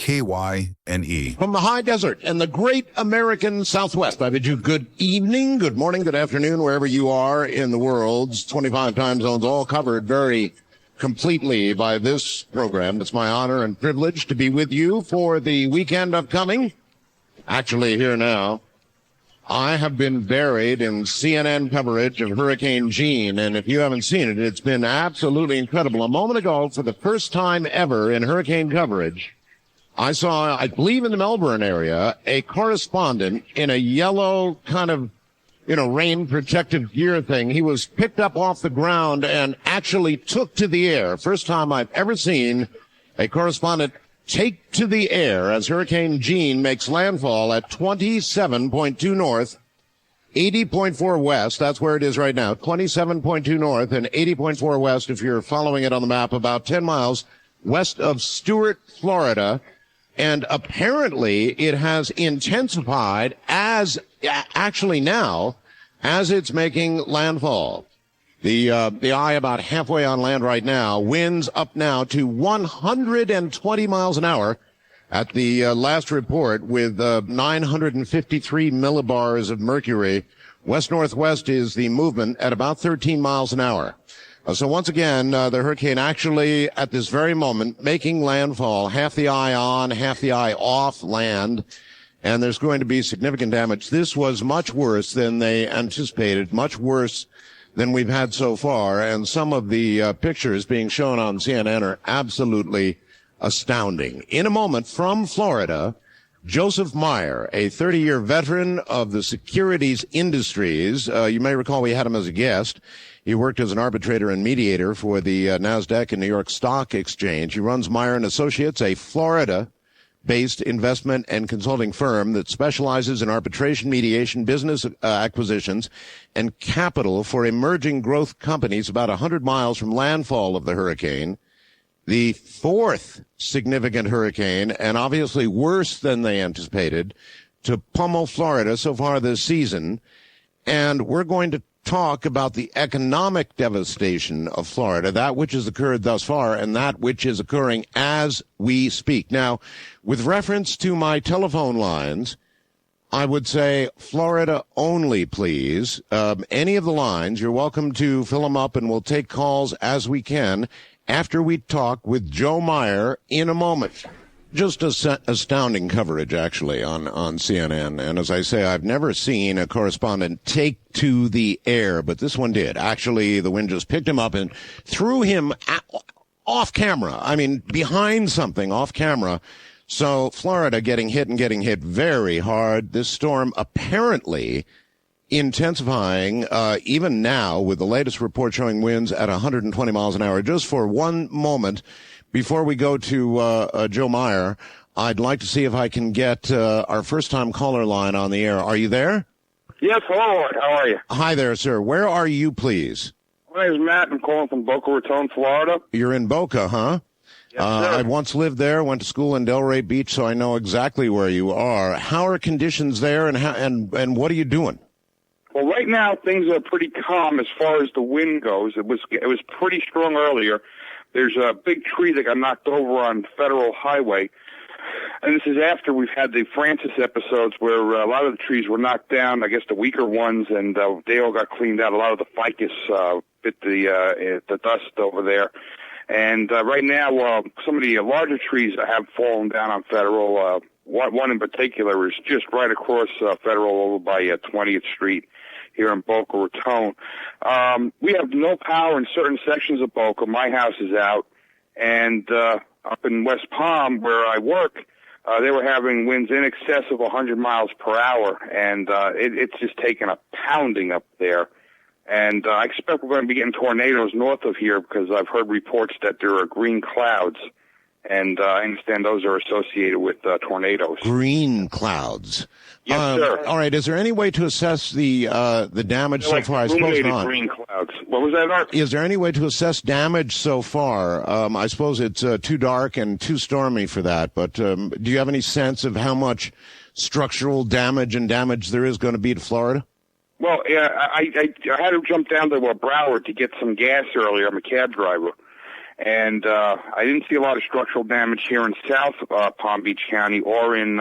KYNE. From the high desert and the great American Southwest, I bid you good evening, good morning, good afternoon, wherever you are in the world's 25 time zones, all covered very completely by this program. It's my honor and privilege to be with you for the weekend upcoming. Actually, here now. I have been buried in CNN coverage of Hurricane Jeanne, and if you haven't seen it, it's been absolutely incredible. A moment ago, for the first time ever in hurricane coverage, I saw, I believe in the Melbourne area, a correspondent in a yellow kind of, rain protective gear thing. He was picked up off the ground and actually took to the air. First time I've ever seen a correspondent take to the air as Hurricane Jeanne makes landfall at 27.2 north, 80.4 west. That's where it is right now. 27.2 north and 80.4 west, if you're following it on the map, about 10 miles west of Stuart, Florida. And apparently it has intensified as it's making landfall. The eye about halfway on land right now, winds up now to 120 miles an hour at the last report with 953 millibars of mercury. West-northwest is the movement at about 13 miles an hour. So once again, the hurricane actually at this very moment making landfall, half the eye on, half the eye off land. And there's going to be significant damage. This was much worse than they anticipated, much worse than we've had so far, and some of the pictures being shown on CNN are absolutely astounding. In a moment, from Florida, Joseph Meyer, a 30-year veteran of the securities industries. You may recall we had him as a guest. He worked as an arbitrator and mediator for the NASDAQ and New York Stock Exchange. He runs Meyer and Associates, a Florida-based investment and consulting firm that specializes in arbitration, mediation, business acquisitions, and capital for emerging growth companies about 100 miles from landfall of the hurricane. The fourth significant hurricane, and obviously worse than they anticipated, to pummel Florida so far this season. And we're going to talk about the economic devastation of Florida, that which has occurred thus far and that which is occurring as we speak. Now, with reference to my telephone lines, I would say Florida only, please. Any of the lines, you're welcome to fill them up, and we'll take calls as we can after we talk with Joe Meyer in a moment. Just astounding coverage, actually, on CNN. And as I say, I've never seen a correspondent take to the air, but this one did. Actually, the wind just picked him up and threw him off camera. I mean, behind something, off camera. So Florida getting hit very hard. This storm apparently intensifying even now, with the latest report showing winds at 120 miles an hour. Just for one moment, before we go to Joe Meyer, I'd like to see if I can get our first-time caller line on the air. Are you there? Yes, hello. How are you? Hi there, sir. Where are you, please? My name is Matt. I'm calling from Boca Raton, Florida. You're in Boca, huh? Yes, sir. I once lived there, went to school in Delray Beach, so I know exactly where you are. How are conditions there, and what are you doing? Well, right now things are pretty calm as far as the wind goes. It was pretty strong earlier. There's a big tree that got knocked over on Federal Highway, and this is after we've had the Francis episodes where a lot of the trees were knocked down, I guess the weaker ones, and they all got cleaned out. A lot of the ficus bit the dust over there. And right now, some of the larger trees have fallen down on Federal. One in particular is just right across Federal over by 20th Street here in Boca Raton. We have no power in certain sections of Boca. My house is out. And up in West Palm, where I work, they were having winds in excess of 100 miles per hour. And it's just taken a pounding up there. And I expect we're going to be getting tornadoes north of here because I've heard reports that there are green clouds. And I understand those are associated with tornadoes. Green clouds. Yes, sir. All right. Is there any way to assess the damage so far? I suppose not. Green clouds. What was that, Art? Is there any way to assess damage so far? I suppose it's too dark and too stormy for that. But do you have any sense of how much structural damage there is going to be to Florida? Well, yeah, I had to jump down to Broward to get some gas earlier. I'm a cab driver. And I didn't see a lot of structural damage here in South Palm Beach County or in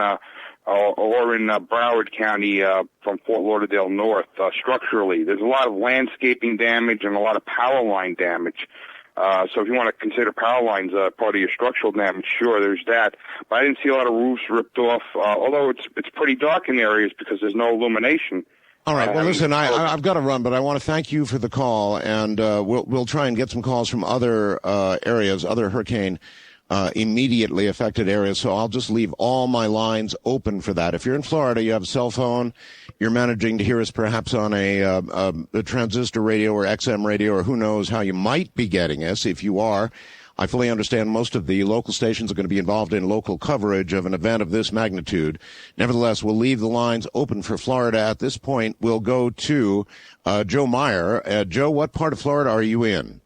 Broward County from Fort Lauderdale north. Structurally, there's a lot of landscaping damage and a lot of power line damage. So if you want to consider power lines part of your structural damage, sure, there's that. But I didn't see a lot of roofs ripped off, although it's pretty dark in areas because there's no illumination. All right. Well, listen, I've got to run, but I want to thank you for the call, and we'll try and get some calls from other areas, other hurricane immediately affected areas. So I'll just leave all my lines open for that. If you're in Florida, you have a cell phone, you're managing to hear us perhaps on a transistor radio or XM radio, or who knows how you might be getting us. If you are, I fully understand most of the local stations are going to be involved in local coverage of an event of this magnitude. Nevertheless, we'll leave the lines open for Florida. At this point, we'll go to Joe Meyer. Joe, what part of Florida are you in?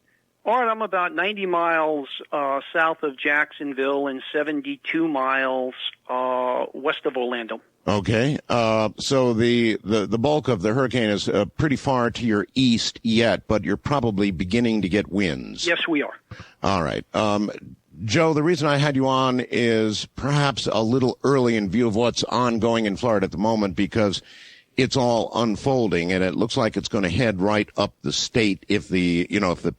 All right, I'm about 90 miles south of Jacksonville and 72 miles west of Orlando. Okay. So the bulk of the hurricane is pretty far to your east yet, but you're probably beginning to get winds. Yes, we are. All right. Joe, the reason I had you on is perhaps a little early in view of what's ongoing in Florida at the moment, because it's all unfolding, and it looks like it's going to head right up the state if the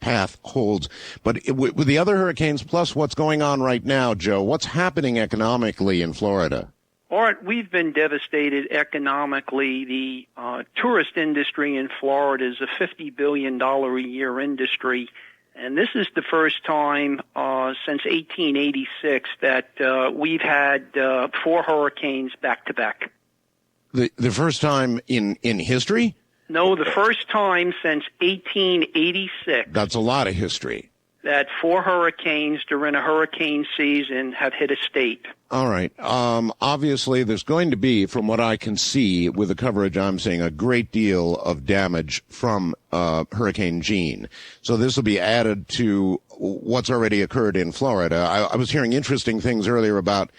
path holds. But with the other hurricanes, plus what's going on right now, Joe, what's happening economically in Florida? All right, we've been devastated economically. The tourist industry in Florida is a $50 billion a year industry, and this is the first time since 1886 that we've had 4 hurricanes back to back. The first time in history? No, the first time since 1886. That's a lot of history. That 4 hurricanes during a hurricane season have hit a state. All right. Obviously, there's going to be, from what I can see with the coverage I'm seeing, a great deal of damage from Hurricane Jeanne. So this will be added to what's already occurred in Florida. I was hearing interesting things earlier about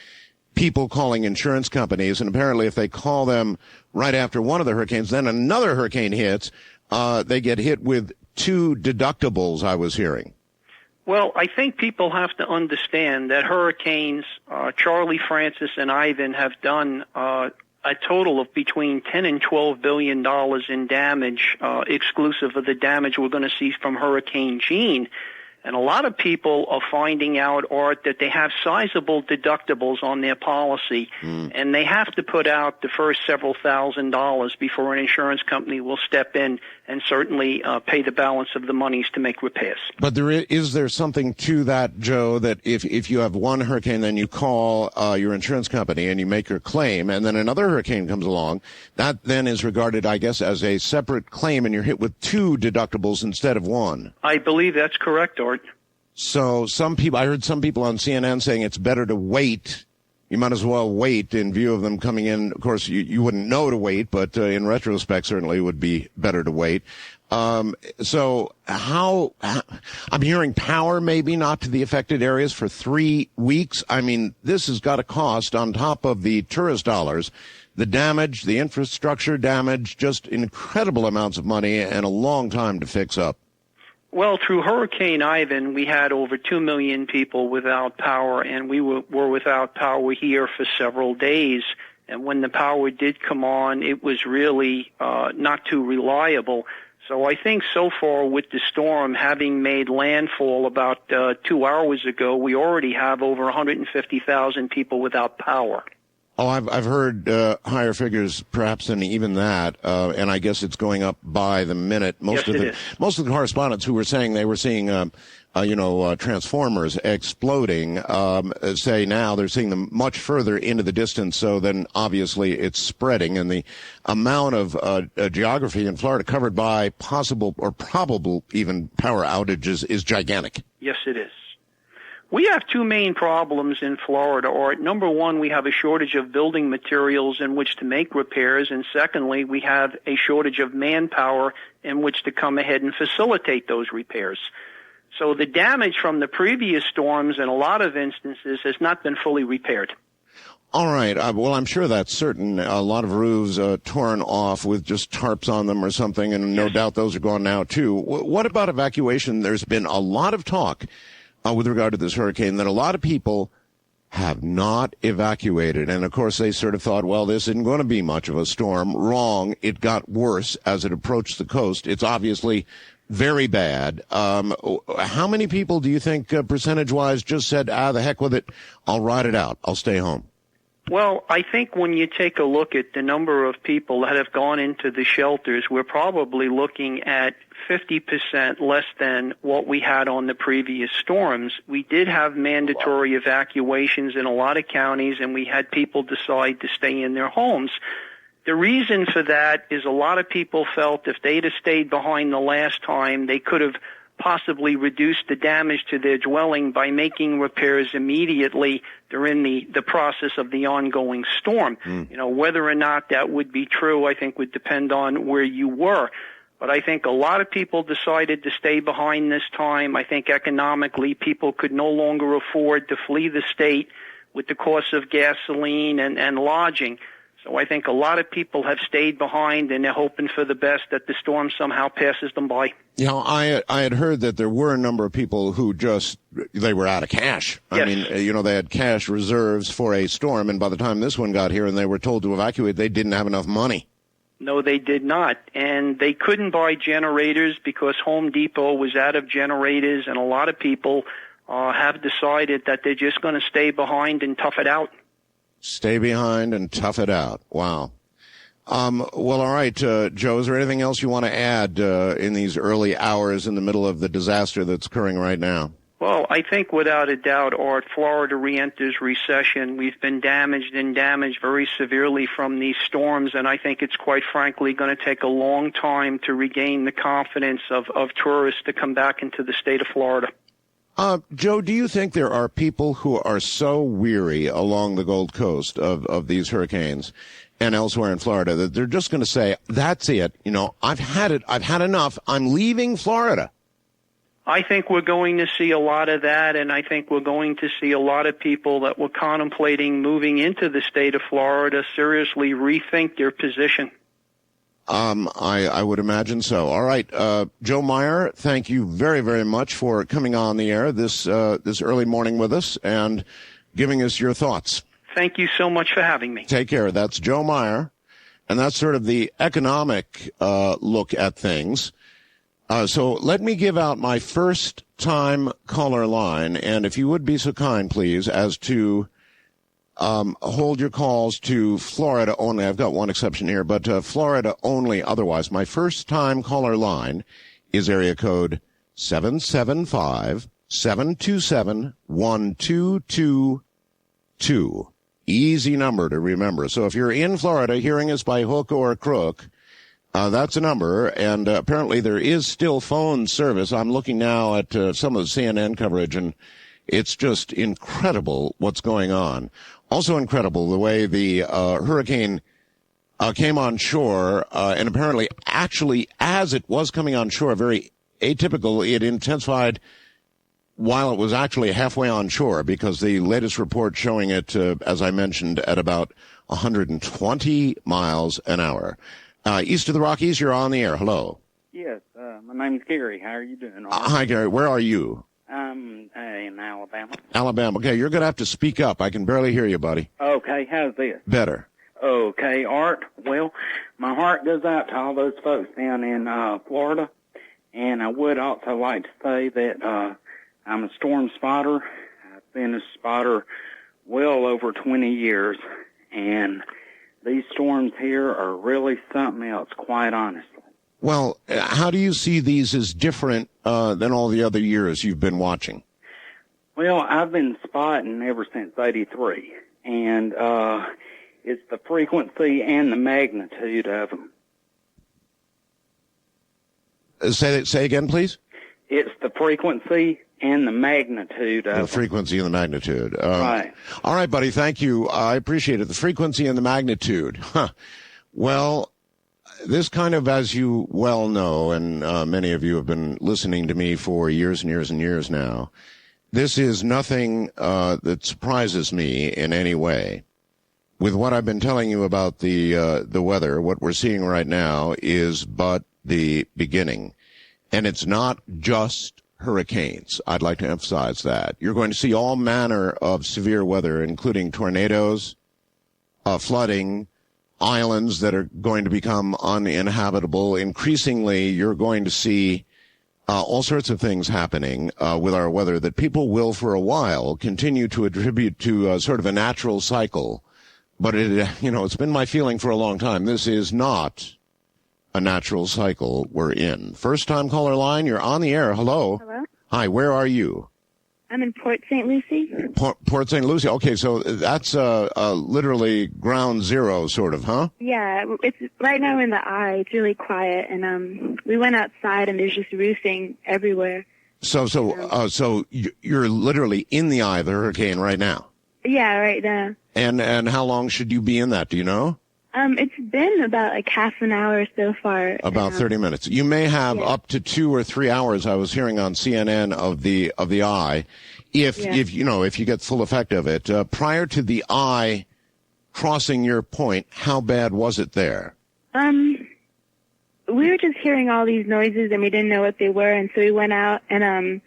people calling insurance companies, and apparently if they call them right after one of the hurricanes, then another hurricane hits, they get hit with 2 deductibles, I was hearing. Well, I think people have to understand that hurricanes Charlie, Francis, and Ivan have done a total of between $10 and $12 billion in damage, exclusive of the damage we're going to see from Hurricane Jeanne. And a lot of people are finding out, Art, that they have sizable deductibles on their policy, and they have to put out the first several $1,000s before an insurance company will step in and certainly pay the balance of the monies to make repairs. But is there something to that, Joe, that if you have one hurricane, then you call your insurance company and you make your claim, and then another hurricane comes along, that then is regarded, I guess, as a separate claim, and you're hit with 2 deductibles instead of 1? I believe that's correct, Art. So I heard some people on CNN saying it's better to wait. You might as well wait in view of them coming in. Of course, you wouldn't know to wait, but in retrospect, certainly it would be better to wait. So I'm hearing power maybe not to the affected areas for 3 weeks. I mean, this has got to cost, on top of the tourist dollars, the damage, the infrastructure damage, just incredible amounts of money and a long time to fix up. Well, through Hurricane Ivan, we had over 2 million people without power, and we were without power here for several days. And when the power did come on, it was really not too reliable. So I think so far with the storm having made landfall about 2 hours ago, we already have over 150,000 people without power. Oh, I've heard higher figures, perhaps than even that, and I guess it's going up by the minute. Most of the correspondents who were saying they were seeing, transformers exploding, say now they're seeing them much further into the distance. So then, obviously, it's spreading, and the amount of geography in Florida covered by possible or probable even power outages is gigantic. Yes, it is. We have 2 main problems in Florida, Art. Number one, we have a shortage of building materials in which to make repairs, and secondly, we have a shortage of manpower in which to come ahead and facilitate those repairs. So the damage from the previous storms in a lot of instances has not been fully repaired. All right. Well, I'm sure that's certain. A lot of roofs torn off with just tarps on them or something, and no doubt those are gone now, too. What about evacuation? There's been a lot of talk with regard to this hurricane, that a lot of people have not evacuated. And, of course, they sort of thought, well, this isn't going to be much of a storm. Wrong. It got worse as it approached the coast. It's obviously very bad. How many people do you think, percentage-wise, just said, the heck with it, I'll ride it out, I'll stay home? Well, I think when you take a look at the number of people that have gone into the shelters, we're probably looking at 50% less than what we had on the previous storms. We did have mandatory evacuations in a lot of counties, and we had people decide to stay in their homes. The reason for that is a lot of people felt if they'd have stayed behind the last time, they could have possibly reduced the damage to their dwelling by making repairs immediately during the process of the ongoing storm. You know, whether or not that would be true, I think would depend on where you were. But I think a lot of people decided to stay behind this time. I think economically people could no longer afford to flee the state with the cost of gasoline and lodging. So I think a lot of people have stayed behind, and they're hoping for the best, that the storm somehow passes them by. You know, I had heard that there were a number of people who they were out of cash. Yes. I mean, you know, they had cash reserves for a storm, and by the time this one got here and they were told to evacuate, they didn't have enough money. No, they did not. And they couldn't buy generators because Home Depot was out of generators, and a lot of people have decided that they're just going to stay behind and tough it out. Stay behind and tough it out. Wow. Well, all right, Joe, is there anything else you want to add in these early hours in the middle of the disaster that's occurring right now? Well, I think without a doubt, Art, Florida re-enters recession. We've been damaged very severely from these storms, and I think it's quite frankly going to take a long time to regain the confidence of tourists to come back into the state of Florida. Joe, do you think there are people who are so weary along the Gold Coast of these hurricanes and elsewhere in Florida that they're just going to say, that's it, you know, I've had it, I've had enough, I'm leaving Florida? I think we're going to see a lot of that, and I think we're going to see a lot of people that were contemplating moving into the state of Florida seriously rethink their position. I would imagine so. All right, Joe Meyer, thank you very, very much for coming on the air this early morning with us and giving us your thoughts. Thank you so much for having me. Take care. That's Joe Meyer, and that's sort of the economic look at things. So let me give out my first-time caller line, and if you would be so kind, please, as to hold your calls to Florida only. I've got one exception here, but Florida only. Otherwise, my first-time caller line is area code 775-727-1222. Easy number to remember. So if you're in Florida hearing us by hook or crook, that's a number, and apparently there is still phone service. I'm looking now at some of the CNN coverage, and it's just incredible what's going on. Also incredible the way the hurricane came on shore, and apparently actually as it was coming on shore, very atypical, it intensified while it was actually halfway on shore, because the latest report showing it, as I mentioned, at about 120 miles an hour. East of the Rockies, you're on the air. Hello. Yes, my name's Gary. How are you doing? Hi, Gary. Where are you? I'm in Alabama. Alabama. Okay, you're going to have to speak up. I can barely hear you, buddy. Okay, how's this? Better. Okay, Art. Well, my heart goes out to all those folks down in Florida, and I would also like to say that I'm a storm spotter. I've been a spotter well over 20 years, and these storms here are really something else, quite honestly. Well, how do you see these as different than all the other years you've been watching? Well, I've been spotting ever since '83, and it's the frequency and the magnitude of them. Say again, please? It's the frequency and the magnitude of the frequency and the magnitude. Right. All right, buddy. Thank you. I appreciate it. The frequency and the magnitude. Huh. Well, this kind of, as you well know, and many of you have been listening to me for years and years and years now, this is nothing that surprises me in any way. With what I've been telling you about the weather, what we're seeing right now is but the beginning. And it's not just hurricanes. I'd like to emphasize that. You're going to see all manner of severe weather, including tornadoes, flooding, islands that are going to become uninhabitable. Increasingly, you're going to see all sorts of things happening with our weather that people will, for a while, continue to attribute to sort of a natural cycle. But it's been my feeling for a long time. This is not a natural cycle we're in. First time caller line, you're on the air. Hello. Hello. Hi, where are you? I'm in Port St. Lucie. Port St. Lucie. Okay, so that's literally ground zero, sort of, huh? Yeah, it's right now in the eye. It's really quiet, and we went outside, and there's just roofing everywhere. So you're literally in the eye of the hurricane right now. Yeah, right now. And how long should you be in that? Do you know? It's been about like half an hour so far. About 30 minutes. You may have up to 2 or 3 hours. I was hearing on CNN of the eye, if you get full effect of it. Prior to the eye crossing your point, how bad was it there? We were just hearing all these noises and we didn't know what they were, and so we went out and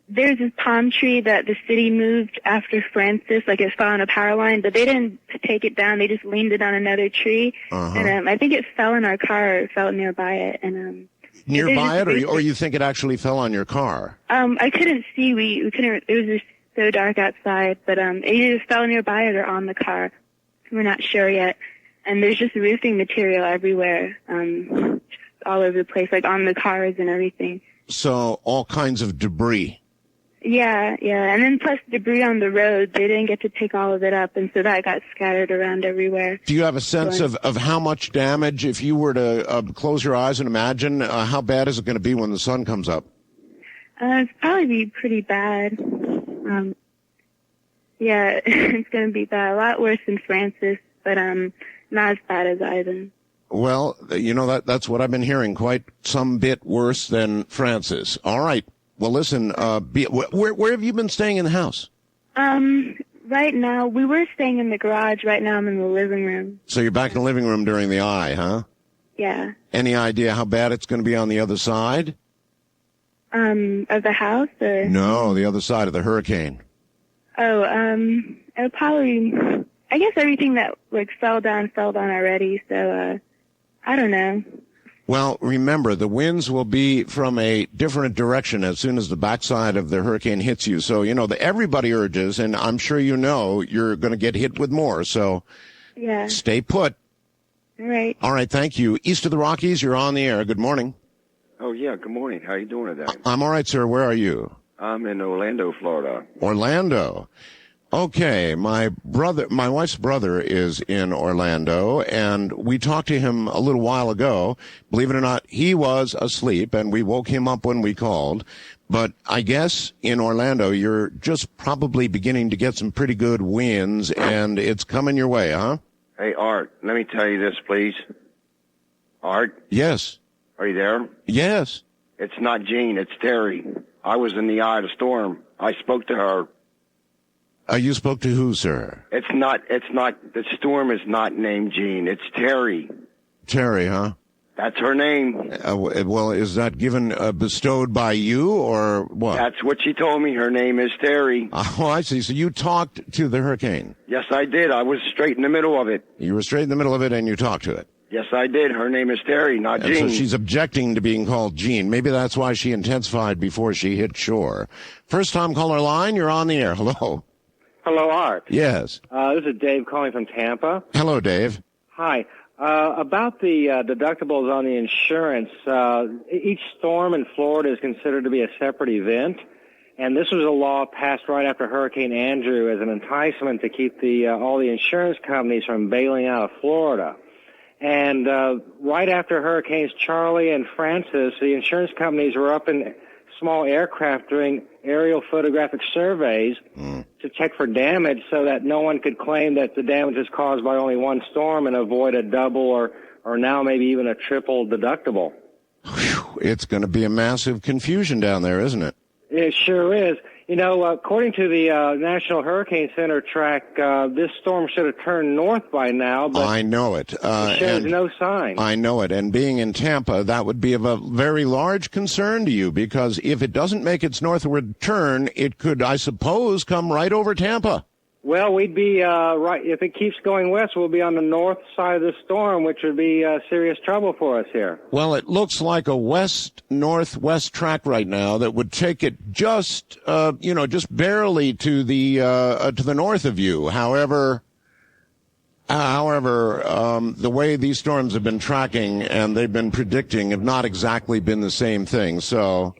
there's this palm tree that the city moved after Francis, like it fell on a power line, but they didn't take it down. They just leaned it on another tree. Uh-huh. And I think it fell in our car, or it fell nearby it. And nearby it, or you think it actually fell on your car? I couldn't see. We couldn't. It was just so dark outside. But it either fell nearby it or on the car. We're not sure yet. And there's just roofing material everywhere, just all over the place, like on the cars and everything. So all kinds of debris. Yeah. And then plus debris on the road. They didn't get to take all of it up, and so that got scattered around everywhere. Do you have a sense of how much damage, if you were to close your eyes and imagine, how bad is it going to be when the sun comes up? It's probably be pretty bad. Yeah, it's going to be bad. A lot worse than Francis, but not as bad as Ivan. Well, that's what I've been hearing, quite some bit worse than Francis. All right. Well, listen, where have you been staying in the house? Right now, we were staying in the garage. Right now, I'm in the living room. So you're back in the living room during the eye, huh? Yeah. Any idea how bad it's going to be on the other side? Of the house, or? No, the other side of the hurricane. Oh, it'll probably, I guess everything that, fell down already, so, I don't know. Well, remember, the winds will be from a different direction as soon as the backside of the hurricane hits you. So, everybody urges, and I'm sure you're going to get hit with more. So, yeah. Stay put. Right. All right, thank you. East of the Rockies, you're on the air. Good morning. Oh, yeah, good morning. How you doing today? I'm all right, sir. Where are you? I'm in Orlando, Florida. Orlando. Okay, my wife's brother is in Orlando, and we talked to him a little while ago. Believe it or not, he was asleep, and we woke him up when we called. But I guess in Orlando, you're just probably beginning to get some pretty good winds, and it's coming your way, huh? Hey, Art, let me tell you this, please. Art? Yes. Are you there? Yes. It's not Jean, it's Terry. I was in the eye of the storm. I spoke to her. You spoke to who, sir? It's not, the storm is not named Jean. It's Terry. Terry, huh? That's her name. Well, is that bestowed by you, or what? That's what she told me. Her name is Terry. Oh, I see. So you talked to the hurricane? Yes, I did. I was straight in the middle of it. You were straight in the middle of it, and you talked to it? Yes, I did. Her name is Terry, not Jean. So she's objecting to being called Jean. Maybe that's why she intensified before she hit shore. First time caller line, you're on the air. Hello. Hello, Art. Yes. This is Dave calling from Tampa. Hello, Dave. Hi. About the deductibles on the insurance, each storm in Florida is considered to be a separate event, and this was a law passed right after Hurricane Andrew as an enticement to keep all the insurance companies from bailing out of Florida. And right after Hurricanes Charlie and Francis, the insurance companies were up in small aircraft doing aerial photographic surveys to check for damage so that no one could claim that the damage is caused by only one storm and avoid a double or now maybe even a triple deductible. Whew, it's going to be a massive confusion down there, isn't it? It sure is. You know, according to the National Hurricane Center track, this storm should have turned north by now, but I know it. It shows no sign. I know it. And being in Tampa, that would be of a very large concern to you, because if it doesn't make its northward turn, it could, I suppose, come right over Tampa. Well, we'd be right if it keeps going west. We'll be on the north side of the storm, which would be serious trouble for us here. Well, it looks like a west-northwest track right now that would take it just barely to the north of you. However, the way these storms have been tracking and they've been predicting have not exactly been the same thing. So.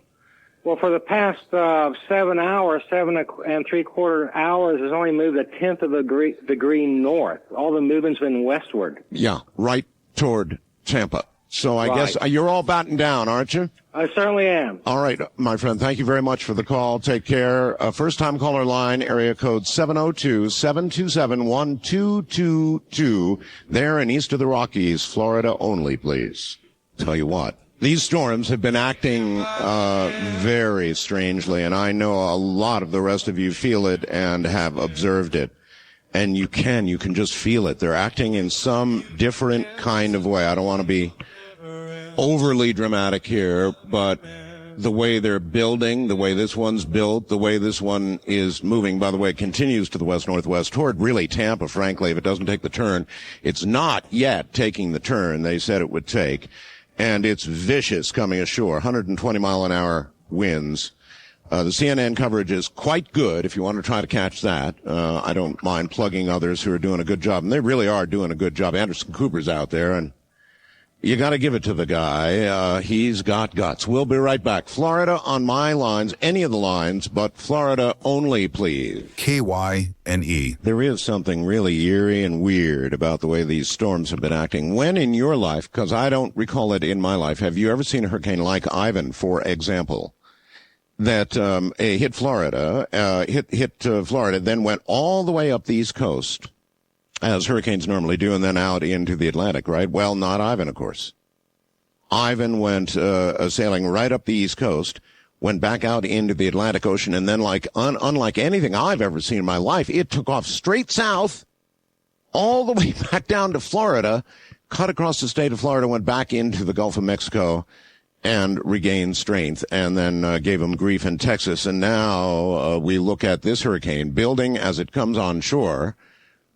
Well, for the past 7 hours, 7.75 hours, has only moved 1/10 of a degree north. All the movement's been westward. Yeah, right toward Tampa. So I guess you're all batting down, aren't you? I certainly am. All right, my friend. Thank you very much for the call. Take care. First-time caller line, area code 702-727-1222. There and east of the Rockies, Florida only, please. Tell you what. These storms have been acting very strangely, and I know a lot of the rest of you feel it and have observed it. And you can just feel it. They're acting in some different kind of way. I don't want to be overly dramatic here, but the way they're building, the way this one's built, the way this one is moving, by the way, it continues to the west-northwest toward really Tampa, frankly, if it doesn't take the turn. It's not yet taking the turn they said it would take. And it's vicious coming ashore, 120-mile-an-hour winds. The CNN coverage is quite good if you want to try to catch that. I don't mind plugging others who are doing a good job, and they really are doing a good job. Anderson Cooper's out there, and you got to give it to the guy. He's got guts. We'll be right back. Florida on my lines, any of the lines, but Florida only, please. KYNE. There is something really eerie and weird about the way these storms have been acting. When in your life, because I don't recall it in my life, have you ever seen a hurricane like Ivan, for example, that hit Florida, Florida, then went all the way up the East Coast, as hurricanes normally do, and then out into the Atlantic, right? Well, not Ivan, of course. Ivan went sailing right up the East Coast, went back out into the Atlantic Ocean, and then, unlike anything I've ever seen in my life, it took off straight south, all the way back down to Florida, cut across the state of Florida, went back into the Gulf of Mexico, and regained strength, and then gave them grief in Texas. And now we look at this hurricane building as it comes on shore,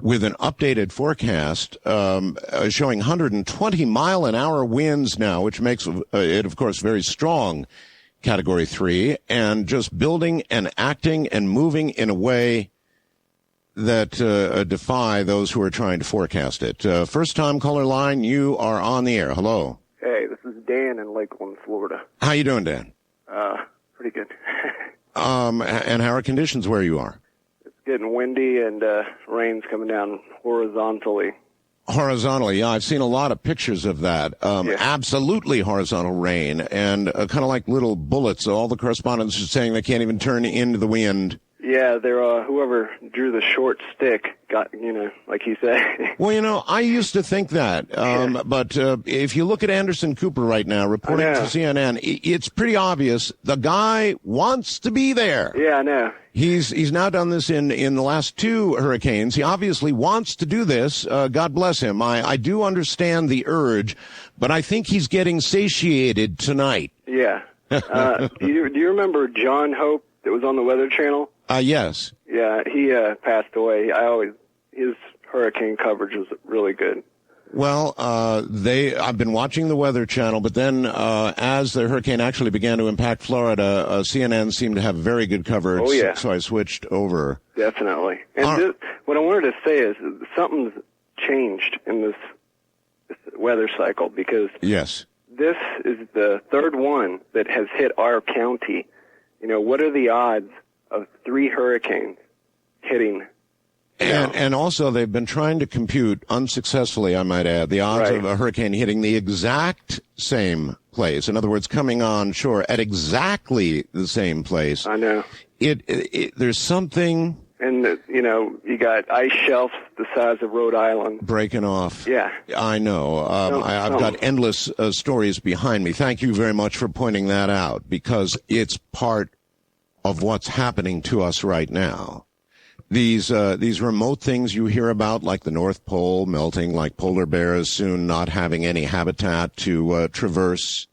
with an updated forecast showing 120-mile-an-hour winds now, which makes it, of course, very strong, Category 3, and just building and acting and moving in a way that defy those who are trying to forecast it. First-time caller line, you are on the air. Hello. Hey, this is Dan in Lakeland, Florida. How you doing, Dan? Pretty good. And how are conditions where you are? Getting windy and rain's coming down horizontally. Horizontally, yeah. I've seen a lot of pictures of that. Absolutely horizontal rain, and kind of like little bullets. All the correspondents are saying they can't even turn into the wind. Yeah, they're whoever drew the short stick got, like he said. Well, I used to think that, but if you look at Anderson Cooper right now reporting for CNN, it's pretty obvious the guy wants to be there. Yeah, I know. He's now done this in the last two hurricanes. He obviously wants to do this. God bless him. I do understand the urge, but I think he's getting satiated tonight. Yeah. Do you remember John Hope that was on the Weather Channel? Yes. Yeah, he passed away. His hurricane coverage was really good. Well, I've been watching the Weather Channel, but then as the hurricane actually began to impact Florida, CNN seemed to have very good coverage. Oh, yeah. So I switched over. Definitely. And what I wanted to say is something's changed in this weather cycle, because yes, this is the third one that has hit our county. What are the odds of 3 hurricanes hitting? And also, they've been trying to compute, unsuccessfully, I might add, the odds of a hurricane hitting the exact same place. In other words, coming on shore at exactly the same place. I know. There's something... And, you got ice shelves the size of Rhode Island. Breaking off. Yeah. I know. I've got endless stories behind me. Thank you very much for pointing that out, because it's part of what's happening to us right now. These remote things you hear about, like the North Pole melting, like polar bears soon not having any habitat to traverse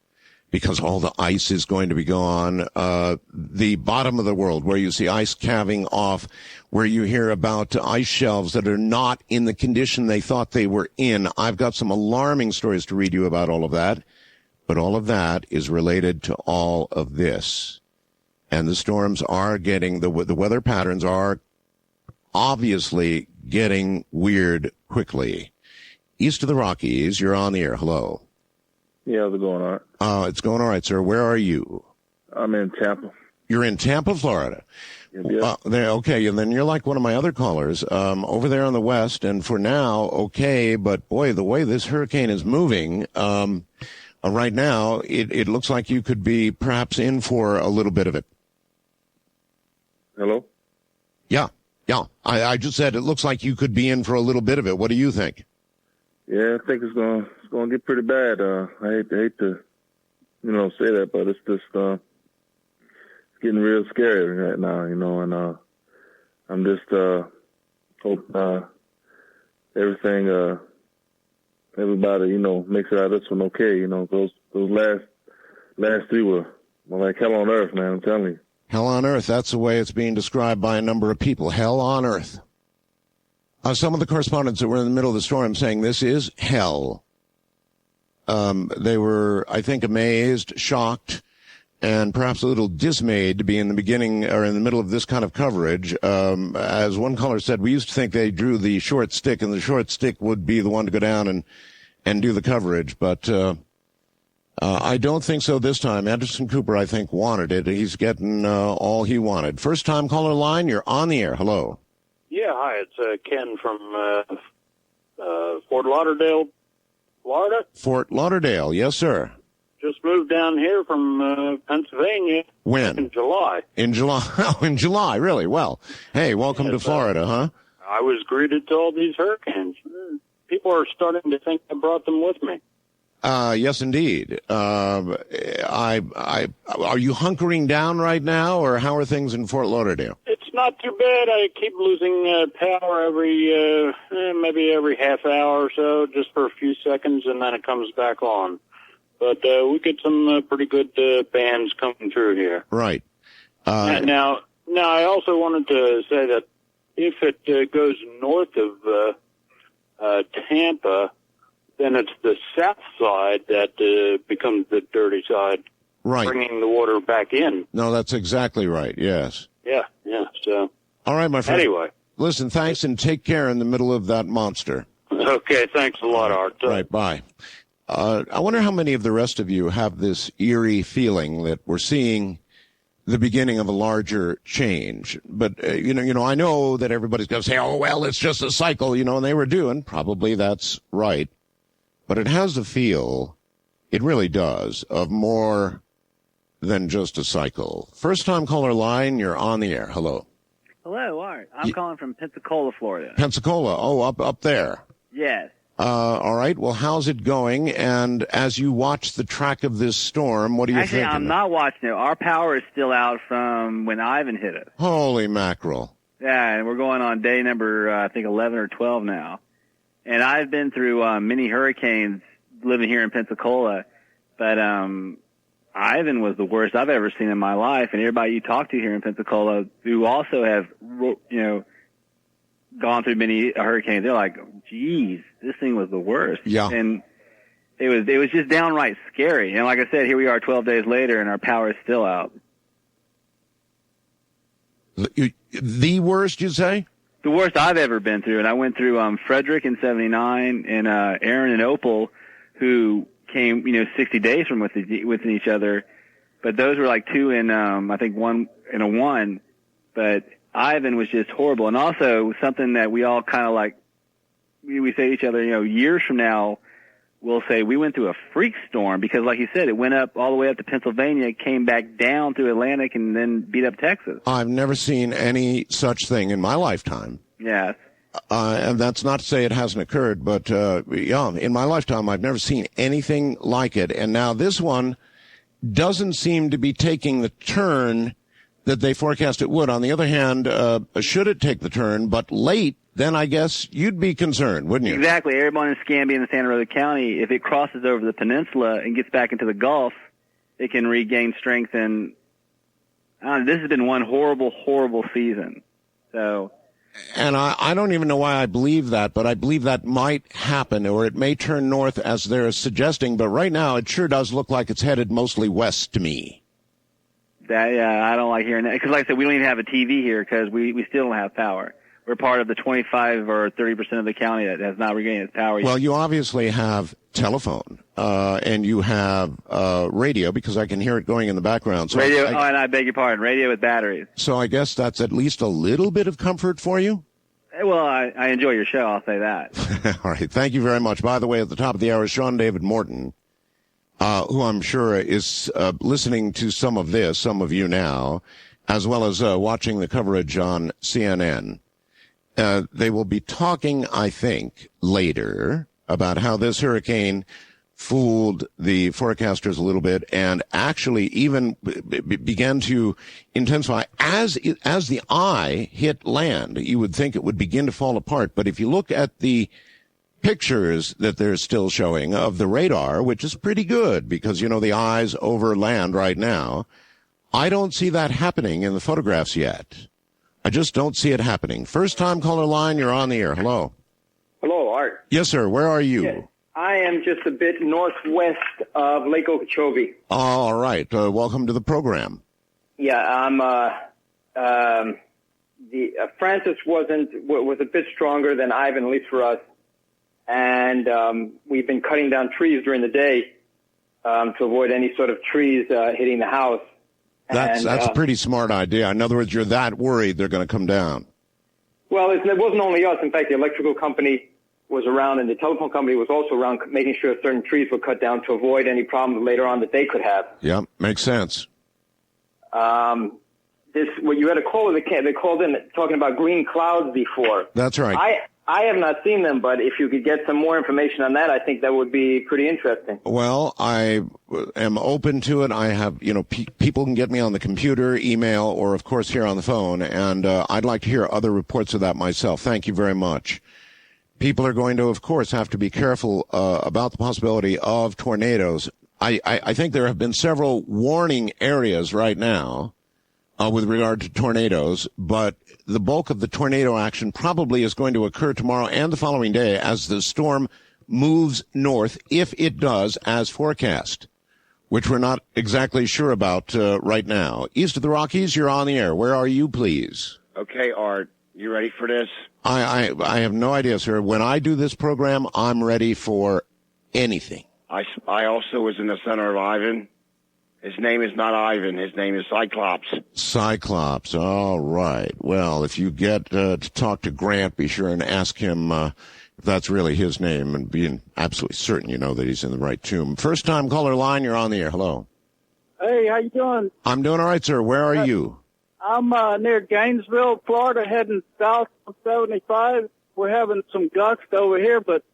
because all the ice is going to be gone. The bottom of the world, where you see ice calving off, where you hear about ice shelves that are not in the condition they thought they were in. I've got some alarming stories to read you about all of that, but all of that is related to all of this. And the storms are getting, the weather patterns are obviously getting weird quickly. East of the Rockies, you're on the air. Hello. Yeah, how's it going, Art? It's going all right, sir. Where are you? I'm in Tampa. You're in Tampa, Florida. Yeah. Okay, and then you're like one of my other callers over there on the west, and for now, okay, but boy, the way this hurricane is moving, right now, it looks like you could be perhaps in for a little bit of it. Hello? Yeah. I just said it looks like you could be in for a little bit of it. What do you think? Yeah, I think it's gonna get pretty bad. I hate to, say that, but it's just it's getting real scary right now, and I'm just hope everything everybody makes it out of this one okay. Those last three were like hell on earth, man. I'm telling you. Hell on earth. That's the way it's being described by a number of people. Hell on earth. Some of the correspondents that were in the middle of the storm saying this is hell. They were, I think, amazed, shocked, and perhaps a little dismayed to be in the beginning or in the middle of this kind of coverage. As one caller said, we used to think they drew the short stick, and the short stick would be the one to go down and do the coverage. But I don't think so this time. Anderson Cooper, I think, wanted it. He's getting all he wanted. First-time caller line, you're on the air. Hello. Yeah, hi. It's Ken from Fort Lauderdale, Florida. Fort Lauderdale, yes, sir. Just moved down here from Pennsylvania. When? In July. In July. Oh, in July, really? Well, hey, welcome to Florida, huh? I was greeted to all these hurricanes. People are starting to think I brought them with me. Yes, indeed. Are you hunkering down right now, or how are things in Fort Lauderdale? It's not too bad. I keep losing power maybe every half hour or so, just for a few seconds, and then it comes back on. But we get some pretty good bands coming through here. Right. Now, I also wanted to say that if it goes north of Tampa, then it's the south side that becomes the dirty side, right? Bringing the water back in. No, that's exactly right. Yes. Yeah. So. All right, my friend. Anyway, listen. Thanks, and take care in the middle of that monster. Okay. Thanks a lot, Art. Right. Bye. I wonder how many of the rest of you have this eerie feeling that we're seeing the beginning of a larger change. But, I know that everybody's going to say, oh, well, it's just a cycle, and they were doing. Probably that's right. But it has the feel, it really does, of more than just a cycle. First-time caller line, you're on the air. Hello. Hello, Art. I'm calling from Pensacola, Florida. Pensacola. Oh, up there. Yes. All right. Well, how's it going? And as you watch the track of this storm, what are you thinking? Actually, I'm not watching it. Our power is still out from when Ivan hit us. Holy mackerel. Yeah, and we're going on day number, I think, 11 or 12 now. And I've been through many hurricanes living here in Pensacola, but Ivan was the worst I've ever seen in my life. And everybody you talk to here in Pensacola who also have, gone through many hurricanes, they're like, geez, this thing was the worst. Yeah. And it was just downright scary. And like I said, here we are 12 days later and our power is still out. The worst, you say? The worst I've ever been through. And I went through Frederick in 79 and Aaron and Opal, who came, 60 days from within each other. But those were like two in, I think one in a one. But Ivan was just horrible. And also something that we all kind of like, we say to each other, years from now, we'll say we went through a freak storm because, like you said, it went up all the way up to Pennsylvania, came back down through Atlantic, and then beat up Texas. I've never seen any such thing in my lifetime. Yes. And that's not to say it hasn't occurred, but, in my lifetime, I've never seen anything like it. And now this one doesn't seem to be taking the turn that they forecast it would. On the other hand, should it take the turn, but late, then I guess you'd be concerned, wouldn't you? Exactly. Everyone in Escambia and Santa Rosa County, if it crosses over the peninsula and gets back into the Gulf, it can regain strength. And this has been one horrible, horrible season. So, and I don't even know why I believe that, but I believe that might happen, or it may turn north as they're suggesting. But right now, it sure does look like it's headed mostly west to me. I don't like hearing that. Because like I said, we don't even have a TV here because we still don't have power. We're part of the 25 or 30% of the county that has not regained its power yet. Well, you obviously have telephone, and you have radio, because I can hear it going in the background. So radio, and I beg your pardon, radio with batteries. So I guess that's at least a little bit of comfort for you? Well, I enjoy your show, I'll say that. All right, thank you very much. By the way, at the top of the hour, Sean David Morton, who I'm sure is listening to some of this, some of you now, as well as watching the coverage on CNN. They will be talking, I think, later about how this hurricane fooled the forecasters a little bit and actually even began to intensify. As the eye hit land, you would think it would begin to fall apart. But if you look at the pictures that they're still showing of the radar, which is pretty good because, you know, the eye's over land right now, I don't see that happening in the photographs yet. I just don't see it happening. First time caller line, you're on the air. Hello. Hello, Art. Yes, sir. Where are you? Yes. I am just a bit northwest of Lake Okeechobee. All right. Welcome to the program. Yeah, I'm, Francis was a bit stronger than Ivan, at least for us. And, we've been cutting down trees during the day, to avoid any sort of trees, hitting the house. That's a pretty smart idea. In other words, you're that worried they're going to come down. Well, it wasn't only us. In fact, the electrical company was around, and the telephone company was also around, making sure certain trees were cut down to avoid any problems later on that they could have. Yeah, makes sense. Well, you had a caller that called in talking about green clouds before. That's right. I have not seen them, but if you could get some more information on that, I think that would be pretty interesting. Well, I am open to it. I have, people can get me on the computer, email, or of course here on the phone, and I'd like to hear other reports of that myself. Thank you very much. People are going to, of course, have to be careful about the possibility of tornadoes. I think there have been several warning areas right now with regard to tornadoes, but the bulk of the tornado action probably is going to occur tomorrow and the following day as the storm moves north, if it does as forecast, which we're not exactly sure about right now. East of the Rockies, you're on the air. Where are you, please? Okay, Art, you ready for this? I have no idea, sir. When I do this program, I'm ready for anything. I also was in the center of Ivan. His name is not Ivan. His name is Cyclops. Cyclops. All right. Well, if you get to talk to Grant, be sure and ask him if that's really his name, and being absolutely certain you know that he's in the right tomb. First time caller line, you're on the air. Hello. Hey, how you doing? I'm doing all right, sir. Where are you? I'm near Gainesville, Florida, heading south on 75. We're having some gusts over here, but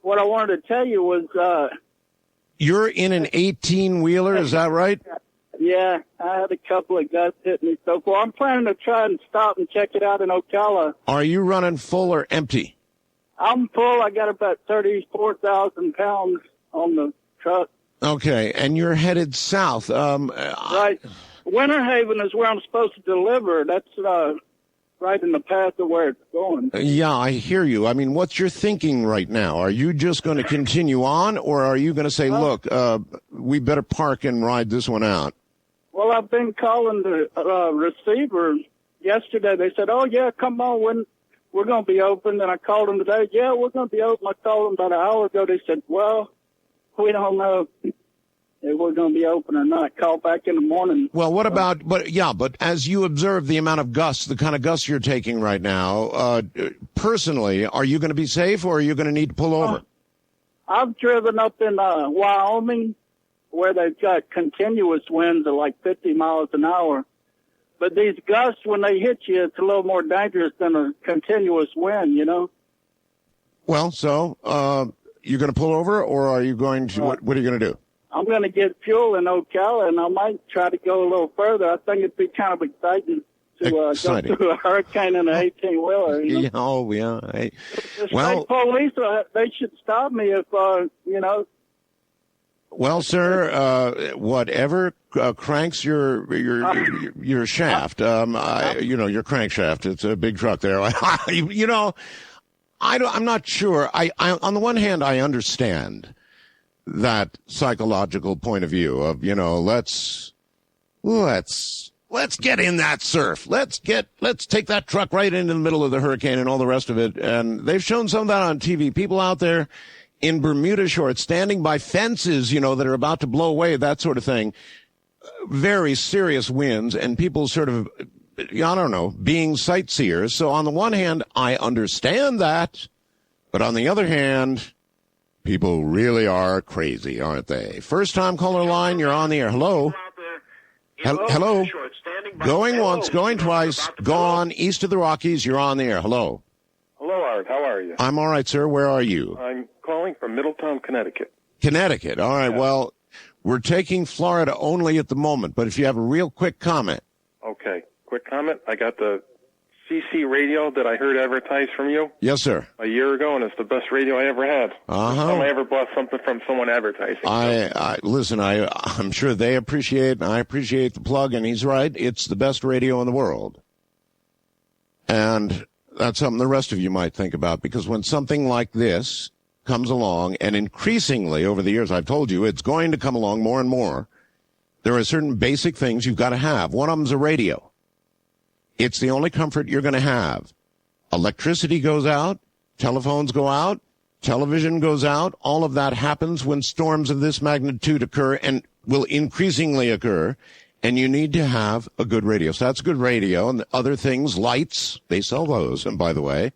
what I wanted to tell you was... You're in an 18-wheeler, is that right? Yeah, I had a couple of gusts hit me so far. I'm planning to try and stop and check it out in Ocala. Are you running full or empty? I'm full. I got about 34,000 pounds on the truck. Okay, and you're headed south. Right. Winter Haven is where I'm supposed to deliver. That's right in the path of where it's going. Yeah, I hear you. I mean, what's your thinking right now? Are you just going to continue on, or are you going to say, look, we better park and ride this one out? Well, I've been calling the receiver. Yesterday they said, oh, yeah, come on, when we're going to be open. And I called them today. Yeah, we're going to be open. I called them about an hour ago. They said, well, we don't know if we're going to be open or not. Call back in the morning. Well, what about, but as you observe the amount of gusts, the kind of gusts you're taking right now, personally, are you going to be safe or are you going to need to pull over? I've driven up in Wyoming where they've got continuous winds of like 50 miles an hour. But these gusts, when they hit you, it's a little more dangerous than a continuous wind, you know? Well, so, you're going to pull over or are you going to, what are you going to do? I'm going to get fuel in Ocala, and I might try to go a little further. I think it'd be kind of exciting to go through a hurricane in an 18-wheeler. You know? Yeah, oh, yeah. The state police, they should stop me if, you know. Well, sir, whatever cranks your shaft, you know, your crankshaft. It's a big truck there. You know, I'm not sure. I on the one hand, I understand that psychological point of view of, you know, let's get in that surf. Let's take that truck right into the middle of the hurricane and all the rest of it. And they've shown some of that on TV. People out there in Bermuda shorts, standing by fences, you know, that are about to blow away, that sort of thing. Very serious winds, and people sort of, I don't know, being sightseers. So on the one hand, I understand that, but on the other hand, people really are crazy, aren't they? First time caller line, you're on the air. Hello? Hello? Going once, going twice, gone east of the Rockies, you're on the air. Hello? Hello, Art. How are you? I'm all right, sir. Where are you? I'm calling from Middletown, Connecticut. Connecticut. All right. Yeah. Well, we're taking Florida only at the moment, but if you have a real quick comment. Okay. Quick comment. I got the CC radio that I heard advertised from you. Yes, sir. A year ago, and it's the best radio I ever had. I ever bought something from someone advertising. Listen, I'm sure they appreciate, and I appreciate the plug, and he's right. It's the best radio in the world. And that's something the rest of you might think about, because when something like this comes along, and increasingly over the years, I've told you, it's going to come along more and more, there are certain basic things you've got to have. One of them's a radio. It's the only comfort you're going to have. Electricity goes out, telephones go out, television goes out. All of that happens when storms of this magnitude occur and will increasingly occur. And you need to have a good radio. So that's good radio. And other things, lights, they sell those. And by the way,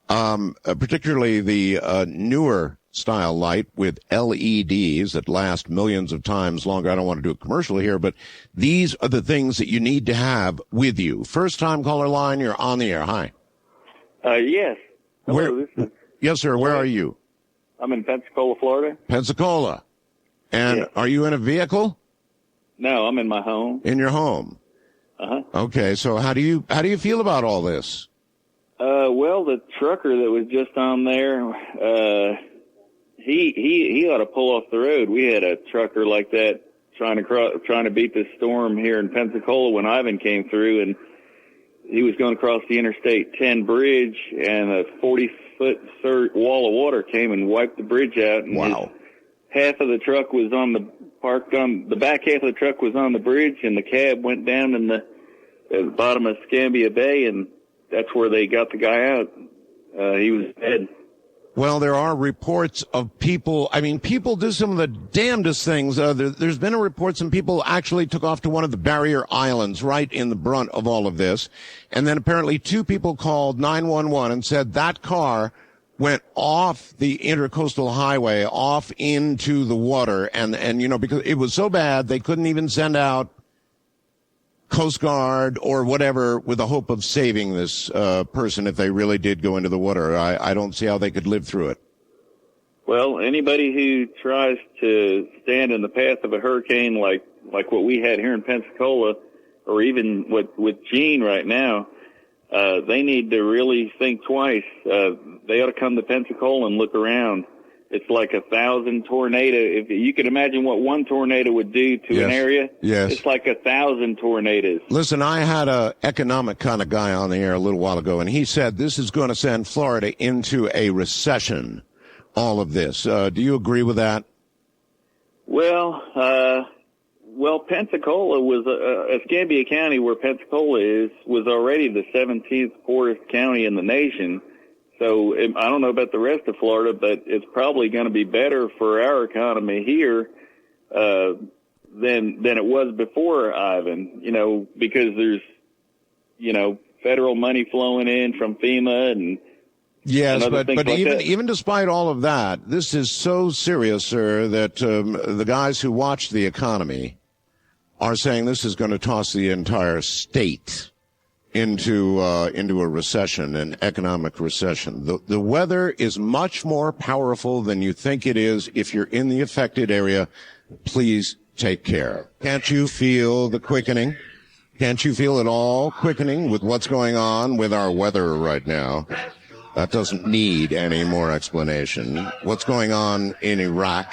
particularly the newer style light with LEDs that last millions of times longer. I don't want to do a commercial here, but these are the things that you need to have with you. First time caller line, you're on the air. Hi. Yes. Hello, yes, sir. Where are you? I'm in Pensacola, Florida. Pensacola. And Are you in a vehicle? No, I'm in my home. In your home? Uh-huh. Okay, so how do you feel about all this? Well, the trucker that was just on there, he ought to pull off the road. We had a trucker like that trying to beat this storm here in Pensacola when Ivan came through, and he was going to cross the Interstate 10 bridge, and a 40-foot wall of water came and wiped the bridge out. And wow. Half of the truck was parked on the back half of the truck was on the bridge, and the cab went down in the bottom of Scambia Bay, and that's where they got the guy out. He was dead. Well, there are reports of people. I mean, people do some of the damnedest things. There's been a report some people actually took off to one of the barrier islands right in the brunt of all of this. And then apparently 2 people called 911 and said that car went off the intercoastal highway, off into the water. And, you know, because it was so bad, they couldn't even send out Coast Guard or whatever with the hope of saving this person if they really did go into the water. I don't see how they could live through it. Well, anybody who tries to stand in the path of a hurricane like what we had here in Pensacola, or even with Gene right now, they need to really think twice. They ought to come to Pensacola and look around. It's like 1,000 tornado. If you can imagine what one tornado would do to an area, it's like 1,000 tornadoes. Listen, I had a economic kind of guy on the air a little while ago, and he said this is going to send Florida into a recession, all of this. Do you agree with that? Well, Pensacola was, Escambia County, where Pensacola is, was already the 17th poorest county in the nation. So I don't know about the rest of Florida, but it's probably going to be better for our economy here than it was before Ivan. You know, because there's federal money flowing in from FEMA and yes, and but even despite all of that, this is so serious, sir, that the guys who watch the economy are saying this is going to toss the entire state into a recession, an economic recession. The weather is much more powerful than you think it is if you're in the affected area please take care. Can't you feel the quickening? Can't you feel it all quickening with what's going on with our weather right now? That doesn't need any more explanation. What's going on in Iraq?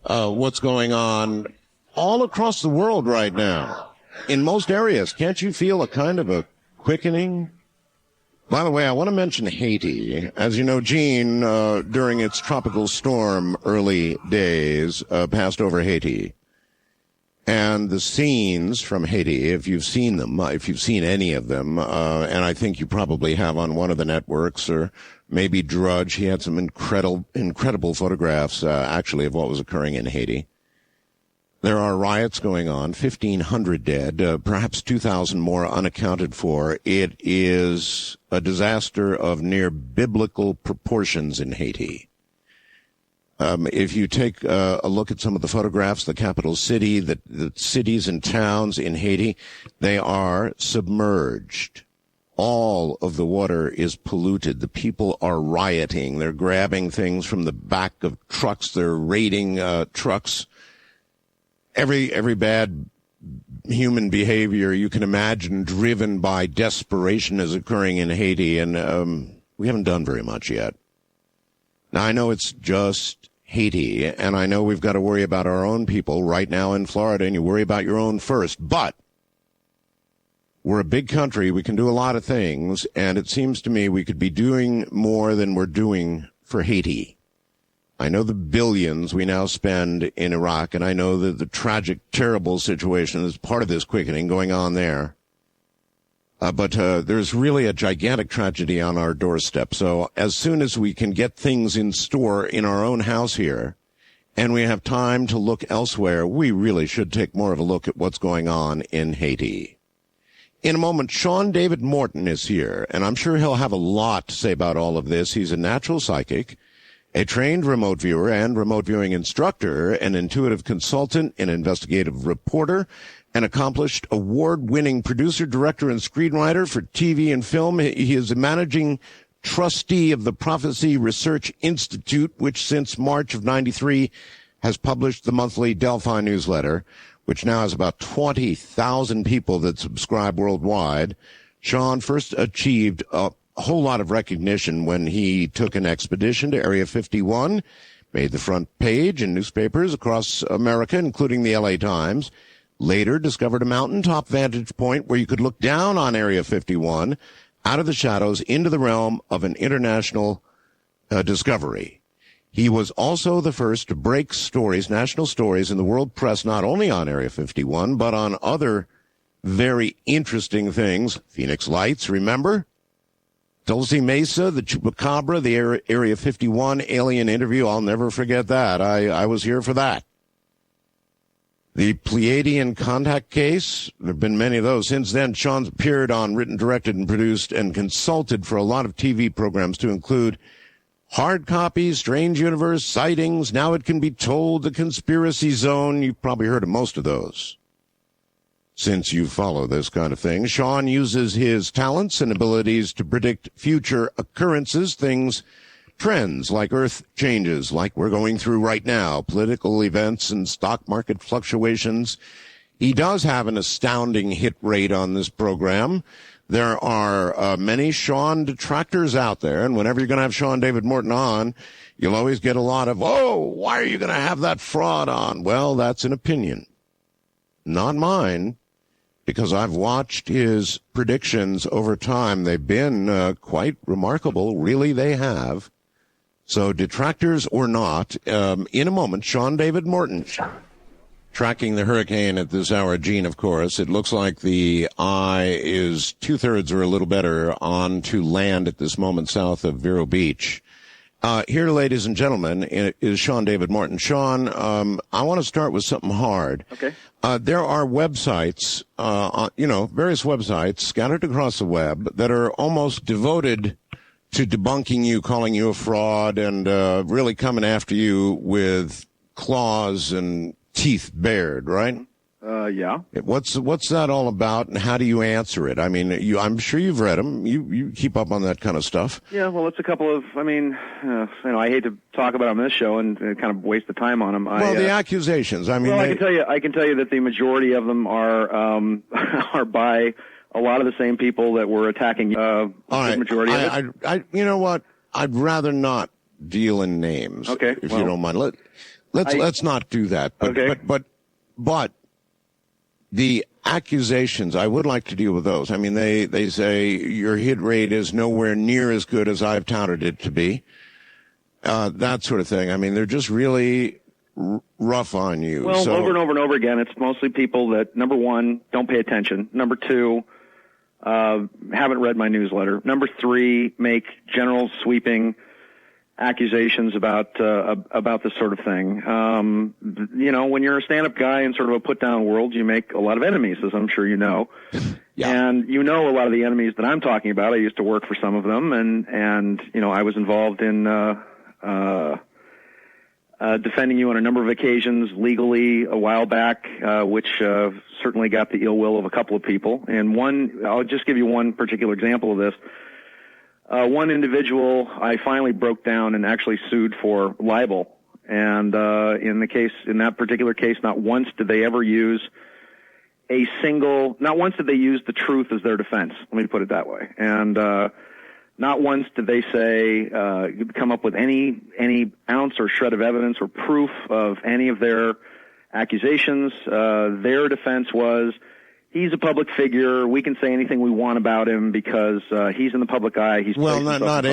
What's going on all across the world right now? In most areas, can't you feel a kind of a quickening? By the way, I want to mention Haiti. As you know, Gene, during its tropical storm early days, passed over Haiti. And the scenes from Haiti, if you've seen them, if you've seen any of them, and I think you probably have on one of the networks, or maybe Drudge, he had some incredible photographs, actually, of what was occurring in Haiti. There are riots going on, 1,500 dead, perhaps 2,000 more unaccounted for. It is a disaster of near biblical proportions in Haiti. If you take a look at some of the photographs, the capital city, the cities and towns in Haiti, they are submerged. All of the water is polluted. The people are rioting. They're grabbing things from the back of trucks. They're raiding trucks. Every bad human behavior you can imagine driven by desperation is occurring in Haiti, and we haven't done very much yet. Now, I know it's just Haiti, and I know we've got to worry about our own people right now in Florida, and you worry about your own first. But we're a big country. We can do a lot of things, and it seems to me we could be doing more than we're doing for Haiti. I know the billions we now spend in Iraq, and I know that the tragic, terrible situation is part of this quickening going on there. But there's really a gigantic tragedy on our doorstep. So as soon as we can get things in store in our own house here, and we have time to look elsewhere, we really should take more of a look at what's going on in Haiti. In a moment, Sean David Morton is here, and I'm sure he'll have a lot to say about all of this. He's a natural psychic, a trained remote viewer and remote viewing instructor, an intuitive consultant, an investigative reporter, an accomplished award-winning producer, director, and screenwriter for TV and film. He is a managing trustee of the Prophecy Research Institute, which since March of '93 has published the monthly Delphi newsletter, which now has about 20,000 people that subscribe worldwide. Sean first achieved a whole lot of recognition when he took an expedition to Area 51, made the front page in newspapers across America, including the LA Times. Later discovered a mountaintop vantage point where you could look down on Area 51 out of the shadows into the realm of an international discovery. He was also the first to break stories, national stories in the world press, not only on Area 51, but on other very interesting things. Phoenix Lights, remember? Tulsi Mesa, the Chupacabra, the Area 51 alien interview. I'll never forget that. I was here for that. The Pleiadian contact case, there have been many of those. Since then, Sean's appeared on, written, directed, and produced, and consulted for a lot of TV programs to include Hard Copy, Strange Universe, Sightings, Now It Can Be Told, The Conspiracy Zone. You've probably heard of most of those. Since you follow this kind of thing, Sean uses his talents and abilities to predict future occurrences, trends like earth changes like we're going through right now, political events and stock market fluctuations. He does have an astounding hit rate on this program. There are many Sean detractors out there, and whenever you're going to have Sean David Morton on, you'll always get a lot of, oh, why are you going to have that fraud on? Well, that's an opinion, not mine, because I've watched his predictions over time. They've been quite remarkable. Really, they have. So detractors or not, in a moment, Sean David Morton tracking the hurricane at this hour. Gene, of course. It looks like the eye is 2/3 or a little better on to land at this moment south of Vero Beach. Here, ladies and gentlemen, is Sean David Morton. Sean, I want to start with something hard. Okay. There are websites, various websites scattered across the web that are almost devoted to debunking you, calling you a fraud, and really coming after you with claws and teeth bared, right? Yeah. What's that all about, and how do you answer it? I mean, I'm sure you've read them. You keep up on that kind of stuff. Yeah, well, it's a couple of, I hate to talk about them on this show and kind of waste the time on them. Well, the accusations, I mean. Well, I can tell you that the majority of them are are by a lot of the same people that were attacking all right. The majority of it. You know what? I'd rather not deal in names. Okay. If you don't mind. Let's not do that. But, okay. But the accusations, I would like to deal with those. I mean, they say your hit rate is nowhere near as good as I've touted it to be. That sort of thing. I mean, they're just really rough on you. Well, over and over and over again, it's mostly people that, number one, don't pay attention. Number two, haven't read my newsletter. Number three, make general sweeping accusations about this sort of thing. When you're a stand-up guy in sort of a put-down world, you make a lot of enemies, as I'm sure you know. Yeah. And a lot of the enemies that I'm talking about. I used to work for some of them, and I was involved in defending you on a number of occasions legally a while back, which certainly got the ill will of a couple of people. And I'll just give you one particular example of this. One individual I finally broke down and actually sued for libel. And in that particular case, not once did they ever use not once did they use the truth as their defense. Let me put it that way. And not once did they say come up with any ounce or shred of evidence or proof of any of their accusations. Their defense was, he's a public figure. We can say anything we want about him because he's in the public eye. Not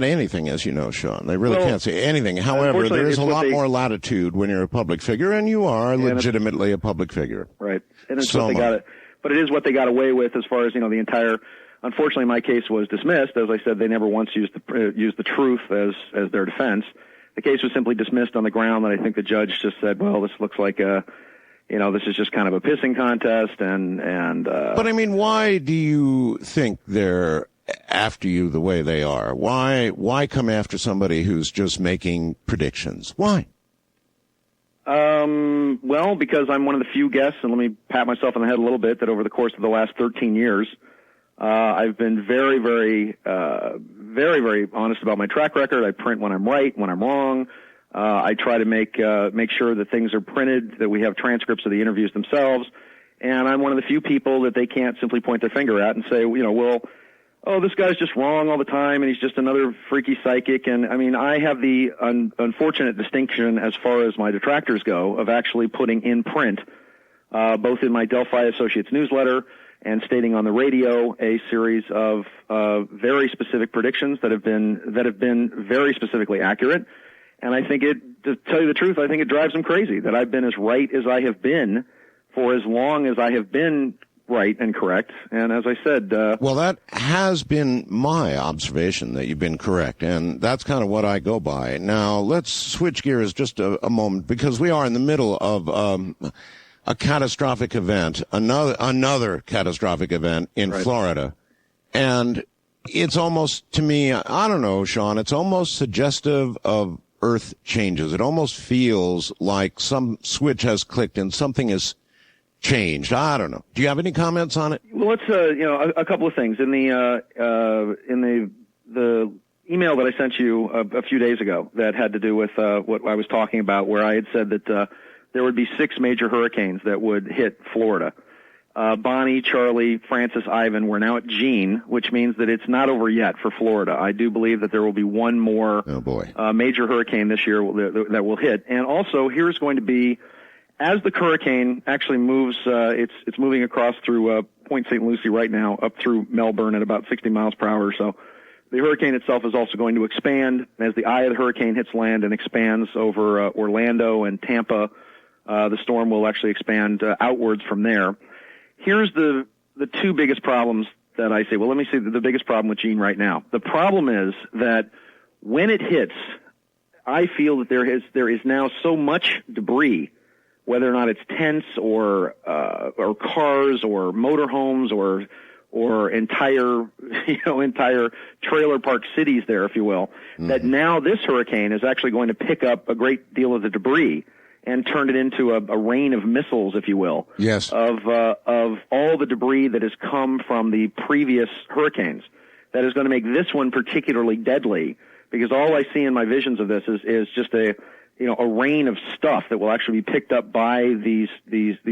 anything, as you know, Sean. They really can't say anything. However, there is a lot more latitude when you're a public figure, and you are legitimately a public figure. Right, and it's what they got it. But it is what they got away with as far as the entire. Unfortunately, my case was dismissed. As I said, they never once used the truth as their defense. The case was simply dismissed on the ground that I think the judge just said, well, this looks like this is just kind of a pissing contest, and. But I mean, why do you think they're after you the way they are? Why come after somebody who's just making predictions? Why? Well, because I'm one of the few guests, and let me pat myself on the head a little bit, that over the course of the last 13 years, I've been very, very, very, very honest about my track record. I print when I'm right, when I'm wrong. I try to make sure that things are printed, that we have transcripts of the interviews themselves, and I'm one of the few people that they can't simply point their finger at and say, this guy's just wrong all the time, and he's just another freaky psychic. And I mean, I have the unfortunate distinction, as far as my detractors go, of actually putting in print, both in my Delphi Associates newsletter and stating on the radio a series of very specific predictions that have been very specifically accurate. And I think to tell you the truth, I think it drives them crazy that I've been as right as I have been for as long as I have been right and correct. And as I said... well, that has been my observation, that you've been correct. And that's kind of what I go by. Now, let's switch gears just a moment, because we are in the middle of a catastrophic event, another catastrophic event in Florida. And it's almost, to me, I don't know, Sean, it's almost suggestive of Earth changes. It almost feels like some switch has clicked and something has changed. I don't know. Do you have any comments on it? Well, let's a couple of things in the email that I sent you a few days ago that had to do with what I was talking about, where I had said that there would be 6 major hurricanes that would hit Florida. Bonnie, Charlie, Francis, Ivan. We're now at Gene, which means that it's not over yet for Florida. I do believe that there will be one more major hurricane this year that will hit. And also, here's going to be, as the hurricane actually moves, it's moving across through Point St. Lucie right now, up through Melbourne at about 60 miles per hour or so. The hurricane itself is also going to expand as the eye of the hurricane hits land and expands over Orlando and Tampa. The storm will actually expand outwards from there. Here's the 2 biggest problems that I say. Well, let me say the biggest problem with Gene right now. The problem is that when it hits, I feel that there is now so much debris, whether or not it's tents or cars or motorhomes or entire trailer park cities there, if you will, that now this hurricane is actually going to pick up a great deal of the debris. and turned it into a rain of missiles, if you will. Yes. Of all the debris that has come from the previous hurricanes, that is going to make this one particularly deadly. Because all I see in my visions of this is just a rain of stuff that will actually be picked up by these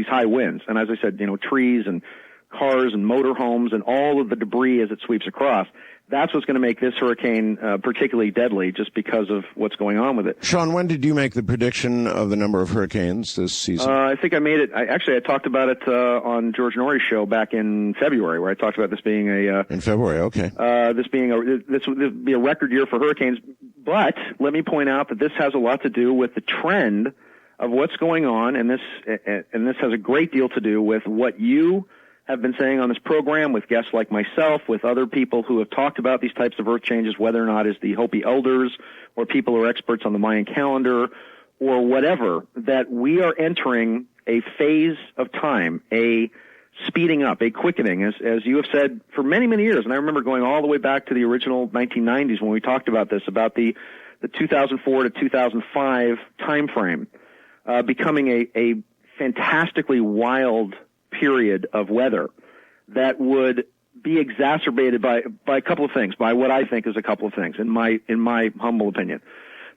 high winds. And as I said, trees and cars and motorhomes and all of the debris as it sweeps across. That's what's going to make this hurricane particularly deadly, just because of what's going on with it. Sean, when did you make the prediction of the number of hurricanes this season? I think I made it. I talked about it on George Norrie's show back in February, where I talked about this being in February. Okay. This would be a record year for hurricanes. But let me point out that this has a lot to do with the trend of what's going on, and this has a great deal to do with what you have been saying on this program, with guests like myself, with other people who have talked about these types of earth changes, whether or not it's the Hopi elders or people who are experts on the Mayan calendar or whatever, that we are entering a phase of time, a speeding up, a quickening, as you have said for many, many years. And I remember going all the way back to the original 1990s when we talked about this, about the 2004 to 2005 time frame, becoming a fantastically wild period of weather that would be exacerbated by a couple of things, by what I think is a couple of things, in my humble opinion.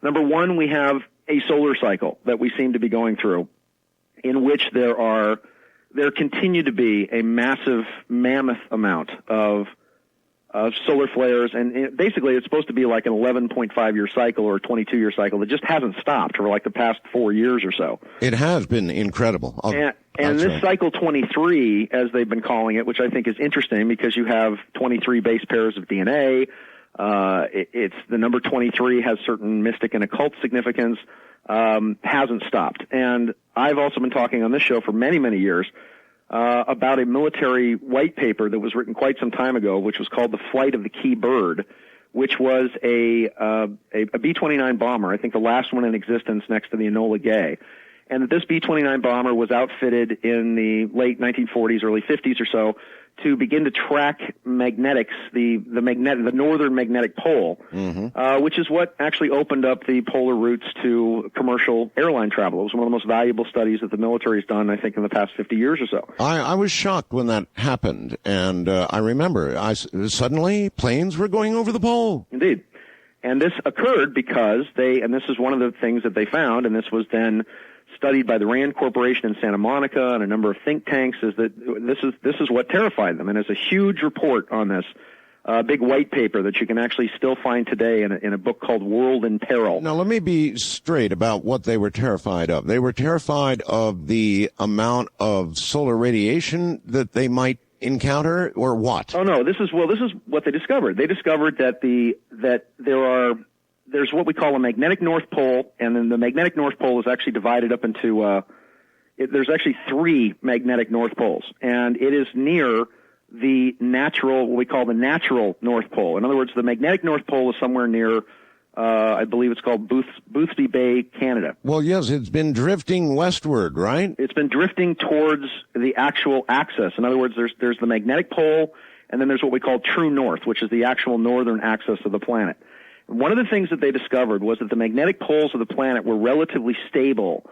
Number one, we have a solar cycle that we seem to be going through, in which there continue to be a massive, mammoth amount of solar flares, and basically it's supposed to be like an 11.5-year cycle or a 22-year cycle that just hasn't stopped for like the past 4 years or so. It has been incredible. And this cycle 23, as they've been calling it, which I think is interesting because you have 23 base pairs of DNA. It's the number 23 has certain mystic and occult significance, hasn't stopped. And I've also been talking on this show for many, many years about a military white paper that was written quite some time ago, which was called The Flight of the Key Bird, which was a B-29 bomber, I think the last one in existence next to the Enola Gay. And this B-29 bomber was outfitted in the late 1940s, early 50s or so, to begin to track magnetics, the northern magnetic pole, which is what actually opened up the polar routes to commercial airline travel. It was one of the most valuable studies that the military has done, I think, in the past 50 years or so. I was shocked when that happened, and I remember suddenly planes were going over the pole. Indeed. And this occurred because and this is one of the things that they found, and this was then studied by the Rand Corporation in Santa Monica and a number of think tanks, is that this is what terrified them. And there's a huge report on this, big white paper that you can actually still find today in a book called World in Peril. Now, let me be straight about what they were terrified of. They were terrified of the amount of solar radiation that they might encounter, or what? Oh no, this is what they discovered. They discovered that there's what we call a magnetic North Pole, and then the magnetic North Pole is actually divided up into, there's actually 3 magnetic North Poles, and it is near what we call the natural North Pole. In other words, the magnetic North Pole is somewhere near, I believe it's called Boothby Bay, Canada. Well, yes, it's been drifting westward, right? It's been drifting towards the actual axis. In other words, there's the magnetic pole, and then there's what we call true north, which is the actual northern axis of the planet. One of the things that they discovered was that the magnetic poles of the planet were relatively stable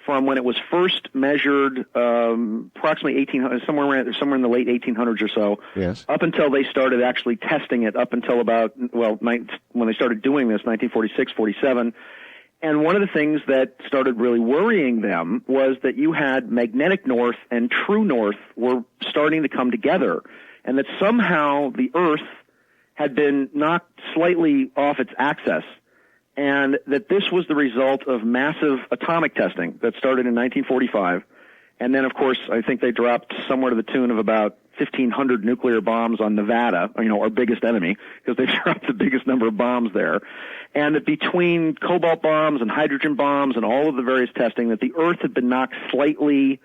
from when it was first measured, approximately 1800, somewhere in the late 1800s or so, yes, up until they started actually testing it, up until about, when they started doing this, 1946, 47. And one of the things that started really worrying them was that you had magnetic north and true north were starting to come together, and that somehow the Earth had been knocked slightly off its axis, and that this was the result of massive atomic testing that started in 1945. And then, of course, I think they dropped somewhere to the tune of about 1,500 nuclear bombs on Nevada, our biggest enemy, because they dropped the biggest number of bombs there. And that between cobalt bombs and hydrogen bombs and all of the various testing, that the Earth had been knocked slightly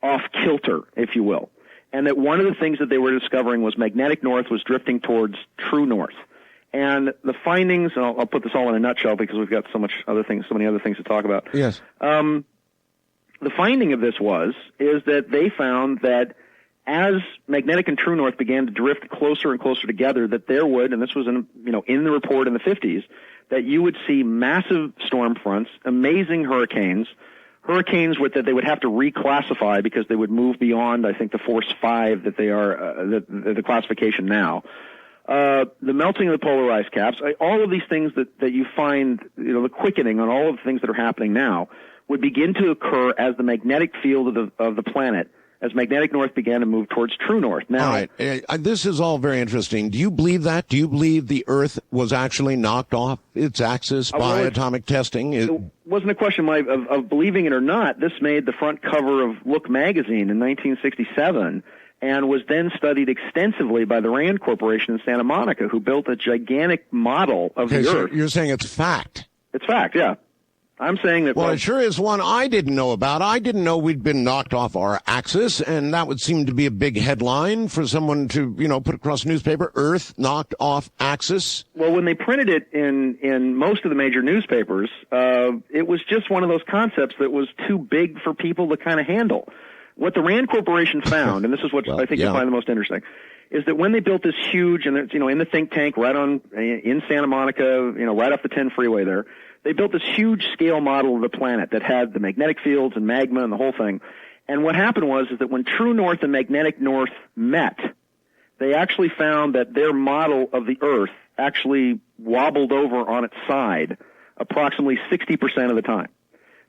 off kilter, if you will. And that one of the things that they were discovering was magnetic north was drifting towards true north. And the findings, and I'll put this all in a nutshell because we've got so many other things to talk about. Yes. The finding of this is that they found that as magnetic and true north began to drift closer and closer together, that there would, and this was in the report in the 50s, that you would see massive storm fronts, amazing hurricanes, hurricanes that they would have to reclassify because they would move beyond, I think, the force 5 that they are, the classification now. The melting of the polar ice caps, all of these things that you find, the quickening on all of the things that are happening now would begin to occur as the magnetic field of the planet, as magnetic north began to move towards true north. Now, all right, this is all very interesting. Do you believe that? Do you believe the Earth was actually knocked off its axis by atomic testing? It wasn't a question of believing it or not. This made the front cover of Look magazine in 1967 and was then studied extensively by the Rand Corporation in Santa Monica, who built a gigantic model of the Earth. You're saying it's fact? It's fact, yeah. I'm saying that... Well, it sure is one I didn't know about. I didn't know we'd been knocked off our axis, and that would seem to be a big headline for someone to, put across a newspaper, Earth knocked off axis. Well, when they printed it in most of the major newspapers, it was just one of those concepts that was too big for people to kind of handle. What the Rand Corporation found, and this is what I think you'll find the most interesting, is that when they built this huge, and it's, in the think tank right in Santa Monica, right off the 10 freeway there, they built this huge scale model of the planet that had the magnetic fields and magma and the whole thing. And what happened was that when true north and magnetic north met, they actually found that their model of the Earth actually wobbled over on its side approximately 60% of the time.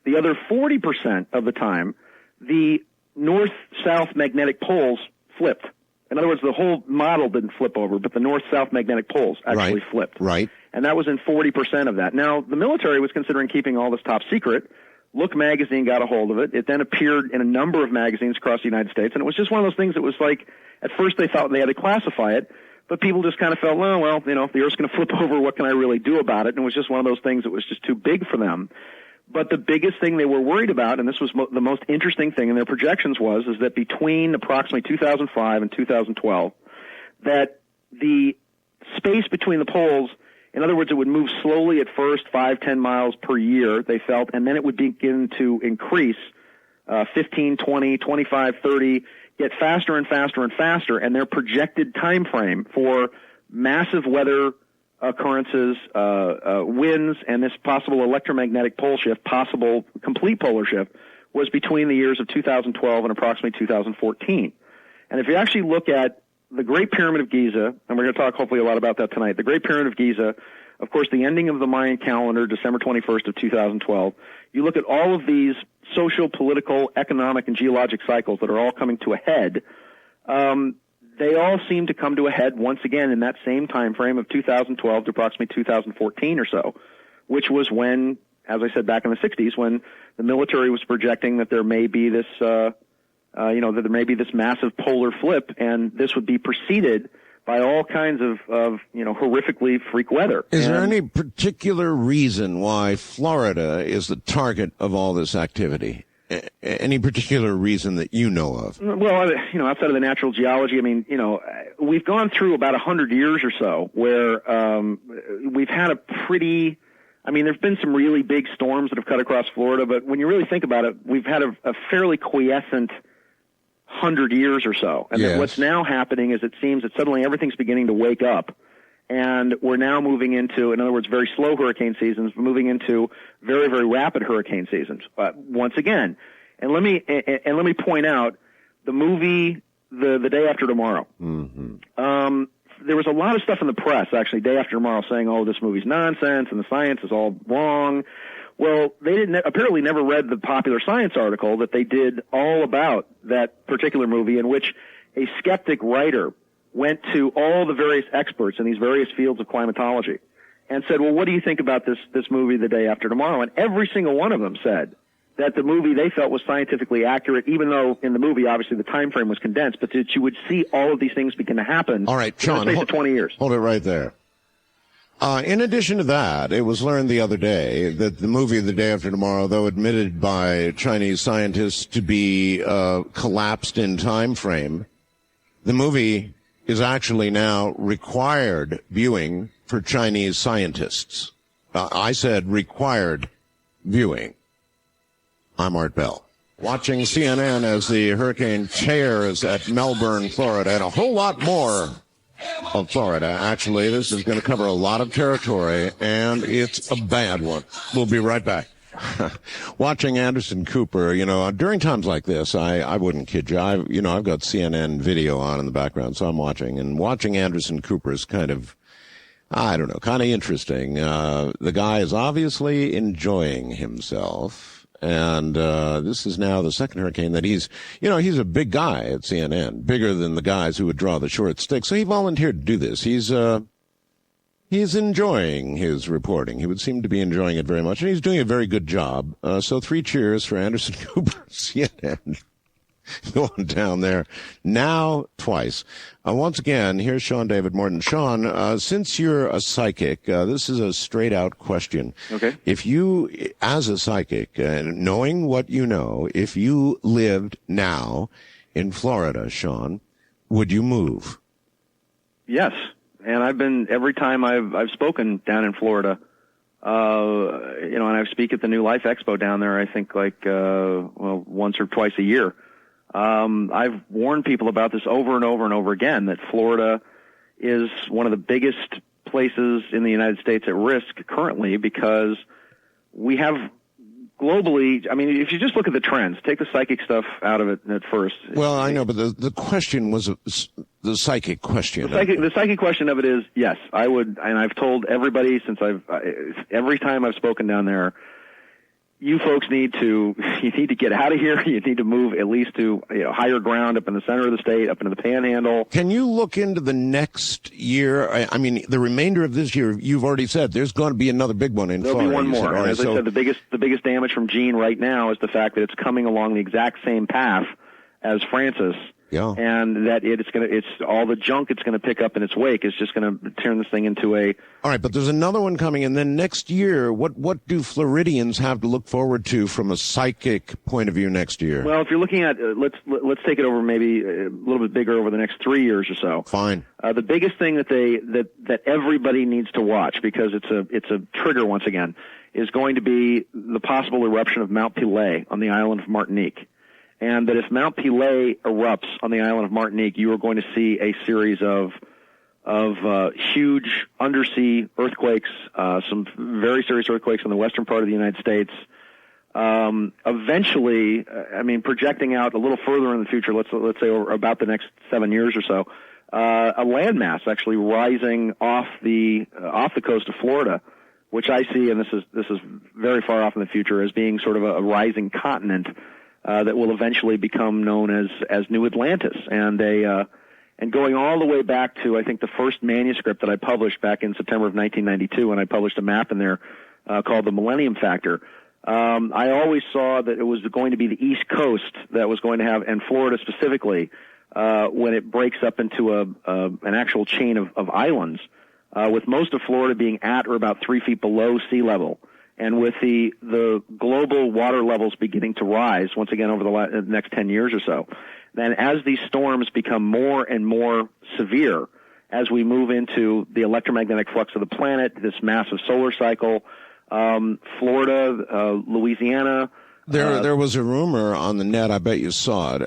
The other 40% of the time, the north-south magnetic poles flipped. In other words, the whole model didn't flip over, but the north-south magnetic poles actually flipped. Right. And that was in 40% of that. Now, the military was considering keeping all this top secret. Look magazine got a hold of it. It then appeared in a number of magazines across the United States, and it was just one of those things that was like, at first they thought they had to classify it, but people just kind of felt, well, if the Earth's going to flip over, what can I really do about it? And it was just one of those things that was just too big for them. But the biggest thing they were worried about, and this was the most interesting thing in their projections is that between approximately 2005 and 2012, that the space between the poles, in other words, it would move slowly at first, 5-10 miles per year, they felt, and then it would begin to increase 15, 20, 25, 30, get faster and faster and faster, and their projected time frame for massive weather occurrences, winds, and this possible electromagnetic pole shift, possible complete polar shift, was between the years of 2012 and approximately 2014. And if you actually look at the Great Pyramid of Giza, and we're going to talk hopefully a lot about that tonight, the Great Pyramid of Giza, of course, the ending of the Mayan calendar, December 21st of 2012, you look at all of these social, political, economic, and geologic cycles that are all coming to a head, they all seem to come to a head once again in that same time frame of 2012 to approximately 2014 or so, which was when, as I said back in the 60s, when the military was projecting that there may be this, that there may be this massive polar flip, and this would be preceded by all kinds of horrifically freak weather. Is there any particular reason why Florida is the target of all this activity? Any particular reason that you know of? Well, outside of the natural geology, we've gone through about 100 years or so where we've had a pretty, there's been some really big storms that have cut across Florida, but when you really think about it, we've had a fairly quiescent 100 years or so. And then what's now happening is it seems that suddenly everything's beginning to wake up. And we're now moving into, in other words, very slow hurricane seasons, moving into very, very rapid hurricane seasons. Once again, and let me point out the movie The Day After Tomorrow. Mm-hmm. There was a lot of stuff in the press, actually, Day After Tomorrow, saying, "Oh, this movie's nonsense and the science is all wrong." Well, they apparently never read the Popular Science article that they did all about that particular movie, in which a skeptic writer went to all the various experts in these various fields of climatology and said, well, what do you think about this movie, The Day After Tomorrow? And every single one of them said that the movie they felt was scientifically accurate, even though in the movie, obviously, the time frame was condensed, but that you would see all of these things begin to happen all right, Sean, in the space of 20 years. Hold it right there. In addition to that, it was learned the other day that the movie The Day After Tomorrow, though admitted by Chinese scientists to be collapsed in time frame, the movie is actually now required viewing for Chinese scientists. I said required viewing. I'm Art Bell. Watching CNN as the hurricane tears at Melbourne, Florida, and a whole lot more of Florida. Actually, this is going to cover a lot of territory, and it's a bad one. We'll be right back. watching Anderson Cooper, during times like this, I wouldn't kid you. I've got CNN video on in the background, so I'm watching. And watching Anderson Cooper is kind of, I don't know, kind of interesting. The guy is obviously enjoying himself. And this is now the second hurricane that he's a big guy at CNN, bigger than the guys who would draw the short stick. So he volunteered to do this. He's enjoying his reporting. He would seem to be enjoying it very much, and he's doing a very good job. So 3 cheers for Anderson Cooper, CNN, going down there now twice. Once again, here's Sean David Morton. Sean, since you're a psychic, this is a straight-out question. Okay. If you, as a psychic, knowing what you know, if you lived now in Florida, Sean, would you move? Yes. And I've been, every time I've spoken down in Florida, and I speak at the New Life Expo down there, I think once or twice a year. I've warned people about this over and over and over again, that Florida is one of the biggest places in the United States at risk currently, because we have globally, I mean, if you just look at the trends, take the psychic stuff out of it at first. Well, I know, but the question was the psychic question. The psychic question of it is, yes, I would, and I've told everybody since every time I've spoken down there, you folks need to get out of here. You need to move at least to higher ground up in the center of the state, up into the Panhandle. Can you look into the next year? I mean, the remainder of this year, you've already said there's going to be another big one in Florida. There'll be one more. Right, as I said, the biggest damage from Gene right now is the fact that it's coming along the exact same path as Francis. Yeah. And that it's all the junk it's going to pick up in its wake is just going to turn this thing into a. All right, but there's another one coming, and then next year, what do Floridians have to look forward to from a psychic point of view next year? Well, if you're looking at let's take it over maybe a little bit bigger over the next 3 years or so. Fine. The biggest thing that everybody needs to watch, because it's a trigger once again, is going to be the possible eruption of Mount Pelée on the island of Martinique. And that if Mount Pelée erupts on the island of Martinique, you are going to see a series of huge undersea earthquakes, some very serious earthquakes in the western part of the United States. Eventually, I mean, projecting out a little further in the future, let's say over about the next 7 years or so, a landmass actually rising off the coast of Florida, which I see, and this is very far off in the future, as being sort of a rising continent. That will eventually become known as New Atlantis, and going all the way back to, I think, the first manuscript that I published back in September of 1992, when I published a map in there called the Millennium Factor. I always saw that it was going to be the East Coast that was going to have, and Florida specifically, when it breaks up into an actual chain of islands, with most of Florida being at or about 3 feet below sea level. And with the global water levels beginning to rise once again over the next 10 years or so, then as these storms become more and more severe, as we move into the electromagnetic flux of the planet, this massive solar cycle, Florida, Louisiana. There was a rumor on the net, I bet you saw it,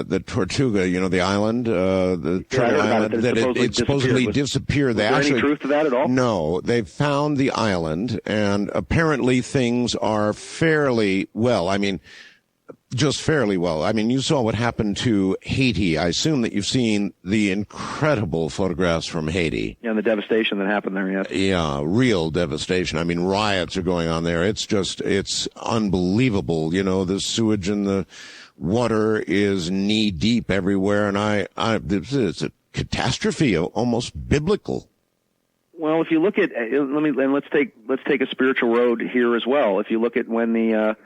that Tortuga, the island, the Turtle Island, that it supposedly disappeared. Was there any truth to that at all? No, they found the island, and apparently things are fairly well. I mean, just fairly well. I mean, you saw what happened to Haiti. I assume that you've seen the incredible photographs from Haiti. Yeah, and the devastation that happened there, yes. Yeah, real devastation. I mean, riots are going on there. It's unbelievable. The sewage and the water is knee deep everywhere, and it's a catastrophe, almost biblical. Well, if you look at, let's take a spiritual road here as well. If you look at when the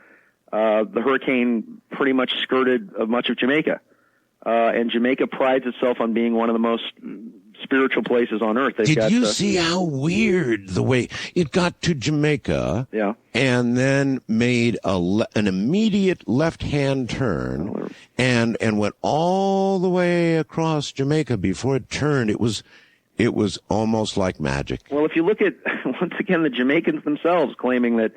hurricane pretty much skirted much of Jamaica. And Jamaica prides itself on being one of the most spiritual places on earth. Did you see how weird the way it got to Jamaica? Yeah. And then made an immediate left-hand turn and went all the way across Jamaica before it turned. It was almost like magic. Well, if you look at, once again, the Jamaicans themselves claiming that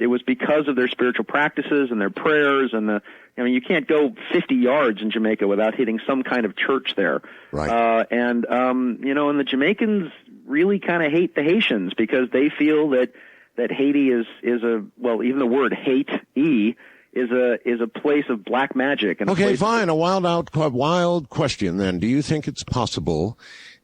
it was because of their spiritual practices and their prayers and you can't go 50 yards in Jamaica without hitting some kind of church there. Right. And the Jamaicans really kind of hate the Haitians because they feel that that Haiti is a, well, even the word hate, is a place of black magic. And okay, fine. A wild question then. Do you think it's possible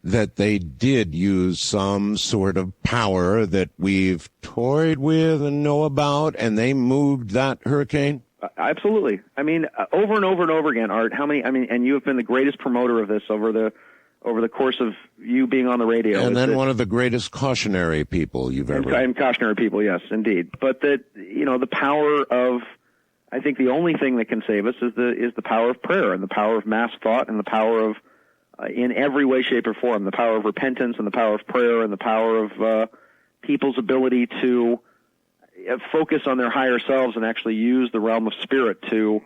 that they did use some sort of power that we've toyed with and know about, and they moved that hurricane? Absolutely. I mean, over and over and over again, Art, and you have been the greatest promoter of this over the course of you being on the radio. And then one of the greatest cautionary people you've ever... And cautionary people, yes, indeed. But that, the power of, I think the only thing that can save us is the power of prayer and the power of mass thought and the power of, in every way, shape, or form, the power of repentance and the power of prayer and the power of people's ability to focus on their higher selves and actually use the realm of spirit to,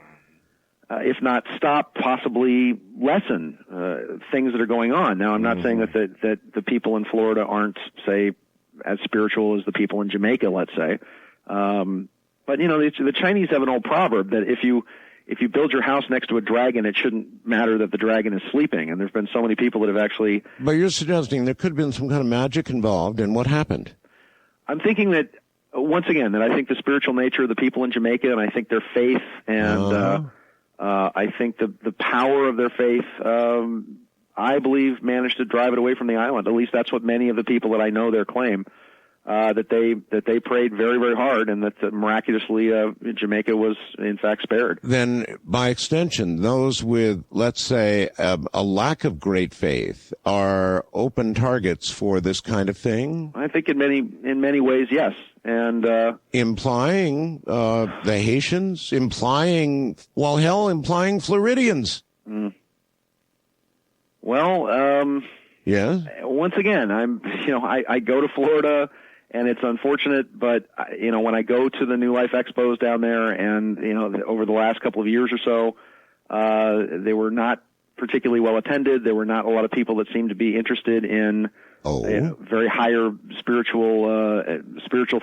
if not stop, possibly lessen things that are going on. Now, I'm not saying that the people in Florida aren't, say, as spiritual as the people in Jamaica, let's say. But the Chinese have an old proverb that if you build your house next to a dragon, it shouldn't matter that the dragon is sleeping. And there's been so many people that have actually... But you're suggesting there could have been some kind of magic involved, and what happened? I'm thinking that, once again, that I think the spiritual nature of the people in Jamaica, and I think their faith, and I think the power of their faith, I believe, managed to drive it away from the island. At least that's what many of the people that I know there claim. That they prayed very, very hard, and that miraculously Jamaica was in fact spared. Then, by extension, those with, let's say, a lack of great faith are open targets for this kind of thing. I think in many ways, yes, and implying the Haitians, implying Floridians. Mm. Well, yeah. Once again, I go to Florida. And it's unfortunate, but, when I go to the New Life Expos down there and, over the last couple of years or so, they were not particularly well attended. There were not a lot of people that seemed to be interested in very higher spiritual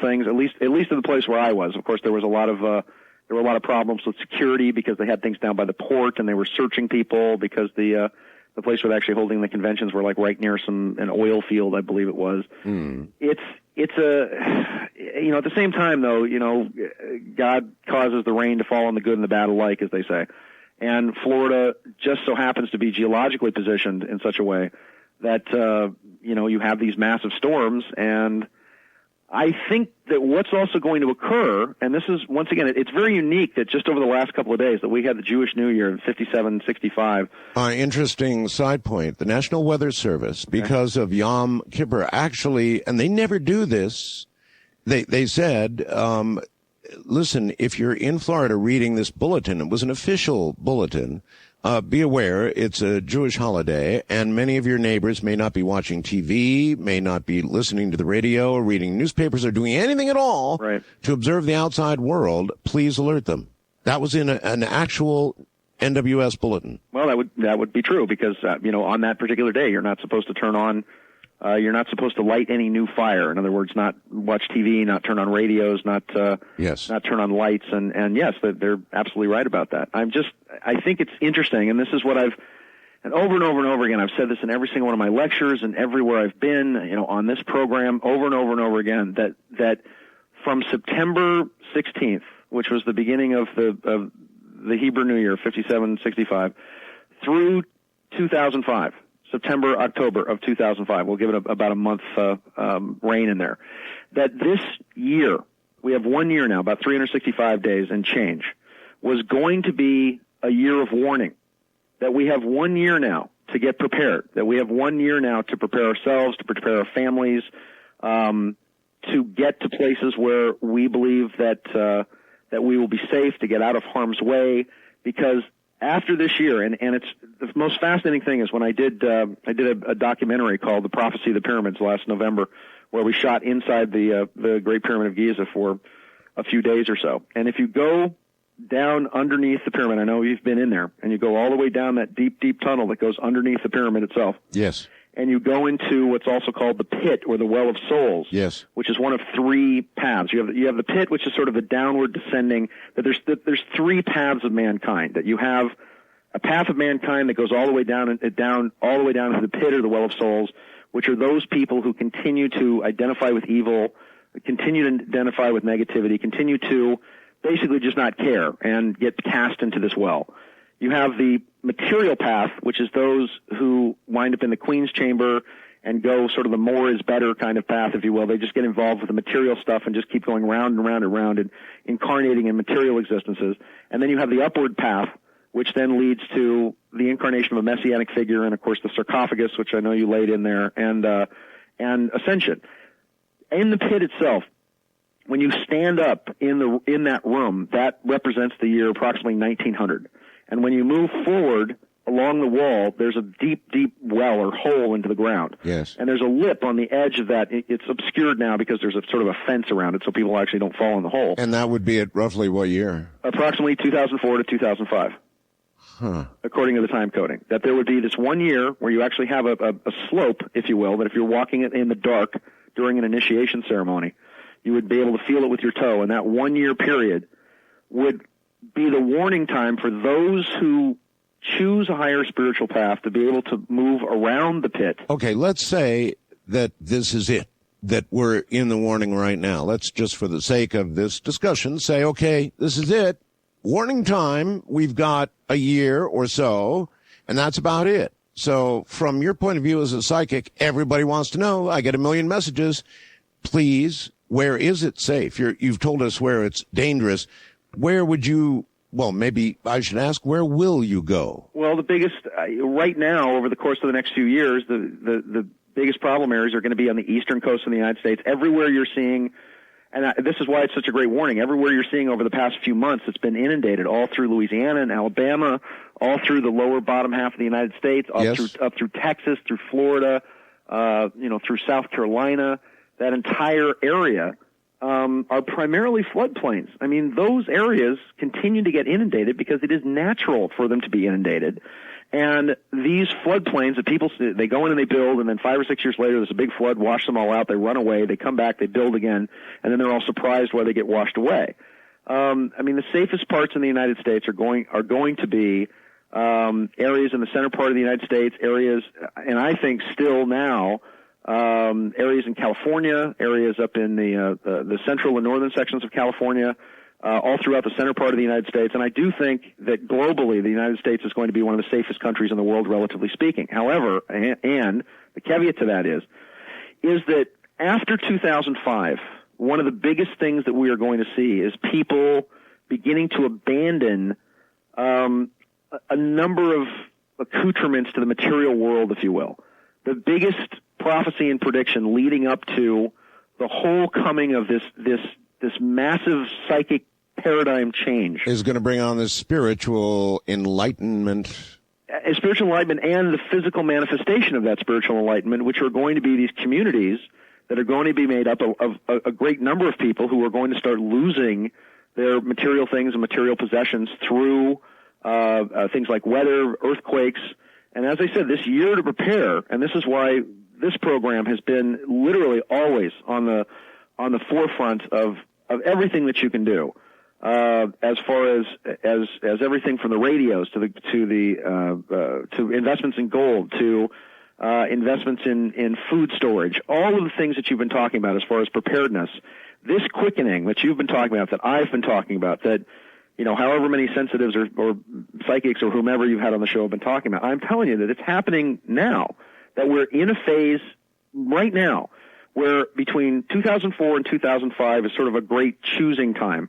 things, at least in the place where I was. Of course, there were a lot of problems with security because they had things down by the port and they were searching people because the place where they're actually holding the conventions were like right near an oil field, I believe it was. Mm. It's at the same time though, God causes the rain to fall on the good and the bad alike, as they say. And Florida just so happens to be geologically positioned in such a way that, you have these massive storms. And I think that what's also going to occur, and this is, once again, it's very unique that just over the last couple of days that we had the Jewish New Year in 57-65. Interesting side point. The National Weather Service, because of Yom Kippur, actually, and they never do this, they said, listen, if you're in Florida reading this bulletin, it was an official bulletin, be aware it's a Jewish holiday, and many of your neighbors may not be watching TV, may not be listening to the radio, or reading newspapers, or doing anything at all to observe the outside world. Please alert them. That was in an actual NWS bulletin. Well, that would be true because on that particular day, you're not supposed to turn on. You're not supposed to light any new fire. In other words, not watch TV, not turn on radios, not turn on lights. And yes, they're absolutely right about that. I think it's interesting, and this is what and over and over and over again, I've said this in every single one of my lectures and everywhere I've been, on this program, over and over and over again, that from September 16th, which was the beginning of the Hebrew New Year, 57-65, through 2005. September, October of 2005. We'll give it about a month rain in there. That this year, we have 1 year now, about 365 days and change, was going to be a year of warning. That we have 1 year now to get prepared. That we have 1 year now to prepare ourselves, to prepare our families, to get to places where we believe that we will be safe, to get out of harm's way, because after this year, and it's the most fascinating thing is when I did a documentary called The Prophecy of the Pyramids last November, where we shot inside the Great Pyramid of Giza for a few days or so. And if you go down underneath the pyramid, I know you've been in there, and you go all the way down that deep, deep tunnel that goes underneath the pyramid itself. Yes. And you go into what's also called the pit or the well of souls. Yes. Which is one of three paths. You have the pit, which is sort of the downward descending. That there's three paths of mankind. That you have a path of mankind that goes all the way down all the way down to the pit or the well of souls, which are those people who continue to identify with evil, continue to identify with negativity, continue to basically just not care and get cast into this well. You have the material path, which is those who wind up in the Queen's Chamber and go sort of the more is better kind of path, if you will. They just get involved with the material stuff and just keep going round and round and round and incarnating in material existences. And then you have the upward path, which then leads to the incarnation of a messianic figure and, of course, the sarcophagus, which I know you laid in there, and ascension. In the pit itself, when you stand up in that room, that represents the year approximately 1900. And when you move forward along the wall, there's a deep, deep well or hole into the ground. Yes. And there's a lip on the edge of that. It's obscured now because there's a sort of a fence around it so people actually don't fall in the hole. And that would be at roughly what year? Approximately 2004 to 2005. Huh. According to the time coding. That there would be this 1 year where you actually have a slope, if you will, that if you're walking it in the dark during an initiation ceremony, you would be able to feel it with your toe. And that 1 year period would be the warning time for those who choose a higher spiritual path to be able to move around the pit. Okay, let's say that this is it, that we're in the warning right now. Let's just, for the sake of this discussion, say, okay, this is it. Warning time, we've got a year or so, and that's about it. So from your point of view as a psychic, everybody wants to know. I get a million messages. Please, where is it safe? You've told us where it's dangerous. Where would you, well, maybe I should ask, where will you go? Well, the biggest, right now, over the course of the next few years, the biggest problem areas are going to be on the eastern coast of the United States. Everywhere you're seeing, and this is why it's such a great warning, everywhere you're seeing over the past few months, it's been inundated, all through Louisiana and Alabama, all through the lower bottom half of the United States, up through Texas, through Florida, through South Carolina. That entire area are primarily floodplains. I mean, those areas continue to get inundated because it is natural for them to be inundated. And these floodplains that people, they go in and they build, and then 5 or 6 years later, there's a big flood, wash them all out, they run away, they come back, they build again, and then they're all surprised why they get washed away. I mean, the safest parts in the United States are going to be areas in the center part of the United States, areas, and I think still now, areas in California, areas up in the central and northern sections of California, all throughout the center part of the United States. And I do think that globally the United States is going to be one of the safest countries in the world, relatively speaking. However, and the caveat to that is that after 2005, one of the biggest things that we are going to see is people beginning to abandon a number of accoutrements to the material world, if you will. The biggest prophecy and prediction leading up to the whole coming of this massive psychic paradigm change is going to bring on this spiritual enlightenment. Spiritual enlightenment and the physical manifestation of that spiritual enlightenment, which are going to be these communities that are going to be made up of a great number of people who are going to start losing their material things and material possessions through things like weather, earthquakes. And as I said, this year to prepare, and this is why this program has been literally always on the forefront of everything that you can do, as far as everything from the radios to investments in gold, to investments in food storage, all of the things that you've been talking about as far as preparedness. This quickening that you've been talking about, that I've been talking about, that however many sensitives or psychics or whomever you've had on the show have been talking about, I'm telling you that it's happening now, that we're in a phase right now where between 2004 and 2005 is sort of a great choosing time,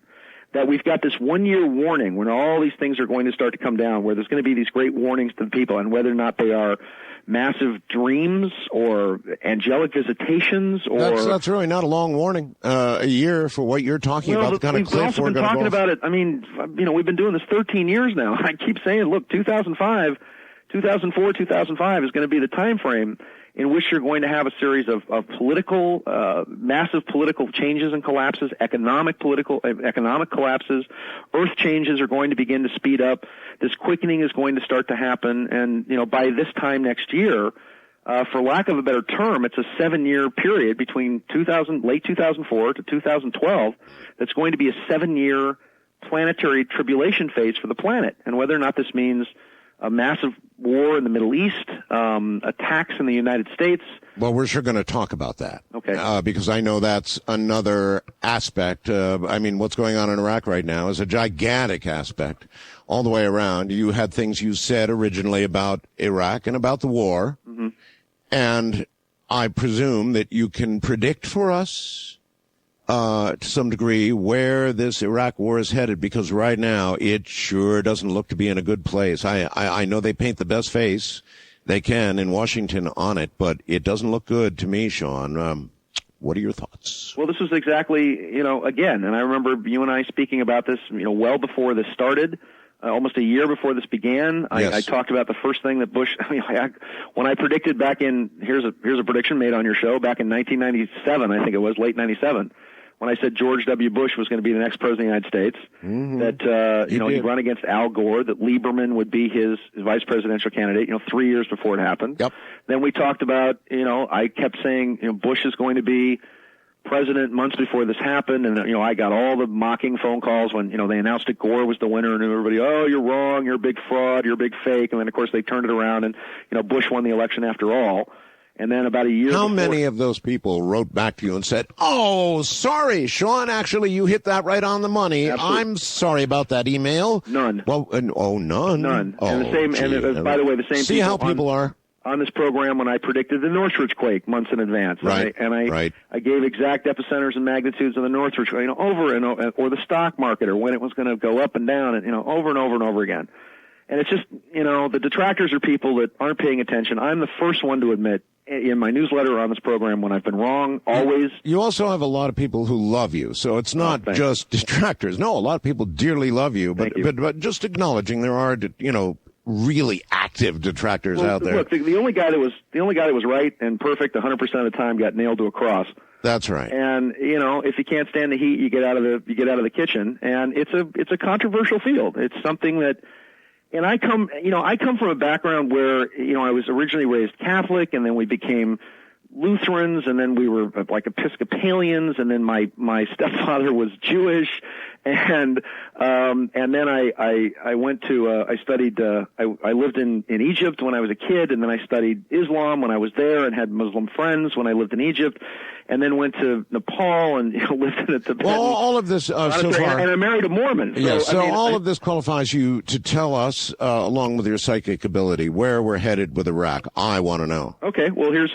that we've got this 1 year warning when all these things are going to start to come down, where there's going to be these great warnings to the people, and whether or not they are massive dreams or angelic visitations or... That's really not a long warning, a year for what you're talking about, the kind of cliff we're going to go. We've also been talking about it. I mean, we've been doing this 13 years now. I keep saying, look, 2004, 2005 is going to be the time frame in which you're going to have a series of political, massive political changes and collapses, economic collapses, earth changes are going to begin to speed up. This quickening is going to start to happen, and by this time next year, for lack of a better term, it's a 7-year period between late 2004 to 2012 that's going to be a 7-year planetary tribulation phase for the planet. And whether or not this means a massive war in the Middle East, attacks in the United States. Well, we're sure going to talk about that. Okay. Because I know that's another aspect. I mean, what's going on in Iraq right now is a gigantic aspect all the way around. You had things you said originally about Iraq and about the war. Mm-hmm. And I presume that you can predict for us to some degree where this Iraq war is headed, because right now it sure doesn't look to be in a good place. I know they paint the best face they can in Washington on it, but it doesn't look good to me, Sean. What are your thoughts? Well, this was exactly, again, and I remember you and I speaking about this, well before this started. Almost a year before this began, Yes. I talked about the first thing that Bush. When I predicted back in here's a prediction made on your show back in 1997, I think it was late '97, when I said George W. Bush was going to be the next president of the United States, that he'd run against Al Gore, that Lieberman would be his vice presidential candidate. 3 years before it happened. Yep. Then we talked about I kept saying Bush is going to be president months before this happened, and I got all the mocking phone calls when they announced that Gore was the winner, and everybody, oh, you're wrong, you're a big fraud, you're a big fake, and then of course they turned it around, and Bush won the election after all. And then about a year How before, many of those people wrote back to you and said, oh, sorry, Sean, actually, you hit that right on the money. Absolutely. I'm sorry about that email. None. Well, none? None. Oh, And the same. gee. And by the way, the same. See how people are? On this program when I predicted the Northridge quake months in advance. Right. I gave exact epicenters and magnitudes of the Northridge quake, over and over, or the stock market, or when it was going to go up and down, and over and over and over again. And it's just, the detractors are people that aren't paying attention. I'm the first one to admit in my newsletter on this program when I've been wrong, always. You also have a lot of people who love you, so it's not just detractors. No, a lot of people dearly love you, but just acknowledging there are, really active detractors out there. Look, the only guy that was right and perfect 100% of the time got nailed to a cross. That's right. And if you can't stand the heat, you get out of the kitchen. And it's a controversial field. It's something that, and I come from a background where I was originally raised Catholic, and then we became Lutherans, and then we were like Episcopalians, and then my stepfather was Jewish, and then I went to I studied I lived in Egypt when I was a kid, and then I studied Islam when I was there, and had Muslim friends when I lived in Egypt, and then went to Nepal and lived in a Tibetan. Well, all of this so far, and I married a Mormon. Yes, so all of this qualifies you to tell us, along with your psychic ability, where we're headed with Iraq. I want to know. Okay, well here's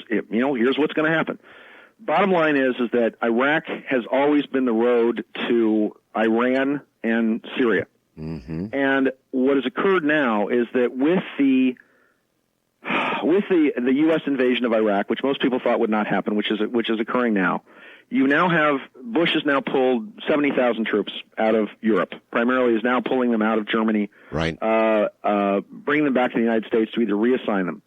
what's going to happen. Bottom line is that Iraq has always been the road to Iran and Syria. Mm-hmm. And what has occurred now is that with the U.S. invasion of Iraq, which most people thought would not happen, which is occurring now, you now have Bush has now pulled 70,000 troops out of Europe. Primarily, is now pulling them out of Germany, right? Bringing them back to the United States to either reassign them.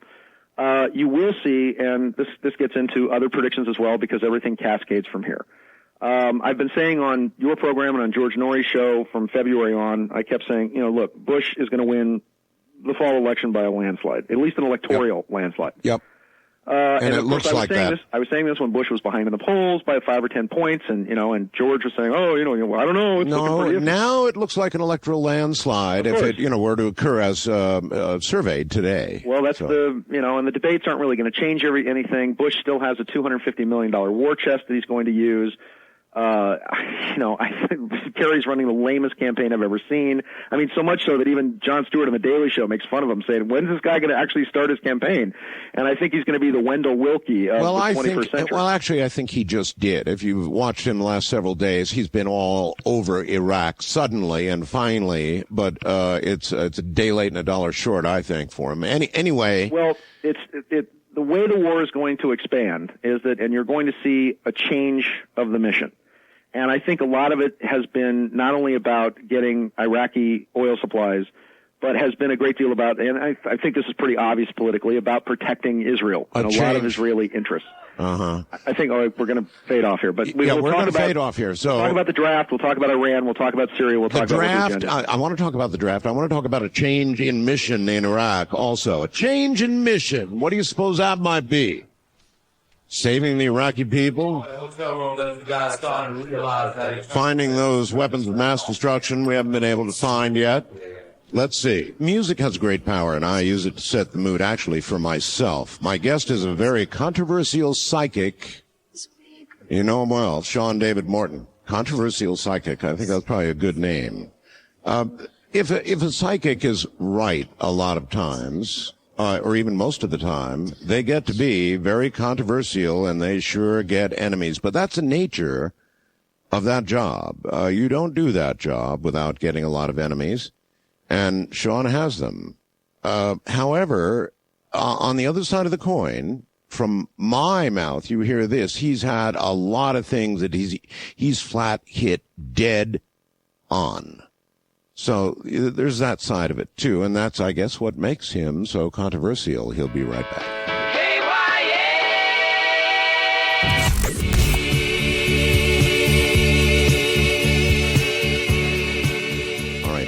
You will see, and this gets into other predictions as well, because everything cascades from here. I've been saying on your program and on George Norrie's show from February on, I kept saying, look, Bush is going to win the fall election by a landslide, at least an electoral landslide. Yep. And it looks like that. I was saying this when Bush was behind in the polls by 5 or 10 points, and George was saying, I don't know. No, now it looks like an electoral landslide if it were to occur as surveyed today. Well, that's and the debates aren't really going to change anything. Bush still has a $250 million war chest that he's going to use. I think Kerry's running the lamest campaign I've ever seen. I mean, so much so that even Jon Stewart on The Daily Show makes fun of him, saying, when's this guy going to actually start his campaign? And I think he's going to be the Wendell Willkie of the 21st century. Well, actually, I think he just did. If you've watched him the last several days, he's been all over Iraq suddenly and finally, but it's a day late and a dollar short, I think, for him. Anyway. Well, the way the war is going to expand is that, and you're going to see a change of the mission. And I think a lot of it has been not only about getting Iraqi oil supplies, but has been a great deal about, and I think this is pretty obvious politically, about protecting Israel and a lot of Israeli interests. Uh-huh. I think we're going to fade off here, but we're going to fade off here. So we'll talk about the draft. We'll talk about Iran. We'll talk about Syria. We'll talk about the agenda. I want to talk about the draft. I want to talk about a change in mission in Iraq also. A change in mission. What do you suppose that might be? Saving the Iraqi people? Finding those weapons of mass destruction we haven't been able to find yet? Let's see. Music has great power, and I use it to set the mood, actually, for myself. My guest is a very controversial psychic. You know him well, Sean David Morton. Controversial psychic. I think that's probably a good name. If a psychic is right a lot of times, or even most of the time, they get to be very controversial, and they sure get enemies. But that's the nature of that job. You don't do that job without getting a lot of enemies. And Sean has them. However, on the other side of the coin, from my mouth, you hear this. He's had a lot of things that he's flat hit dead on. So there's that side of it, too. And that's, I guess, what makes him so controversial. He'll be right back.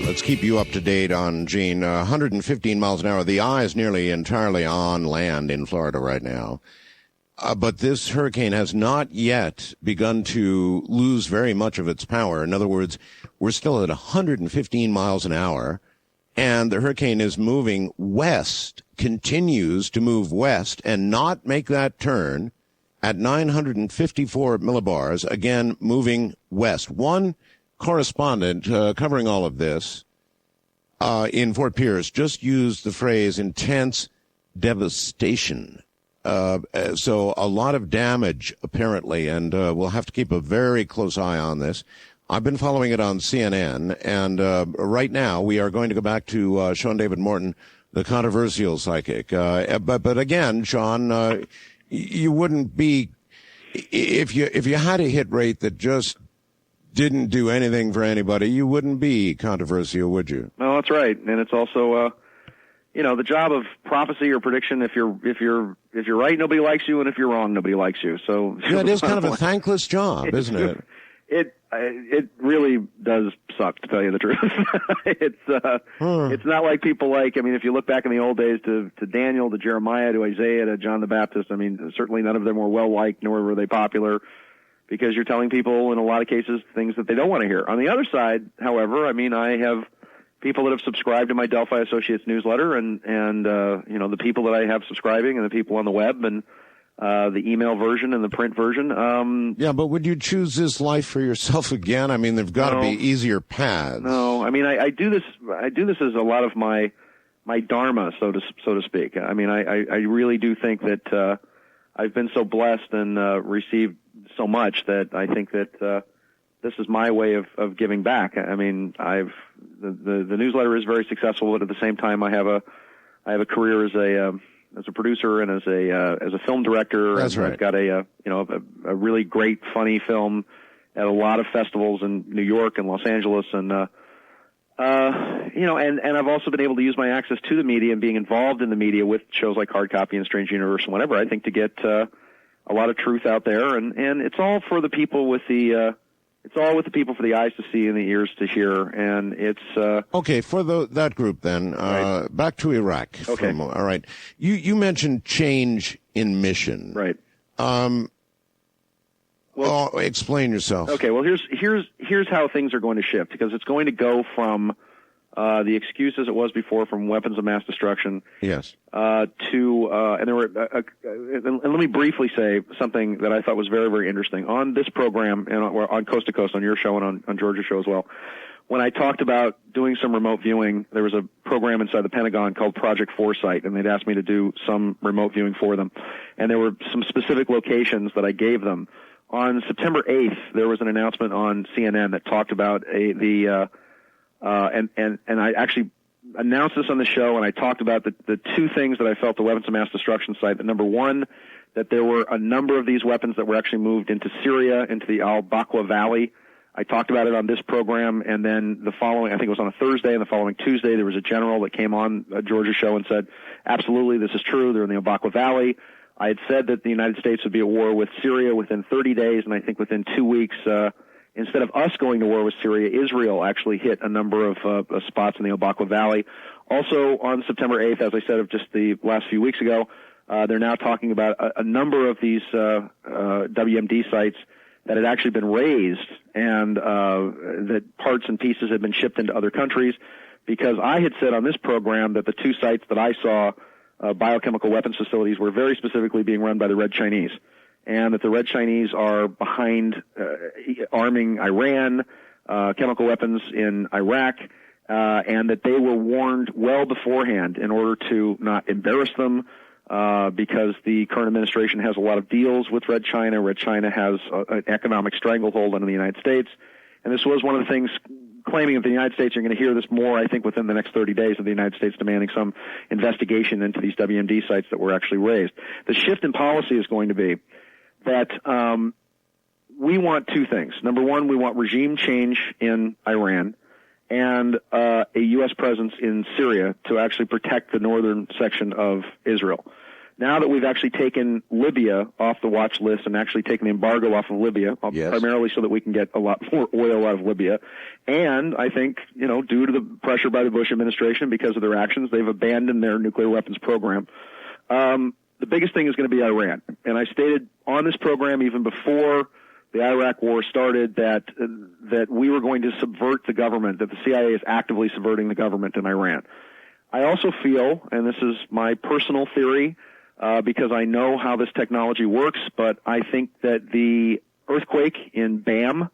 Let's keep you up to date on Gene. 115 miles an hour. The eye is nearly entirely on land in Florida right now. But this hurricane has not yet begun to lose very much of its power. In other words, we're still at 115 miles an hour, and the hurricane is moving west, continues to move west, and not make that turn at 954 millibars, again, moving west. One correspondent covering all of this in Fort Pierce just used the phrase intense devastation. So a lot of damage, apparently, and we'll have to keep a very close eye on this. I've been following it on CNN, and right now we are going to go back to Sean David Morton, the controversial psychic. But again, Sean, you wouldn't be, if you had a hit rate that just didn't do anything for anybody, you wouldn't be controversial, would you? No, that's right. And it's also, the job of prophecy or prediction. If you're right, nobody likes you, and if you're wrong, nobody likes you. So yeah, it is kind of a thankless job, isn't it? It really does suck, to tell you the truth. It's not like people like. I mean, if you look back in the old days to Daniel, to Jeremiah, to Isaiah, to John the Baptist. I mean, certainly none of them were well liked, nor were they popular, because you're telling people in a lot of cases things that they don't want to hear. On the other side, however, I mean, I have people that have subscribed to my Delphi Associates newsletter, and the people that I have subscribing, and the people on the web, and the email version and the print version. Yeah, but would you choose this life for yourself again? I mean, there've got to be easier paths. No, I mean, I do this as a lot of my dharma, so to speak. I mean, I really do think that I've been so blessed and received so much that I think that this is my way of giving back. I mean, the newsletter is very successful, but at the same time, I have a career as a producer and as a film director. That's right. I've got a really great, funny film at a lot of festivals in New York and Los Angeles, and I've also been able to use my access to the media and being involved in the media with shows like Hard Copy and Strange Universe and whatever, I think, to get a lot of truth out there, and it's all for the people with the people for the eyes to see and the ears to hear, and it's okay for that group then. Right. Back to Iraq. Okay. All right. You mentioned change in mission. Right. Explain yourself. Okay. Well, here's how things are going to shift, because it's going to go from the excuse as it was before, from weapons of mass destruction. Yes. And there were, and let me briefly say something that I thought was very, very interesting on this program and on Coast to Coast, on your show and on Georgia's show as well. When I talked about doing some remote viewing, there was a program inside the Pentagon called Project Foresight, and they'd asked me to do some remote viewing for them. And there were some specific locations that I gave them. On September 8th, there was an announcement on CNN that talked about and I actually announced this on the show, and I talked about the two things that I felt the weapons of mass destruction site. That number one, that there were a number of these weapons that were actually moved into Syria, into the al-Baqwa Valley. I talked about it on this program, and then the following, I think it was on a Thursday, and the following Tuesday, there was a general that came on a Georgia show and said, absolutely, this is true, they're in the al-Baqwa Valley. I had said that the United States would be at war with Syria within 30 days, and I think within 2 weeks, instead of us going to war with Syria, Israel actually hit a number of spots in the al-Baqwa Valley. Also, on September 8th, as I said, of just the last few weeks ago, they're now talking about a number of these WMD sites that had actually been razed, and that parts and pieces had been shipped into other countries. because I had said on this program that the two sites that I saw, biochemical weapons facilities, were very specifically being run by the Red Chinese, and that the Red Chinese are behind arming Iran, chemical weapons in Iraq, and that they were warned well beforehand in order to not embarrass them, because the current administration has a lot of deals with Red China. Red China has an economic stranglehold on the United States. And this was one of the things claiming that the United States, you're going to hear this more, I think, within the next 30 days of the United States demanding some investigation into these WMD sites that were actually raised. The shift in policy is going to be that we want two things. Number one, we want regime change in Iran and a U.S. presence in Syria to actually protect the northern section of Israel. Now that we've actually taken Libya off the watch list and actually taken the embargo off of Libya, primarily so that we can get a lot more oil out of Libya, and I think, due to the pressure by the Bush administration because of their actions, they've abandoned their nuclear weapons program. The biggest thing is going to be Iran. And I stated on this program even before the Iraq war started that we were going to subvert the government, that the CIA is actively subverting the government in Iran. I also feel, and this is my personal theory, because I know how this technology works, but I think that the earthquake in Bam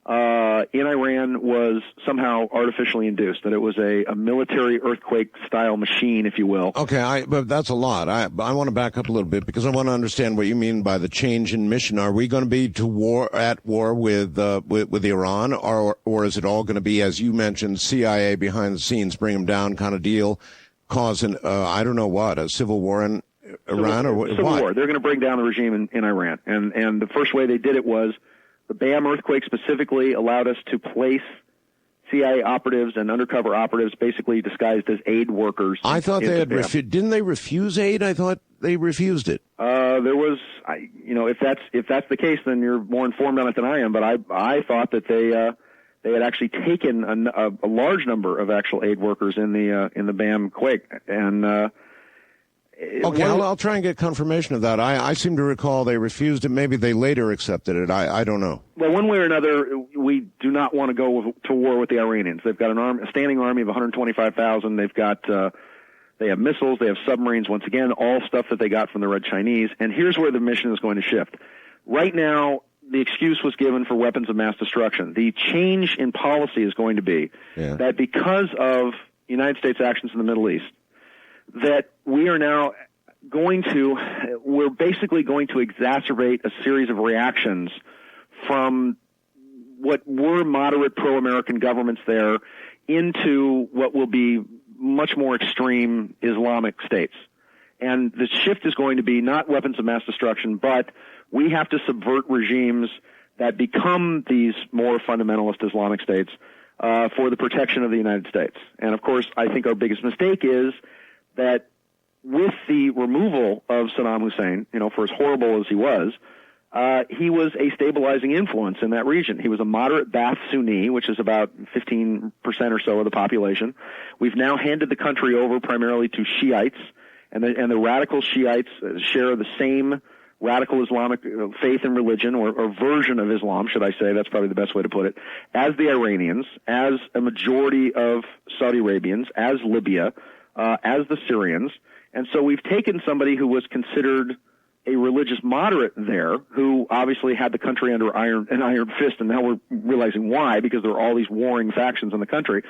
in Iran was somehow artificially induced, that it was a military earthquake-style machine, if you will. Okay, but that's a lot. I want to back up a little bit because I want to understand what you mean by the change in mission. Are we going to be at war with Iran, or is it all going to be, as you mentioned, CIA behind the scenes, bring them down kind of deal, causing, I don't know what, a civil war in Iran or what? Civil war. They're going to bring down the regime in Iran. And the first way they did it was the Bam earthquake specifically allowed us to place CIA operatives and undercover operatives basically disguised as aid workers. I thought they had didn't they refuse aid? I thought they refused it. There was, if that's the case, then you're more informed on it than I am. But I thought that they had actually taken a large number of actual aid workers in the Bam quake. And okay, I'll try and get confirmation of that. I seem to recall they refused it. Maybe they later accepted it. I don't know. Well, one way or another, we do not want to go to war with the Iranians. They've got a standing army of 125,000. They have missiles. They have submarines. Once again, all stuff that they got from the Red Chinese. And here's where the mission is going to shift. Right now, the excuse was given for weapons of mass destruction. The change in policy is going to be that because of United States actions in the Middle East, that we are now we're basically going to exacerbate a series of reactions from what were moderate pro-American governments there into what will be much more extreme Islamic states. And the shift is going to be not weapons of mass destruction, but we have to subvert regimes that become these more fundamentalist Islamic states for the protection of the United States. And, of course, I think our biggest mistake is that with the removal of Saddam Hussein, for as horrible as he was a stabilizing influence in that region. He was a moderate Ba'ath Sunni, which is about 15% or so of the population. We've now handed the country over primarily to Shiites, and the radical Shiites share the same radical Islamic faith and religion, or version of Islam, should I say, that's probably the best way to put it, as the Iranians, as a majority of Saudi Arabians, as Libya, as the Syrians. And so we've taken somebody who was considered a religious moderate there, who obviously had the country under an iron fist, and now we're realizing why, because there are all these warring factions in the country.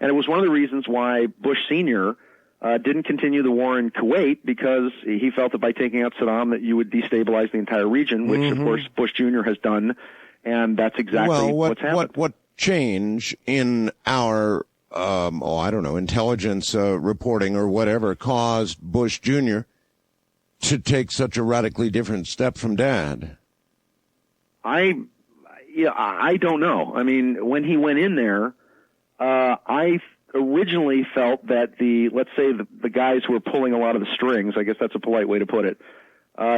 And it was one of the reasons why Bush Sr. Didn't continue the war in Kuwait, because he felt that by taking out Saddam that you would destabilize the entire region, which, of course, Bush Jr. has done, and that's exactly what's happened. What change in our intelligence reporting or whatever caused Bush Jr. to take such a radically different step from Dad? I don't know. I mean, when he went in there, I originally felt that let's say the guys who were pulling a lot of the strings, I guess that's a polite way to put it,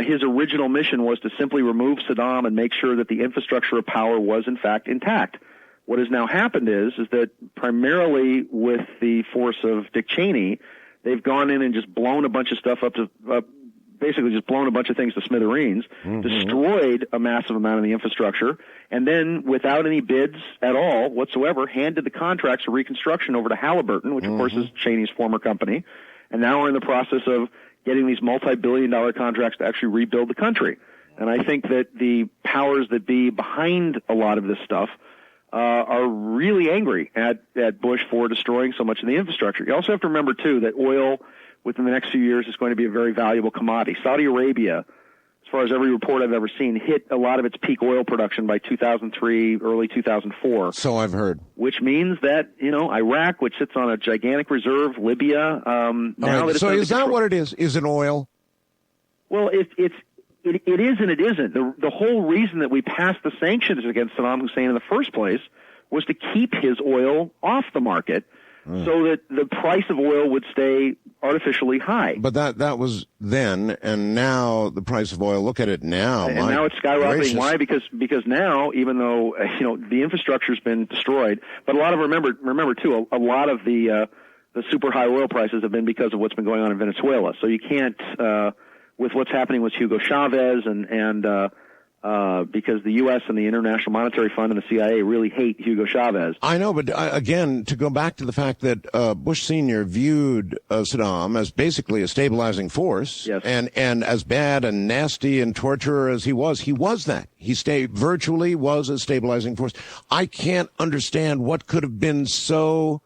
his original mission was to simply remove Saddam and make sure that the infrastructure of power was in fact intact. What has now happened is that primarily with the force of Dick Cheney, they've gone in and just blown a bunch of stuff up basically just blown a bunch of things to smithereens, destroyed a massive amount of the infrastructure, and then, without any bids at all whatsoever, handed the contracts for reconstruction over to Halliburton, which, of course, is Cheney's former company, and now we're in the process of getting these multi-billion-dollar contracts to actually rebuild the country. And I think that the powers that be behind a lot of this stuff are really angry at Bush for destroying so much of the infrastructure. You also have to remember, too, that oil within the next few years is going to be a very valuable commodity. Saudi Arabia, as far as every report I've ever seen, hit a lot of its peak oil production by 2003, early 2004. So I've heard. Which means that, Iraq, which sits on a gigantic reserve, Libya, So is that what it is? Is it oil? Well, it is and it isn't. The whole reason that we passed the sanctions against Saddam Hussein in the first place was to keep his oil off the market so that the price of oil would stay artificially high. But that was then, and now the price of oil, look at it now. And now it's skyrocketing. Gracious. Why? Because now, even though the infrastructure's been destroyed, but a lot of remember too, a lot of the super high oil prices have been because of what's been going on in Venezuela. So you can't with what's happening with Hugo Chavez and because the U.S. and the International Monetary Fund and the CIA really hate Hugo Chavez. I know, but again, to go back to the fact that Bush Sr. viewed Saddam as basically a stabilizing force, yes, and as bad and nasty and torturer as he was that. He virtually was a stabilizing force. I can't understand what could have been of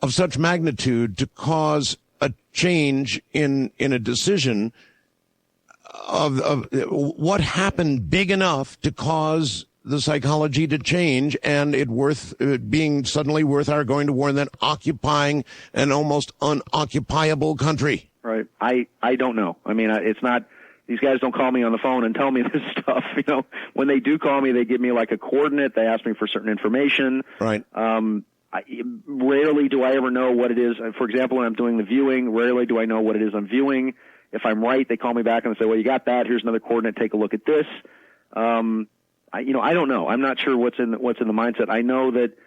such magnitude to cause a change in a decision of what happened big enough to cause the psychology to change and it being suddenly worth our going to war and then occupying an almost unoccupiable country. Right. I don't know. I mean, it's not, these guys don't call me on the phone and tell me this stuff. When they do call me, they give me like a coordinate. They ask me for certain information. Right. Rarely do I ever know what it is. For example, when I'm doing the viewing, rarely do I know what it is I'm viewing. If I'm right, they call me back and say, well, you got that. Here's another coordinate. Take a look at this. I don't know. I'm not sure what's in the mindset. I know that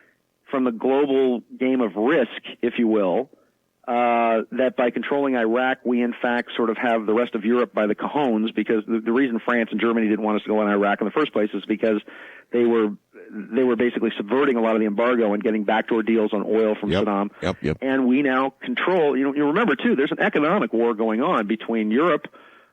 from the global game of risk, if you will, that by controlling Iraq, we in fact sort of have the rest of Europe by the cajones, because the reason France and Germany didn't want us to go in Iraq in the first place is because they were basically subverting a lot of the embargo and getting backdoor deals on oil from Saddam. Yep. And we now control, you remember too, there's an economic war going on between Europe,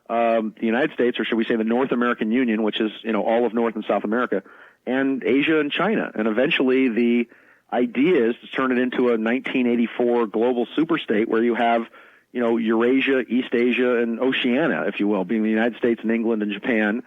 the United States, or should we say the North American Union, which is, all of North and South America, and Asia and China. And eventually the idea is to turn it into a 1984 global superstate where you have, Eurasia, East Asia, and Oceania, if you will, being the United States and England and Japan.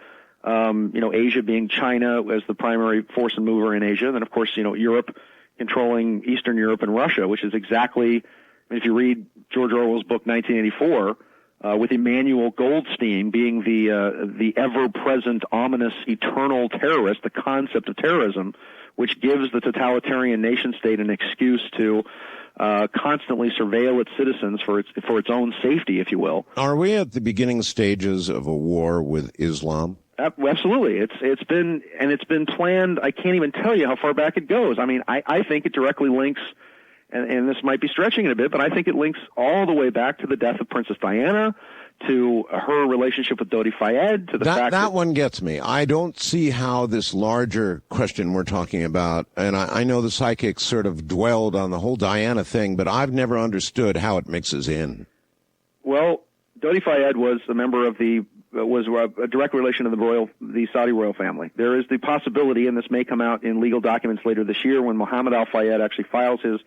Asia being China as the primary force and mover in Asia. And then, of course, Europe controlling Eastern Europe and Russia, which is exactly, if you read George Orwell's book 1984, with Emmanuel Goldstein being the ever-present, ominous, eternal terrorist, the concept of terrorism, which gives the totalitarian nation-state an excuse to constantly surveil its citizens for its own safety, if you will. Are we at the beginning stages of a war with Islam? Absolutely. It's been planned. I can't even tell you how far back it goes. I mean, I think it directly links, and this might be stretching it a bit, but I think it links all the way back to the death of Princess Diana, to her relationship with Dodi Fayed, to the fact that one gets me. I don't see how this larger question we're talking about, and I know the psychics sort of dwelled on the whole Diana thing, but I've never understood how it mixes in. Well, Dodi Fayed was a member of was a direct relation of the Saudi royal family. There is the possibility, and this may come out in legal documents later this year, when Mohammed Al Fayed actually files his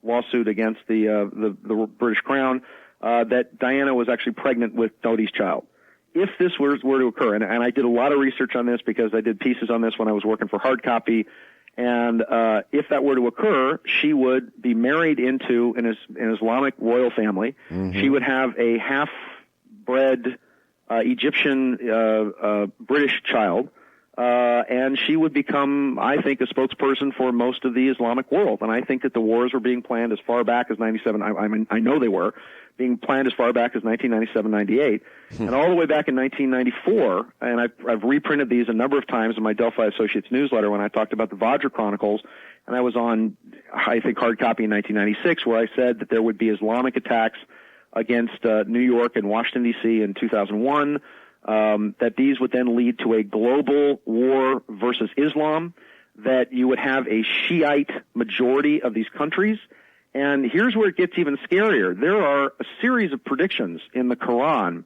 lawsuit against the British Crown, that Diana was actually pregnant with Dodi's child. If this were to occur, and I did a lot of research on this because I did pieces on this when I was working for Hard Copy, and if that were to occur, she would be married into an Islamic royal family. Mm-hmm. She would have a half-bred Egyptian British child, and she would become, I think, a spokesperson for most of the Islamic world. And I think that the wars were being planned as far back as 97. I know they were being planned as far back as 1997, 98, and all the way back in 1994. And I've reprinted these a number of times in my Delphi Associates newsletter when I talked about the Vajra Chronicles. And I was on, I think, Hard Copy in 1996, where I said that there would be Islamic attacks against New York and Washington, D.C. in 2001, that these would then lead to a global war versus Islam, that you would have a Shiite majority of these countries. And here's where it gets even scarier. There are a series of predictions in the Quran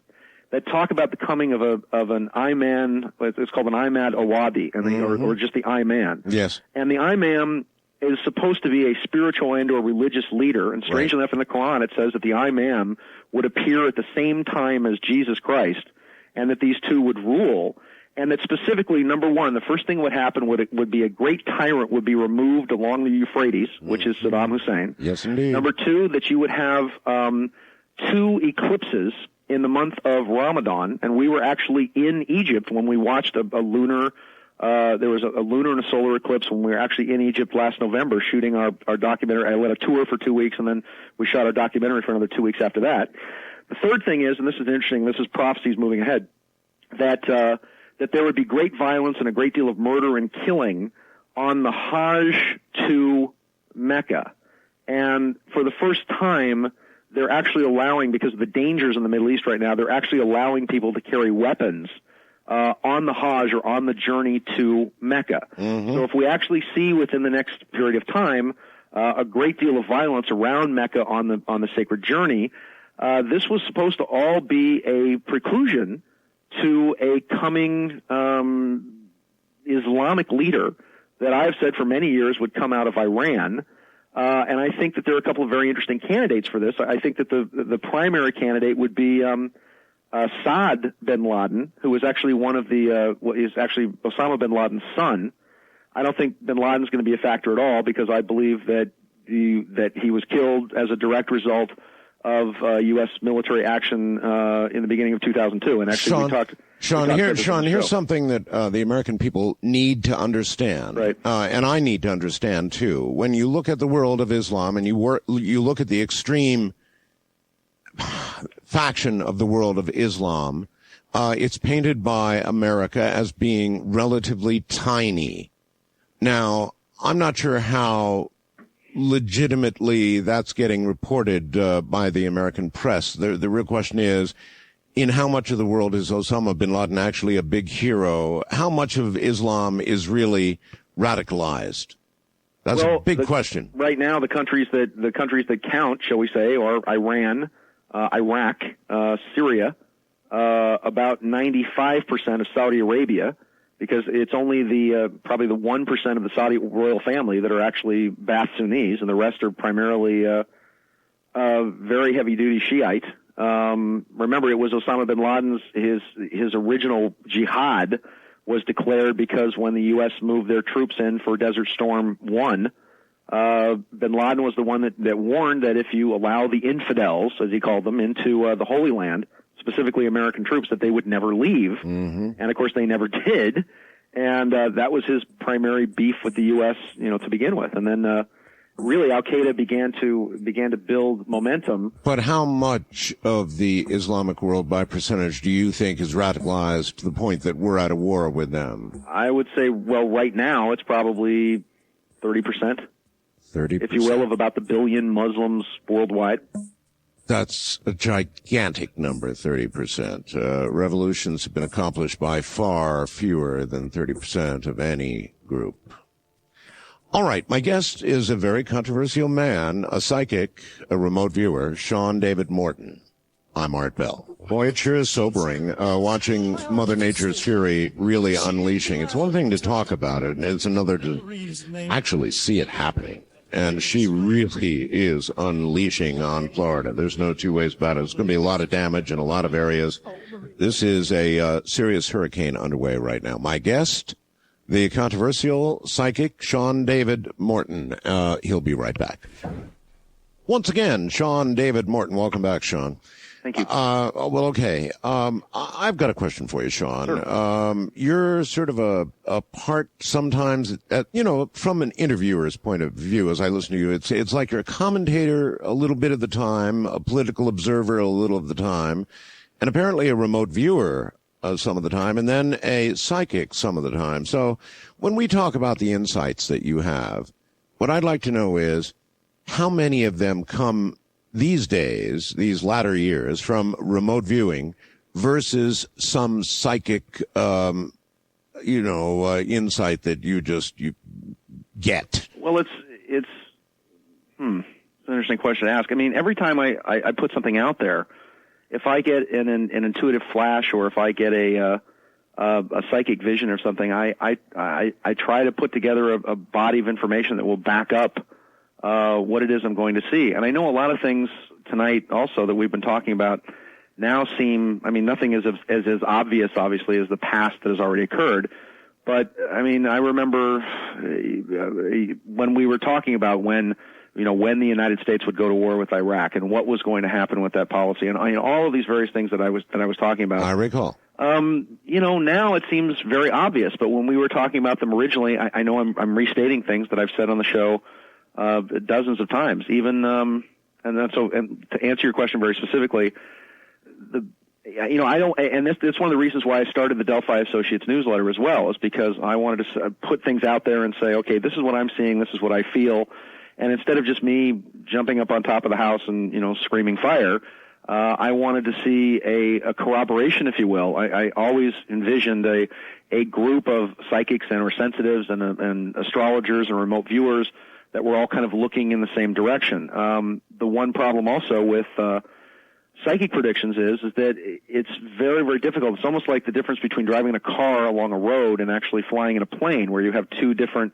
that talk about the coming of an Imam. It's called an Imam Awabi, and or just the Imam. Yes. And the Imam is supposed to be a spiritual and or religious leader. And strangely enough, in the Quran, it says that the Imam would appear at the same time as Jesus Christ, and that these two would rule. And that specifically, number one, the first thing that would happen would be a great tyrant would be removed along the Euphrates, which is Saddam Hussein. Yes, indeed. Number two, that you would have 2 eclipses in the month of Ramadan, and we were actually in Egypt when we watched a lunar. There was a lunar and a solar eclipse when we were actually in Egypt last November shooting our documentary. I led a tour for 2 weeks, and then we shot our documentary for another 2 weeks after that. The third thing is, and this is interesting, this is prophecies moving ahead, that there would be great violence and a great deal of murder and killing on the Hajj to Mecca. And for the first time, they're actually allowing, because of the dangers in the Middle East right now, they're actually allowing people to carry weapons on the Hajj or on the journey to Mecca. So if we actually see within the next period of time a great deal of violence around Mecca on the sacred journey, this was supposed to all be a preclusion to a coming Islamic leader that I've said for many years would come out of Iran. And I think that there are a couple of very interesting candidates for this. I think that the primary candidate would be Saad bin Laden, who is actually one of is actually Osama bin Laden's son. I don't think bin Laden's going to be a factor at all, because I believe that he was killed as a direct result of U.S. military action in the beginning of 2002. And actually, Sean, here's something that the American people need to understand, and I need to understand too. When you look at the world of Islam and you look at the extreme faction of the world of Islam, it's painted by America as being relatively tiny. Now, I'm not sure how legitimately that's getting reported by the American press. The real question is, in how much of the world is Osama bin Laden actually a big hero? How much of Islam is really radicalized? That's a big question. Right now, the countries that count, shall we say, are Iran, Iraq, Syria, about 95% of Saudi Arabia, because it's only probably the 1% of the Saudi royal family that are actually Ba'ath Sunnis, and the rest are primarily very heavy-duty Shiite. Remember, it was Osama bin Laden's his original jihad was declared because when the U.S. moved their troops in for Desert Storm 1, bin Laden was the one that warned that if you allow the infidels, as he called them, into the Holy Land, specifically American troops, that they would never leave. And of course they never did. And that was his primary beef with the U.S., to begin with. And then really Al-Qaeda began to build momentum. But how much of the Islamic world by percentage do you think is radicalized to the point that we're at a war with them? I would say, well, right now it's probably 30%. 30%. If you will, of about the billion Muslims worldwide. That's a gigantic number, 30%. Revolutions have been accomplished by far fewer than 30% of any group. All right, my guest is a very controversial man, a psychic, a remote viewer, Sean David Morton. I'm Art Bell. Boy, it sure is sobering, watching Mother Nature's fury really unleashing. It's one thing to talk about it, and it's another to actually see it happening. And she really is unleashing on Florida. There's no two ways about it. There's going to be a lot of damage in a lot of areas. This is a serious hurricane underway right now. My guest, the controversial psychic Sean David Morton. He'll be right back. Once again, Sean David Morton. Welcome back, Sean. Thank you. Well, okay. I've got a question for you, Sean. Sure. You're sort of a part sometimes, from an interviewer's point of view, as I listen to you, it's like you're a commentator a little bit of the time, a political observer a little of the time, and apparently a remote viewer some of the time, and then a psychic some of the time. So when we talk about the insights that you have, what I'd like to know is how many of them come these days, these latter years, from remote viewing versus some psychic, insight that you get? Well, it's an interesting question to ask. I mean, every time I put something out there, if I get an intuitive flash or if I get a psychic vision or something, I try to put together a body of information that will back up what it is I'm going to see. And I know a lot of things tonight also that we've been talking about now seem, I mean, nothing is as obvious, obviously, as the past that has already occurred. But, I mean, I remember when we were talking about when the United States would go to war with Iraq and what was going to happen with that policy and all of these various things that I was talking about. I recall. Now it seems very obvious, but when we were talking about them originally, I know I'm restating things that I've said on the show dozens of times. Even and to answer your question very specifically, I don't, and that's one of the reasons why I started the Delphi Associates newsletter as well, is because I wanted to put things out there and say, okay, this is what I'm seeing, this is what I feel, and instead of just me jumping up on top of the house and screaming fire, I wanted to see a corroboration, if you will. I always envisioned a group of psychics or sensitives and astrologers and remote viewers that were all kind of looking in the same direction. The one problem also with psychic predictions is that it's very, very difficult. It's almost like the difference between driving a car along a road and actually flying in a plane, where you have two different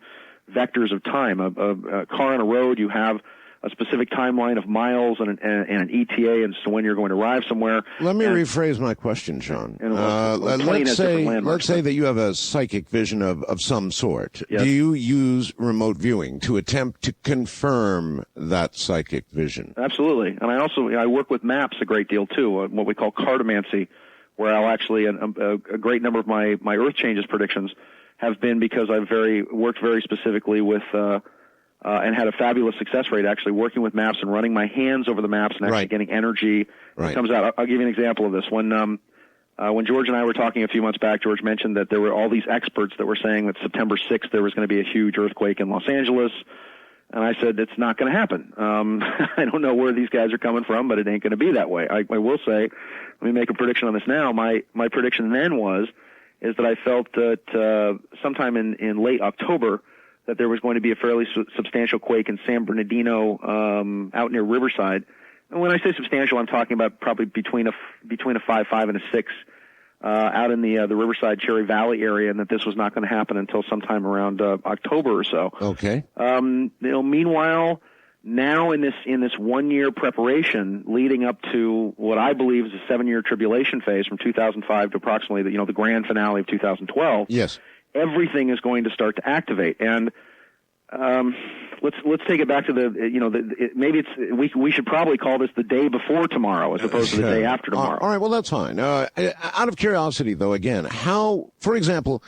vectors of time. A car on a road, you have a specific timeline of miles and an ETA, and so when you're going to arrive somewhere. Let me rephrase my question, Sean. Let's say that you have a psychic vision of some sort. Yes. Do you use remote viewing to attempt to confirm that psychic vision? Absolutely. And I work with maps a great deal too, what we call cartomancy, where I'll actually, a great number of my Earth changes predictions have been because I've worked very specifically with, and had a fabulous success rate actually working with maps and running my hands over the maps and actually getting energy that comes out. I'll give you an example of this. When George and I were talking a few months back, George mentioned that there were all these experts that were saying that September 6th there was going to be a huge earthquake in Los Angeles. And I said, it's not going to happen. I don't know where these guys are coming from, but it ain't going to be that way. I will say, let me make a prediction on this now. My prediction then is that I felt that sometime in late October that there was going to be a fairly substantial quake in San Bernardino, out near Riverside. And when I say substantial, I'm talking about probably between a 5.5 and a 6, out in the Riverside Cherry Valley area, and that this was not going to happen until sometime around October or so. Okay. Meanwhile, now in this 1 year preparation leading up to what I believe is a 7-year tribulation phase from 2005 to approximately the grand finale of 2012. Yes. Everything is going to start to activate, and let's take it back to we should probably call this the day before tomorrow as opposed to the day after tomorrow. All right, well that's fine. Out of curiosity, though, again, how, for example,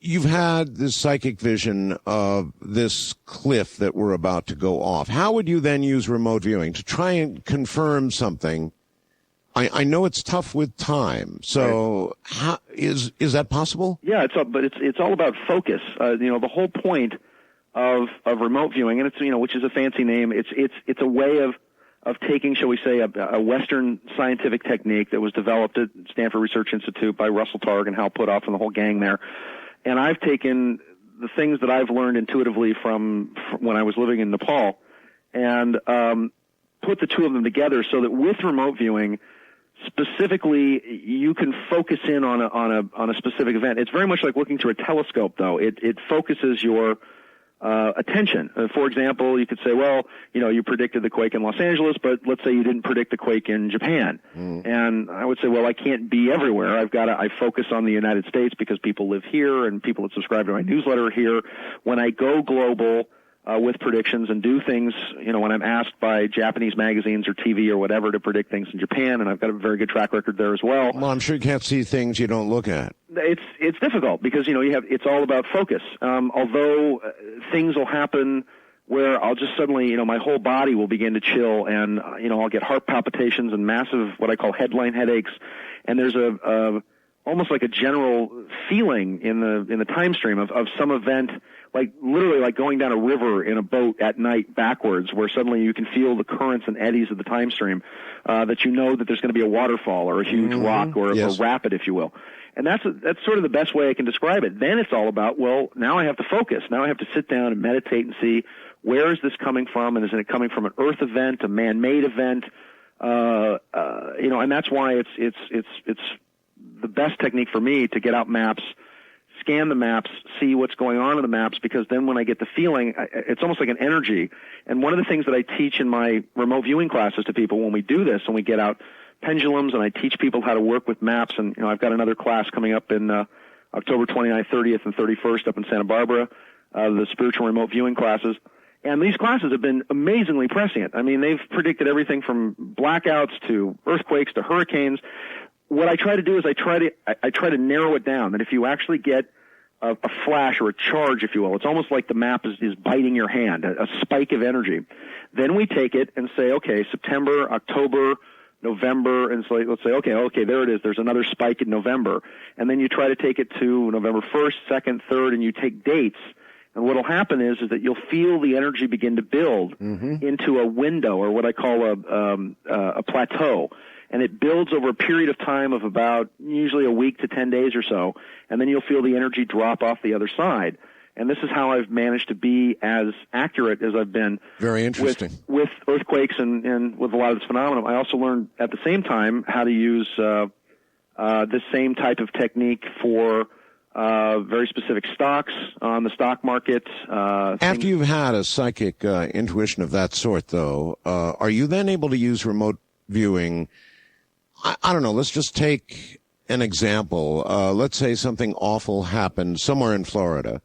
you've had this psychic vision of this cliff that we're about to go off. How would you then use remote viewing to try and confirm something? I know it's tough with time, so how, is that possible? Yeah, it's all about focus. The whole point of remote viewing, and it's which is a fancy name. It's a way of taking, shall we say, a Western scientific technique that was developed at Stanford Research Institute by Russell Targ and Hal Puthoff and the whole gang there. And I've taken the things that I've learned intuitively from when I was living in Nepal and put the two of them together so that with remote viewing, specifically, you can focus in on a specific event. It's very much like looking through a telescope, though. It focuses your attention. For example, you could say, well, you predicted the quake in Los Angeles, but let's say you didn't predict the quake in Japan. And I would say, well, I can't be everywhere. I focus on the United States because people live here and people that subscribe to my newsletter are here. When I go global with predictions and do things, when I'm asked by Japanese magazines or TV or whatever to predict things in Japan, and I've got a very good track record there as well. Well, I'm sure you can't see things you don't look at. It's difficult because, it's all about focus. Although things will happen where I'll just suddenly, my whole body will begin to chill and, I'll get heart palpitations and massive, what I call headline headaches. And there's almost like a general feeling in the time stream of some event literally like going down a river in a boat at night backwards, where suddenly you can feel the currents and eddies of the time stream, that you know that there's going to be a waterfall or a huge rock or a rapid, if you will. And that's sort of the best way I can describe it. Then it's all about, well, now I have to focus. Now I have to sit down and meditate and see, where is this coming from? And is it coming from an Earth event, a man-made event? And that's why it's the best technique for me to get out maps, scan the maps, see what's going on in the maps, because then when I get the feeling, it's almost like an energy. And one of the things that I teach in my remote viewing classes to people when we do this, and we get out pendulums, and I teach people how to work with maps, and I've got another class coming up in October 29th, 30th, and 31st up in Santa Barbara, the spiritual remote viewing classes. And these classes have been amazingly prescient. I mean, they've predicted everything from blackouts to earthquakes to hurricanes. What I try to do is I try to narrow it down, that if you actually get a flash or a charge, if you will, it's almost like the map is biting your hand, a spike of energy. Then we take it and say, okay, September, October, November, and so let's say, okay, there it is. There's another spike in November. And then you try to take it to November 1st, 2nd, 3rd, and you take dates. And what will happen is that you'll feel the energy begin to build into a window, or what I call a plateau. And it builds over a period of time of about usually a week to 10 days or so. And then you'll feel the energy drop off the other side. And this is how I've managed to be as accurate as I've been. Very interesting. With earthquakes and with a lot of this phenomenon. I also learned at the same time how to use this same type of technique for very specific stocks on the stock market. After you've had a psychic intuition of that sort, though, are you then able to use remote viewing? I don't know, let's just take an example. Let's say something awful happened somewhere in Florida.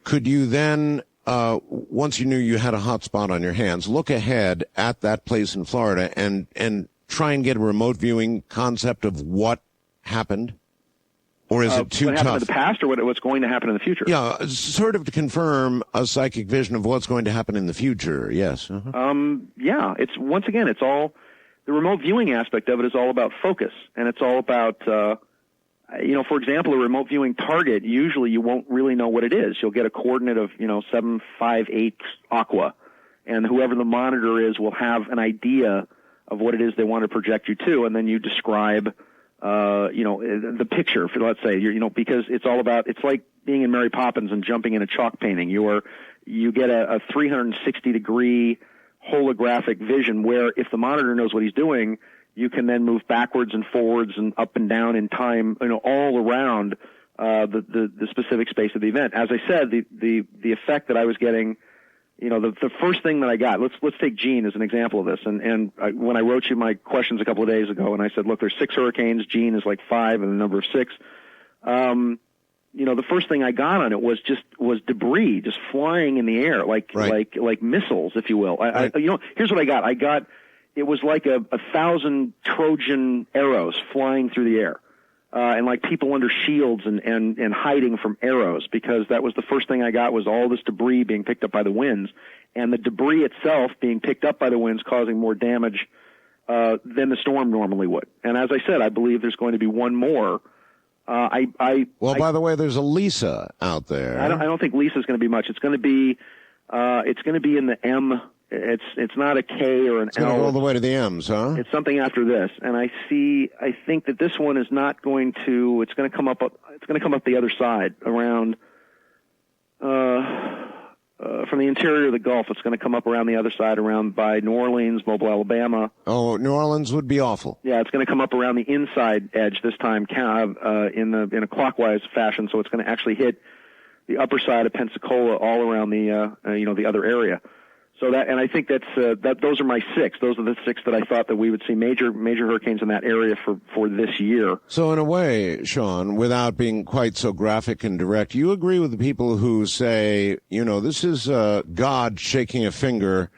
Could you then, once you knew you had a hot spot on your hands, look ahead at that place in Florida and try and get a remote viewing concept of what happened? Or is it too tough? What happened in the past, or what's going to happen in the future? Yeah, sort of to confirm a psychic vision of what's going to happen in the future, yes. Yeah, it's all, the remote viewing aspect of it is all about focus, and it's all about, for example, a remote viewing target, usually you won't really know what it is. You'll get a coordinate of, 758 aqua, and whoever the monitor is will have an idea of what it is they want to project you to, and then you describe the picture, for, let's say, because it's all about, it's like being in Mary Poppins and jumping in a chalk painting. You get a 360 degree holographic vision where if the monitor knows what he's doing, you can then move backwards and forwards and up and down in time, all around, the specific space of the event. As I said, the effect that I was getting, the first thing that I got, let's take Gene as an example of this. And when I wrote you my questions a couple of days ago, and I said, look, there's 6 hurricanes, Gene is like 5, and the number of 6. The first thing I got on it was debris just flying in the air, like missiles, if you will. Here's what I got. It was like a 1,000 Trojan arrows flying through the air. And like people under shields and hiding from arrows, because that was the first thing I got, was all this debris being picked up by the winds, and the debris itself being picked up by the winds causing more damage than the storm normally would. And as I said, I believe there's going to be one more. By the way, there's a Lisa out there. I don't think Lisa's going to be much. It's going to be in the M. It's not a K or an L. It's going to go all the way to the M's, huh? It's something after this, and I think that this one is not going to. It's going to come up. It's going to come up the other side around from the interior of the Gulf. It's going to come up around the other side, around by New Orleans, Mobile, Alabama. Oh, New Orleans would be awful. Yeah, it's going to come up around the inside edge this time, in a clockwise fashion. So it's going to actually hit the upper side of Pensacola, all around the the other area. So and I think those are my 6. Those are the 6 that I thought that we would see major hurricanes in that area for this year. So in a way, Sean, without being quite so graphic and direct, you agree with the people who say, this is God shaking a finger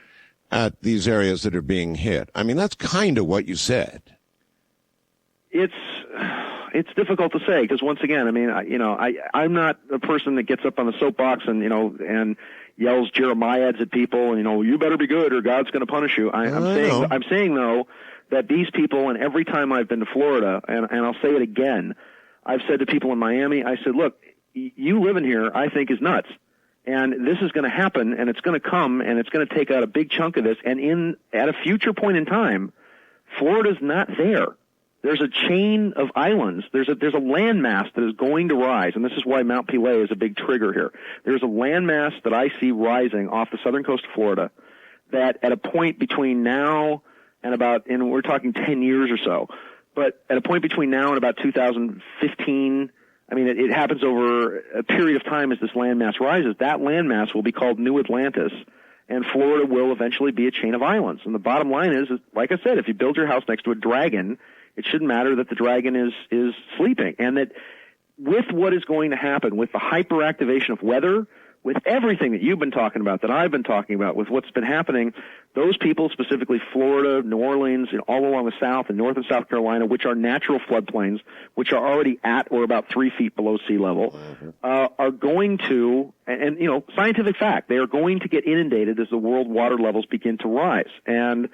at these areas that are being hit. I mean, that's kind of what you said. It's difficult to say, because once again, I mean, I'm not a person that gets up on the soapbox and yells Jeremiads at people, and you better be good or God's going to punish you. I'm saying though that these people, and every time I've been to Florida, and I'll say it again, I've said to people in Miami, I said, look, you living here, I think, is nuts. And this is going to happen, and it's going to come, and it's going to take out a big chunk of this. And at a future point in time, Florida's not there. There's a chain of islands. There's a landmass that is going to rise, and this is why Mount Pelée is a big trigger here. There's a landmass that I see rising off the southern coast of Florida that at a point between now and and we're talking 10 years or so, but at a point between now and about 2015, I mean, it happens over a period of time as this landmass rises. That landmass will be called New Atlantis, and Florida will eventually be a chain of islands. And the bottom line is, like I said, if you build your house next to a dragon, it shouldn't matter that the dragon is sleeping. And that with what is going to happen, with the hyperactivation of weather, with everything that you've been talking about, that I've been talking about, with what's been happening, those people, specifically Florida, New Orleans, and all along the South and North and South Carolina, which are natural floodplains, which are already at or about 3 feet below sea level, are going to, and you know, scientific fact, they are going to get inundated as the world water levels begin to rise. And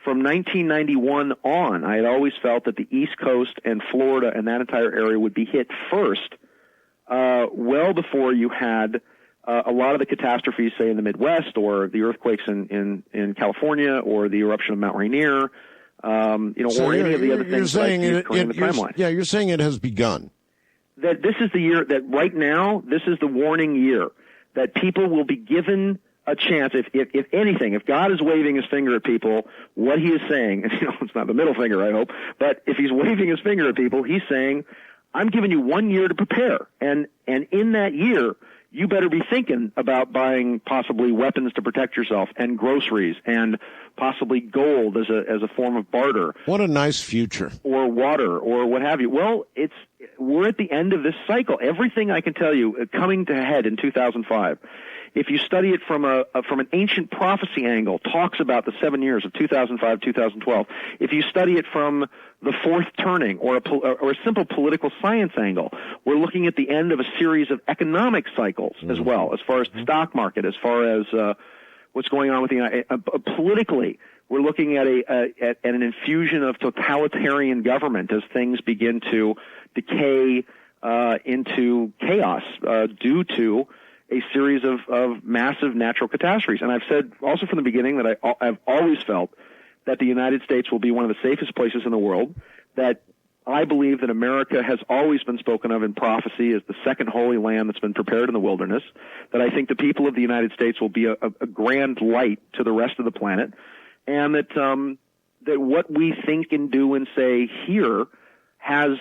from 1991 on, I had always felt that the East Coast and Florida and that entire area would be hit first, well before you had a lot of the catastrophes, say in the Midwest, or the earthquakes in California, or the eruption of Mount Rainier, or any of the other things that I see occurring in the timeline. Yeah, you're saying it has begun. That this is the year, that right now, this is the warning year, that people will be given a chance. If anything, if God is waving his finger at people, what he is saying, and it's not the middle finger, I hope, but if he's waving his finger at people, he's saying, I'm giving you 1 year to prepare. And in that year, you better be thinking about buying possibly weapons to protect yourself, and groceries, and possibly gold as a form of barter. What a nice future. Or water, or what have you. Well, we're at the end of this cycle. Everything I can tell you coming to a head in 2005. If you study it from an ancient prophecy angle, talks about the 7 years of 2005, 2012. If you study it from the fourth turning, or a simple political science angle, we're looking at the end of a series of economic cycles as well, as far as the stock market, as far as what's going on with politically. We're looking at an infusion of totalitarian government as things begin to decay into chaos due to a series of massive natural catastrophes. And I've said also from the beginning that I've always felt that the United States will be one of the safest places in the world, that I believe that America has always been spoken of in prophecy as the second holy land that's been prepared in the wilderness, that I think the people of the United States will be a grand light to the rest of the planet, and that what we think and do and say here has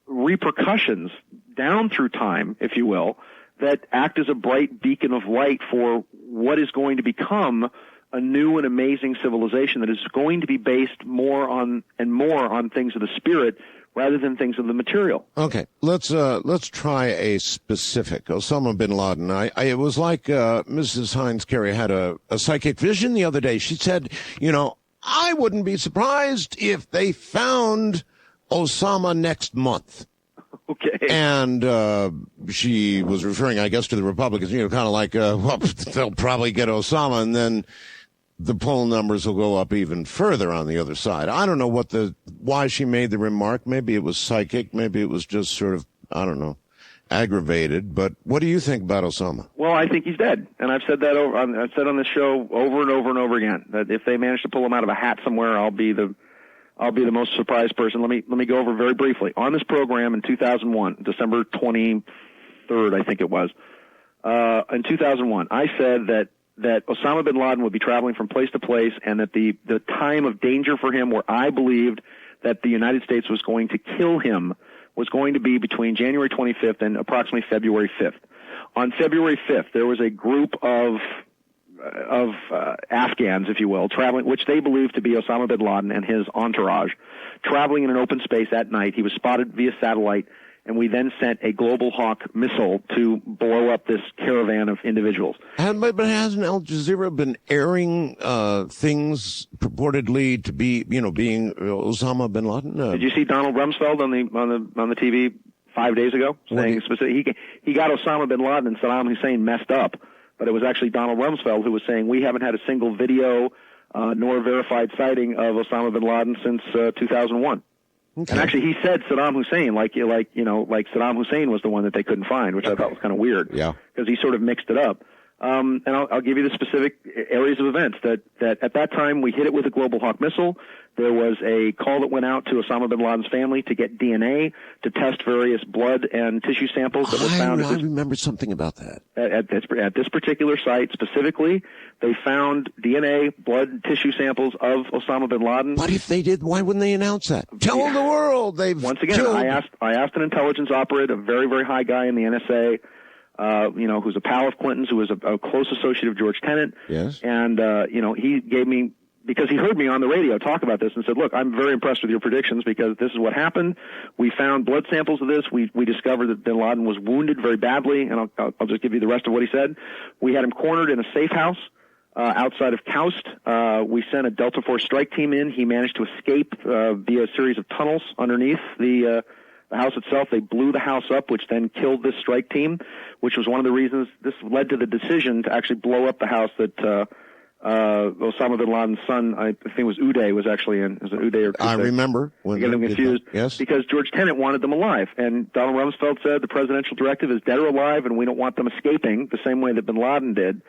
repercussions down through time, if you will, that act as a bright beacon of light for what is going to become a new and amazing civilization that is going to be based more on things of the spirit rather than things of the material. Okay, let's try a specific. Osama bin Laden. It was like Mrs. Hines Carey had a psychic vision the other day. She said, I wouldn't be surprised if they found Osama next month. Okay. And she was referring, I guess, to the Republicans, kind of like, they'll probably get Osama, and then the poll numbers will go up even further on the other side. I don't know why she made the remark. Maybe it was psychic. Maybe it was just sort of, I don't know, aggravated. But what do you think about Osama? Well, I think he's dead. And I've said that I've said on this show over and over and over again, that if they manage to pull him out of a hat somewhere, I'll be the most surprised person. Let me go over very briefly. On this program in 2001, December 23rd, I think it was, in 2001, I said that Osama bin Laden would be traveling from place to place, and that the time of danger for him, where I believed that the United States was going to kill him, was going to be between January 25th and approximately February 5th. On February 5th, there was a group of Afghans, if you will, traveling, which they believed to be Osama bin Laden and his entourage, traveling in an open space at night. He was spotted via satellite, and we then sent a Global Hawk missile to blow up this caravan of individuals. But hasn't Al Jazeera been airing things purportedly to be, being Osama bin Laden? Did you see Donald Rumsfeld on the TV 5 days ago saying specifically he got Osama bin Laden and Saddam Hussein messed up? But it was actually Donald Rumsfeld who was saying we haven't had a single video nor verified sighting of Osama bin Laden since 2001. Okay. And actually, he said Saddam Hussein, like Saddam Hussein was the one that they couldn't find, which I thought was kind of weird. Yeah. Because he sort of mixed it up. And I'll give you the specific areas of events that at that time we hit it with a Global Hawk missile. There was a call that went out to Osama bin Laden's family to get DNA to test various blood and tissue samples that were found. I remember something about that. At this particular site specifically, they found DNA, blood, and tissue samples of Osama bin Laden. But if they did, why wouldn't they announce that? Tell the world they've once again. killed. I asked an intelligence operative, a very, very high guy in the NSA. Who's a pal of Clinton's, who was a close associate of George Tenet. Yes. And, he gave me, because he heard me on the radio talk about this and said, look, I'm very impressed with your predictions because this is what happened. We found blood samples of this. We discovered that bin Laden was wounded very badly, and I'll just give you the rest of what he said. We had him cornered in a safe house outside of Kaust. We sent a Delta Force strike team in. He managed to escape via a series of tunnels underneath the house itself. They blew the house up, which then killed this strike team, which was one of the reasons this led to the decision to actually blow up the house that Osama bin Laden's son, I think it was Uday, was actually in. Was it Uday or Uday? I remember. I get them confused. Yes. Because George Tenet wanted them alive. And Donald Rumsfeld said the presidential directive is dead or alive, and we don't want them escaping the same way that bin Laden did.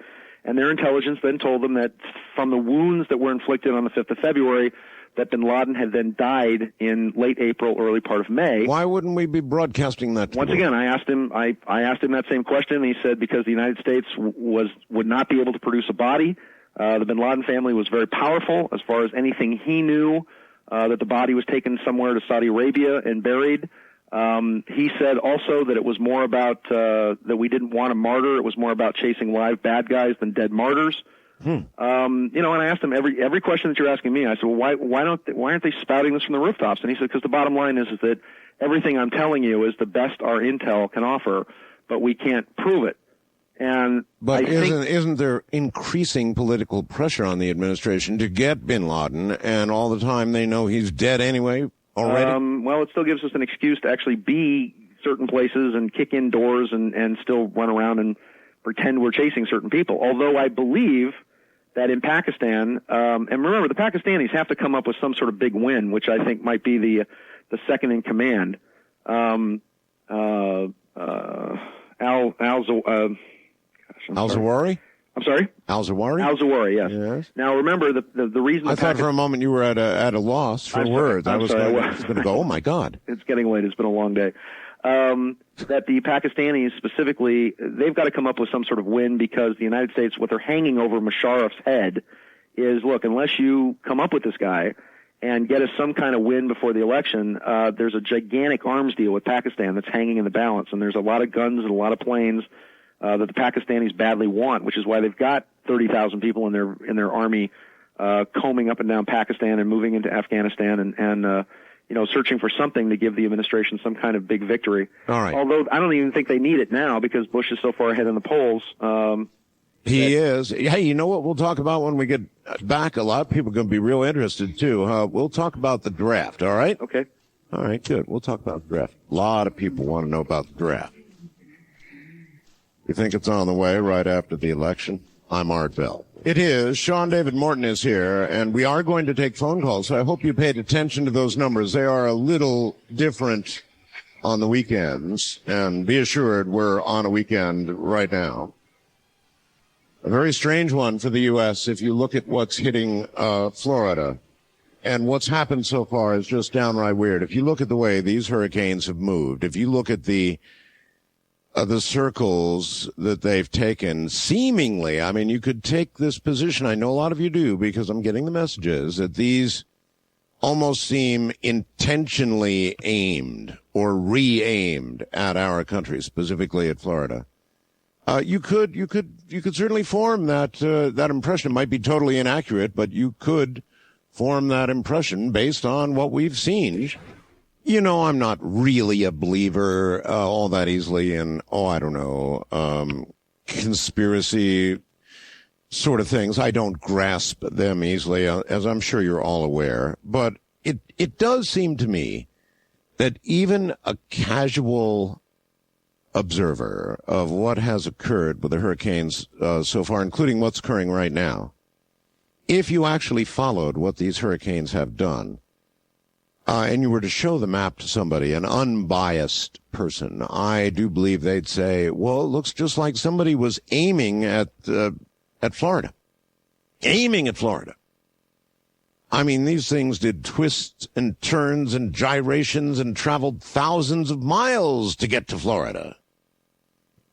And their intelligence then told them that from the wounds that were inflicted on the 5th of February, that bin Laden had then died in late April, early part of May. Why wouldn't we be broadcasting that? Once again, I asked him that same question, and he said because the United States would not be able to produce a body. The bin Laden family was very powerful as far as anything he knew, that the body was taken somewhere to Saudi Arabia and buried. He said also that it was more about that we didn't want a martyr. It was more about chasing live bad guys than dead martyrs. And I asked him every question that you're asking me. I said, well, why aren't they spouting this from the rooftops? And he said, because the bottom line is that everything I'm telling you is the best our intel can offer, but we can't prove it. But isn't there increasing political pressure on the administration to get bin Laden, and all the time they know he's dead anyway already? Well, it still gives us an excuse to actually be certain places and kick in doors and still run around and pretend we're chasing certain people. Although I believe that in Pakistan, and remember, the Pakistanis have to come up with some sort of big win, which I think might be the second in command. Al-Zawahiri? I'm sorry? Al-Zawahiri? Al-Zawahiri, yes. Now, remember, the reason... I thought for a moment you were at a loss for words. I was going to go, oh, my God. It's getting late. It's been a long day. That the Pakistanis specifically, they've got to come up with some sort of win because the United States, what they're hanging over Musharraf's head is, look, unless you come up with this guy and get us some kind of win before the election, there's a gigantic arms deal with Pakistan that's hanging in the balance, and there's a lot of guns and a lot of planes that the Pakistanis badly want, which is why they've got 30,000 people in their army combing up and down Pakistan and moving into Afghanistan and searching for something to give the administration some kind of big victory. All right. Although I don't even think they need it now because Bush is so far ahead in the polls. He is. Hey, you know what we'll talk about when we get back? A lot of people are going to be real interested, too. We'll talk about the draft, all right? Okay. All right, good. We'll talk about the draft. A lot of people want to know about the draft. You think it's on the way right after the election? I'm Art Bell. It is. Sean David Morton is here, and we are going to take phone calls, so I hope you paid attention to those numbers. They are a little different on the weekends, and be assured we're on a weekend right now. A very strange one for the U.S. if you look at what's hitting Florida. And what's happened so far is just downright weird. If you look at the way these hurricanes have moved, if you look at the circles that they've taken, seemingly, I mean, you could take this position, I know a lot of you do, because I'm getting the messages, that these almost seem intentionally aimed or re-aimed at our country, specifically at Florida. You could certainly form that impression. It might be totally inaccurate, but you could form that impression based on what we've seen. You know, I'm not really a believer all that easily in, conspiracy sort of things. I don't grasp them easily, as I'm sure you're all aware. But it does seem to me that even a casual observer of what has occurred with the hurricanes so far, including what's occurring right now, if you actually followed what these hurricanes have done, and you were to show the map to somebody, an unbiased person, I do believe they'd say, well, it looks just like somebody was aiming at Florida. Aiming at Florida. I mean, these things did twists and turns and gyrations and traveled thousands of miles to get to Florida.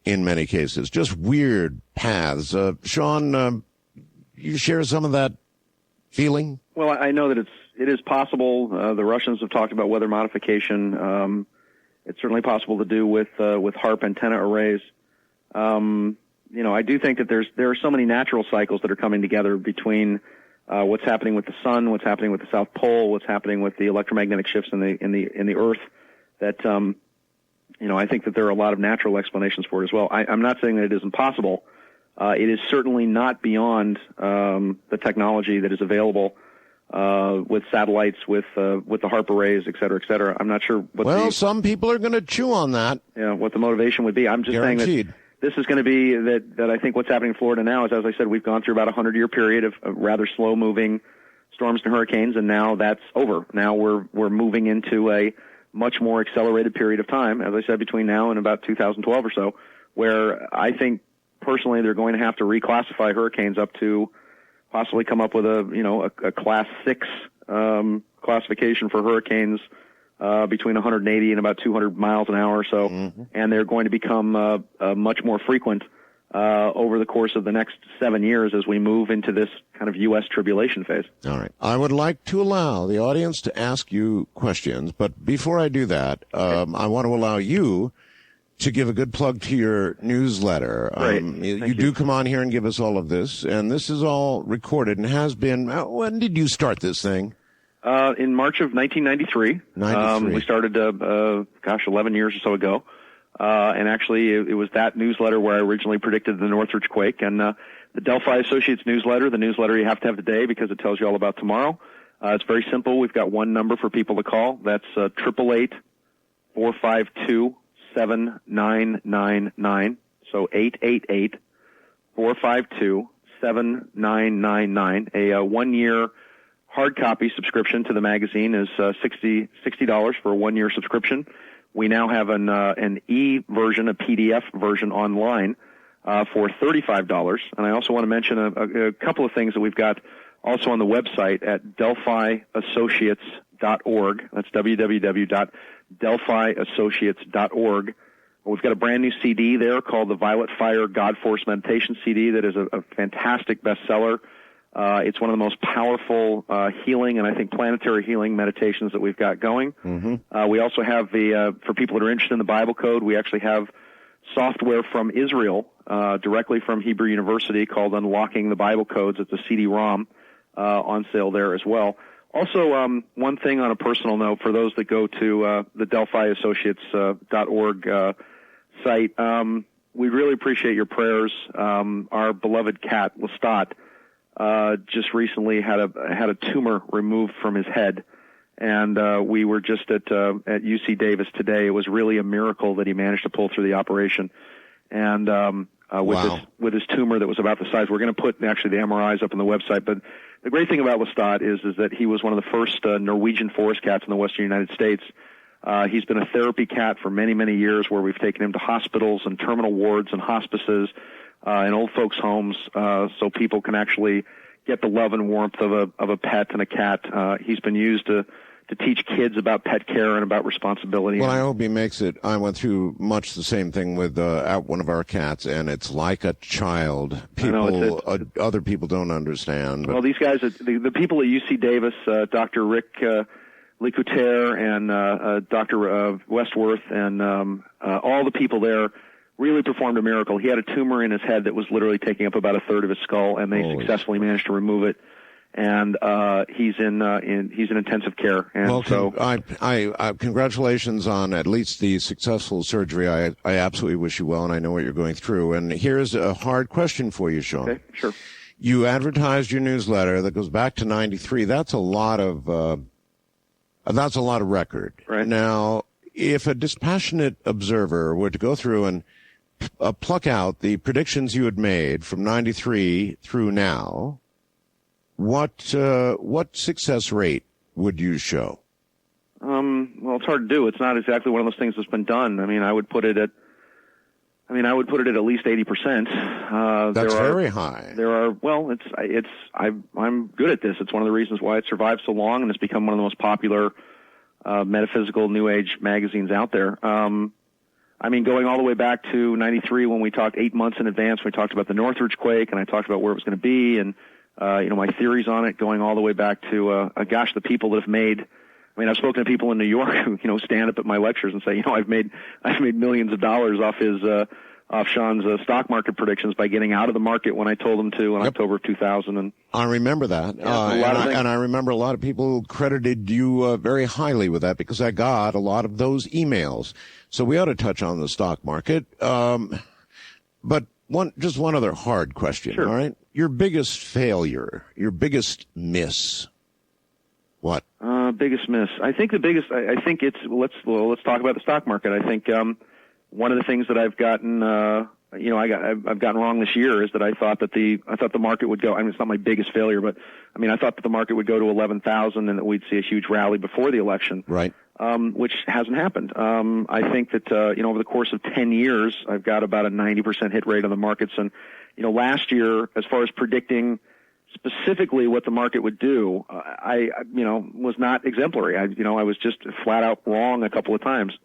In many cases, just weird paths. Sean, you share some of that feeling? Well, I know that it is possible. The Russians have talked about weather modification. It's certainly possible to do with HARP antenna arrays. I do think that there are so many natural cycles that are coming together between what's happening with the sun, what's happening with the South Pole, what's happening with the electromagnetic shifts in the Earth. That I think that there are a lot of natural explanations for it as well. I'm not saying that it isn't possible. It is certainly not beyond the technology that is available with satellites, with the HARP arrays, et cetera, I'm not sure what some people are going to chew on that. Yeah, what the motivation would be. I'm just saying that this is going to be that I think what's happening in Florida now is, as I said, we've gone through about a 100-year period of rather slow-moving storms and hurricanes, and now that's over. Now we're moving into a much more accelerated period of time, as I said, between now and about 2012 or so, where I think personally they're going to have to reclassify hurricanes up to possibly come up with a class 6 classification for hurricanes between 180 and about 200 miles an hour or so, and they're going to become much more frequent over the course of the next 7 years as we move into this kind of U.S. tribulation phase. All right. I would like to allow the audience to ask you questions, but before I do that, I want to allow you to give a good plug to your newsletter. You do come on here and give us all of this, and this is all recorded and has been. When did you start this thing? In March of 1993. We started, 11 years or so ago. And actually, it was that newsletter where I originally predicted the Northridge quake. And the Delphi Associates newsletter, the newsletter you have to have today because it tells you all about tomorrow. It's very simple. We've got one number for people to call. That's 888-452-7999. So 888-452-7999. A 1-year hard copy subscription to the magazine is $60 for a 1-year subscription. We now have an e-version, a PDF version online for $35. And I also want to mention a couple of things that we've got also on the website at delphiassociates.org. That's www.delphiassociates.org. We've got a brand new CD there called the Violet Fire God Force Meditation CD that is a fantastic bestseller. It's one of the most powerful healing and I think planetary healing meditations that we've got going. We also have for people that are interested in the Bible code, we actually have software from Israel directly from Hebrew University called Unlocking the Bible Codes. It's a CD-ROM on sale there as well. Also, one thing on a personal note for those that go to the DelphiAssociates.org site, we really appreciate your prayers. Our beloved cat, Lestat, just recently had a tumor removed from his head, and we were just at UC Davis today. It was really a miracle that he managed to pull through the operation, and with his tumor that was about the size. We're going to put actually the MRIs up on the website, but the great thing about Lestat is that he was one of the first Norwegian forest cats in the western United States. He's been a therapy cat for many, many years, where we've taken him to hospitals and terminal wards and hospices and old folks' homes, so people can actually get the love and warmth of a pet and a cat. He's been used to teach kids about pet care and about responsibility. Well, I hope he makes it. I went through much the same thing with one of our cats, and it's like a child. Other people don't understand. But. Well, these guys, the people at UC Davis, Dr. Rick Lecoutere and Dr. Westworth and all the people there really performed a miracle. He had a tumor in his head that was literally taking up about a third of his skull, and they successfully managed to remove it. And he's in intensive care. And well, congratulations on at least the successful surgery. I absolutely wish you well, and I know what you're going through. And here's a hard question for you, Sean. Okay, sure. You advertised your newsletter that goes back to '93. That's a lot of record. Right. Now, if a dispassionate observer were to go through and pluck out the predictions you had made from '93 through now, what success rate would you show? Well, it's hard to do. It's not exactly one of those things that's been done. I mean, I would put it at least 80%. That's very high. I'm good at this. It's one of the reasons why it survived so long and it's become one of the most popular metaphysical New Age magazines out there. I mean, going all the way back to 93 when we talked 8 months in advance, we talked about the Northridge quake, and I talked about where it was going to be, and my theories on it, going all the way back to the people that have made. I mean, I've spoken to people in New York who stand up at my lectures and say, I've made millions of dollars off Sean's stock market predictions by getting out of the market when I told them to in October of 2000. And I remember that. And I remember a lot of people credited you very highly with that because I got a lot of those emails. So we ought to touch on the stock market. But just one other hard question, sure. All right? Your biggest failure, your biggest miss, what? Biggest miss. I think it's, let's talk about the stock market. I think, one of the things that I've gotten, I've gotten wrong this year is that I thought the market would go. I mean, it's not my biggest failure, but I mean, I thought that the market would go to 11,000 and that we'd see a huge rally before the election. Right. Which hasn't happened. I think that, over the course of 10 years, I've got about a 90% hit rate on the markets. And, last year, as far as predicting specifically what the market would do, I was not exemplary. I was just flat out wrong a couple of times.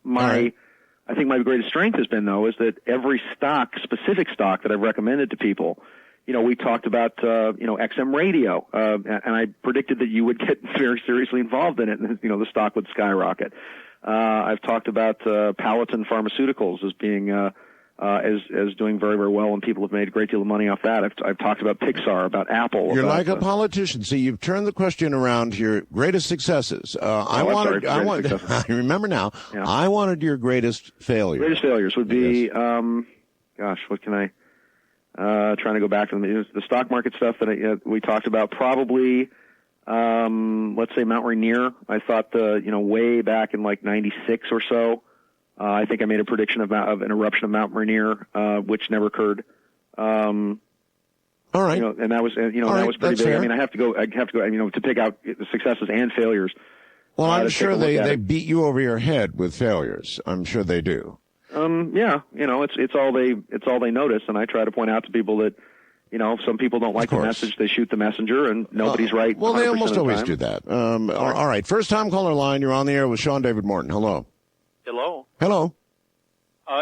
I think my greatest strength has been, though, is that every specific stock that I've recommended to people, we talked about, XM radio, and I predicted that you would get very seriously involved in it, and, the stock would skyrocket. I've talked about Paladin Pharmaceuticals as being as doing very, very well, and people have made a great deal of money off that. I've talked about Pixar, about Apple. You're like a politician. See, you've turned the question around to your greatest successes. I remember now. Yeah. I wanted your greatest failure. Greatest failures would be, what can I? Trying to go back to the stock market stuff that we talked about. Probably, let's say Mount Rainier. I thought way back in like '96 or so. I think I made a prediction of an eruption of Mount Rainier, which never occurred. All right. And that was, that was pretty big. Fair. I mean, I have to go, to pick out the successes and failures. Well, I'm sure they beat you over your head with failures. I'm sure they do. It's all they notice, and I try to point out to people that, some people don't like the message, they shoot the messenger, and nobody's right. Well, they almost always do that. All right. First time caller line, you're on the air with Sean David Morton. Hello. Hello. Hello.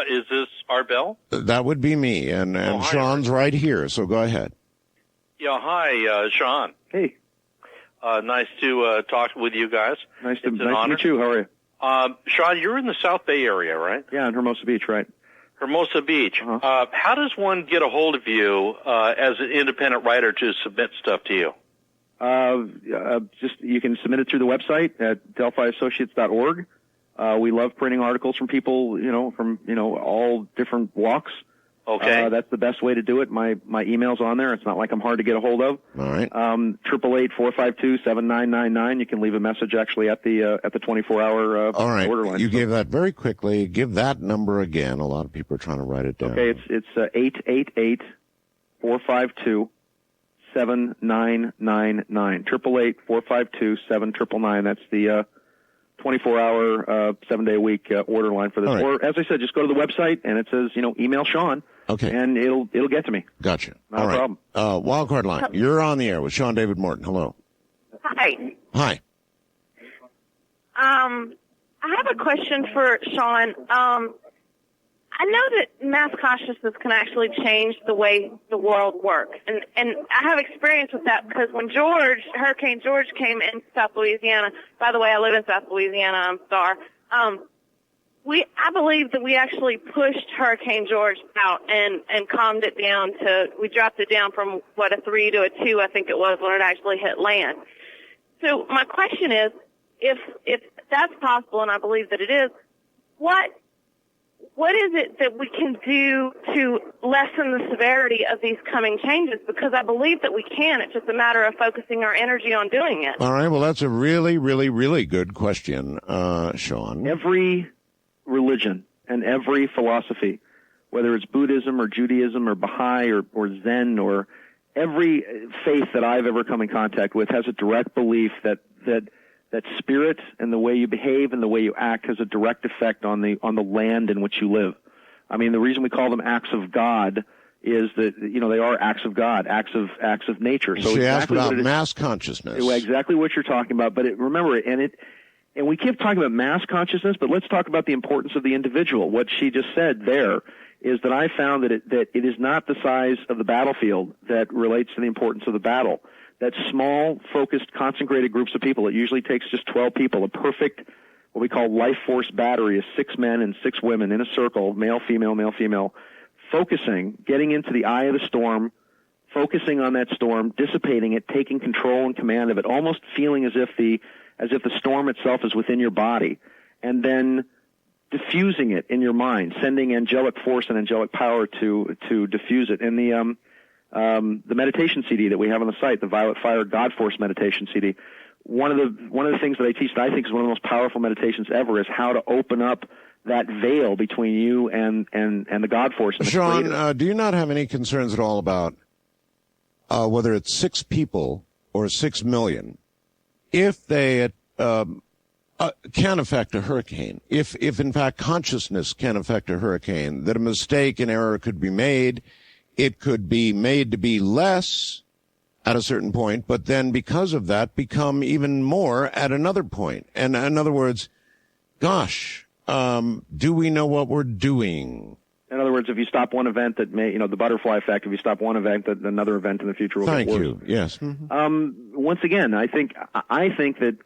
Is this Arbel? That would be me, and hi, Sean's right here, so go ahead. Yeah, hi, Sean. Hey. Nice to talk with you guys. Nice to meet you. How are you? Sean, you're in the South Bay area, right? Yeah, in Hermosa Beach, right. Hermosa Beach. Uh-huh. How does one get a hold of you as an independent writer to submit stuff to you? You can submit it through the website at delphiassociates.org. We love printing articles from people, from all different walks. Okay. That's the best way to do it. My email's on there. It's not like I'm hard to get a hold of. All right. 888-452-7999. You can leave a message actually at the 24-hour all right. order line. You gave that very quickly. Give that number again. A lot of people are trying to write it down. Okay. It's 888-452-7999. 888-452-7999. That's the 24-hour, 7-day-a-week order line for this. Right. Or, as I said, just go to the website, and it says, email Sean. Okay. And it'll get to me. Gotcha. Not a problem. Wildcard line. You're on the air with Sean David Morton. Hello. Hi. Hi. I have a question for Sean. I know that mass consciousness can actually change the way the world works. And I have experience with that because when Hurricane George came in South Louisiana, by the way, I live in South Louisiana, I'm Star, I believe that we actually pushed Hurricane George out and calmed it down we dropped it down from, a 3 to a 2, I think it was, when it actually hit land. So my question is, if that's possible, and I believe that it is, what is it that we can do to lessen the severity of these coming changes? Because I believe that we can. It's just a matter of focusing our energy on doing it. All right. Well, that's a really, really, really good question, Sean. Every religion and every philosophy, whether it's Buddhism or Judaism or Baha'i or Zen or every faith that I've ever come in contact with has a direct belief that that spirit and the way you behave and the way you act has a direct effect on the land in which you live. I mean, the reason we call them acts of God is that, they are acts of God, acts of nature. So she exactly asked about what mass consciousness. Exactly what you're talking about. But remember, and we keep talking about mass consciousness, but let's talk about the importance of the individual. What she just said there is that I found that it is not the size of the battlefield that relates to the importance of the battle. That small, focused, concentrated groups of people, it usually takes just 12 people, a perfect, what we call life force battery of 6 men and 6 women in a circle, male, female, focusing, getting into the eye of the storm, focusing on that storm, dissipating it, taking control and command of it, almost feeling as if the storm itself is within your body, and then diffusing it in your mind, sending angelic force and angelic power to diffuse it. And the meditation CD that we have on the site, the Violet Fire God Force meditation CD, one of the things that I teach that I think is one of the most powerful meditations ever is how to open up that veil between you and the God Force. And Sean, do you not have any concerns at all about whether it's 6 people or 6 million, if they can affect a hurricane, if in fact consciousness can affect a hurricane, that a mistake, an error could be made, it could be made to be less at a certain point, but then because of that become even more at another point. And in other words, gosh, do we know what we're doing? In other words, if you stop one event that may, the butterfly effect, if you stop one event, that another event in the future will get worse. Thank you. Yes. Once again, I think that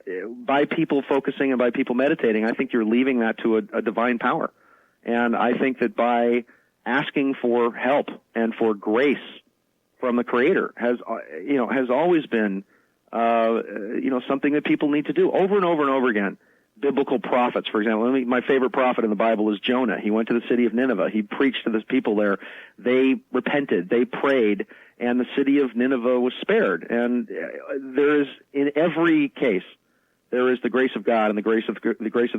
by people focusing and by people meditating, I think you're leaving that to a divine power. And I think that by asking for help and for grace from the Creator has always been, something that people need to do over and over and over again. Biblical prophets, for example. My favorite prophet in the Bible is Jonah. He went to the city of Nineveh. He preached to the people there. They repented. They prayed, and the city of Nineveh was spared. And there is, in every case, there is the grace of God and the grace of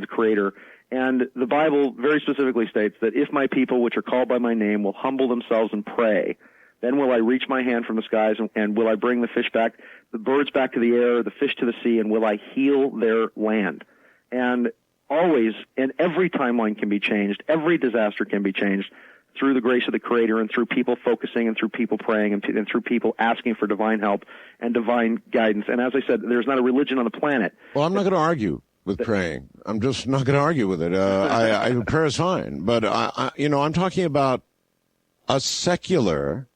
the Creator. And the Bible very specifically states that if my people, which are called by my name, will humble themselves and pray, then will I reach my hand from the skies, and will I bring the fish back, the birds back to the air, the fish to the sea, and will I heal their land? And always, and every timeline can be changed, every disaster can be changed through the grace of the Creator and through people focusing and through people praying and through people asking for divine help and divine guidance. And as I said, there's not a religion on the planet. Well, I'm not going to argue with praying. I'm just not going to argue with it. Prayer is fine. But, I'm talking about a secular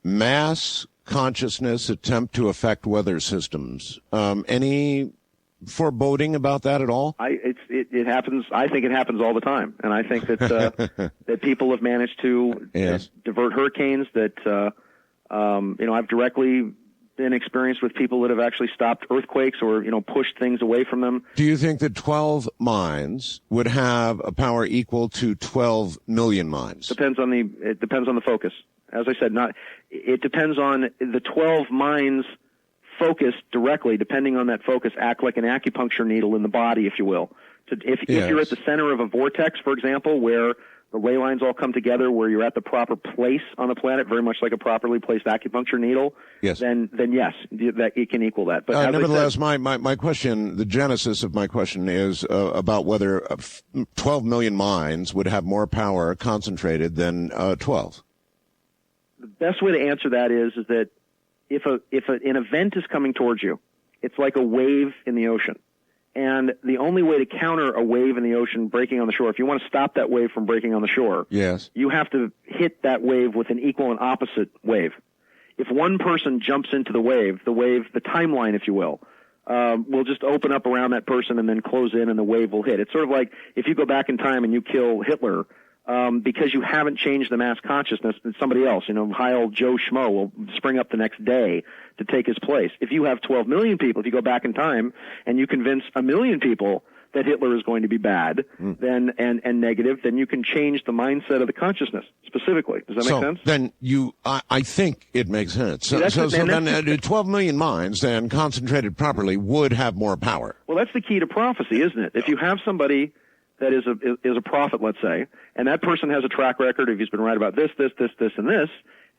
mass consciousness attempt to affect weather systems. Any foreboding about that at all? It happens. I think it happens all the time, and I think that that people have managed to divert hurricanes. That I've directly been experienced with people that have actually stopped earthquakes or pushed things away from them. Do you think that 12 minds would have a power equal to 12 million minds? It depends on the focus. As I said, it depends on the 12 minds. Focus directly, depending on that focus, act like an acupuncture needle in the body, if you will. If you're at the center of a vortex, for example, where the ley lines all come together, where you're at the proper place on the planet, very much like a properly placed acupuncture needle, then yes, that it can equal that. But nevertheless, my question, the genesis of my question is about whether 12 million minds would have more power concentrated than 12. The best way to answer that is that if an event is coming towards you, it's like a wave in the ocean. And the only way to counter a wave in the ocean breaking on the shore, if you want to stop that wave from breaking on the shore, you have to hit that wave with an equal and opposite wave. If one person jumps into the wave, the timeline, if you will just open up around that person and then close in and the wave will hit. It's sort of like if you go back in time and you kill Hitler, because you haven't changed the mass consciousness, and somebody else, high old Joe Schmo will spring up the next day to take his place. If you have 12 million people, if you go back in time and you convince 1 million people that Hitler is going to be bad, then and negative, then you can change the mindset of the consciousness specifically. Does that make sense? Then I think it makes sense. So then 12 million minds, then concentrated properly, would have more power. Well, that's the key to prophecy, isn't it? If you have somebody that is a prophet, let's say, and that person has a track record of he's been right about this, and this,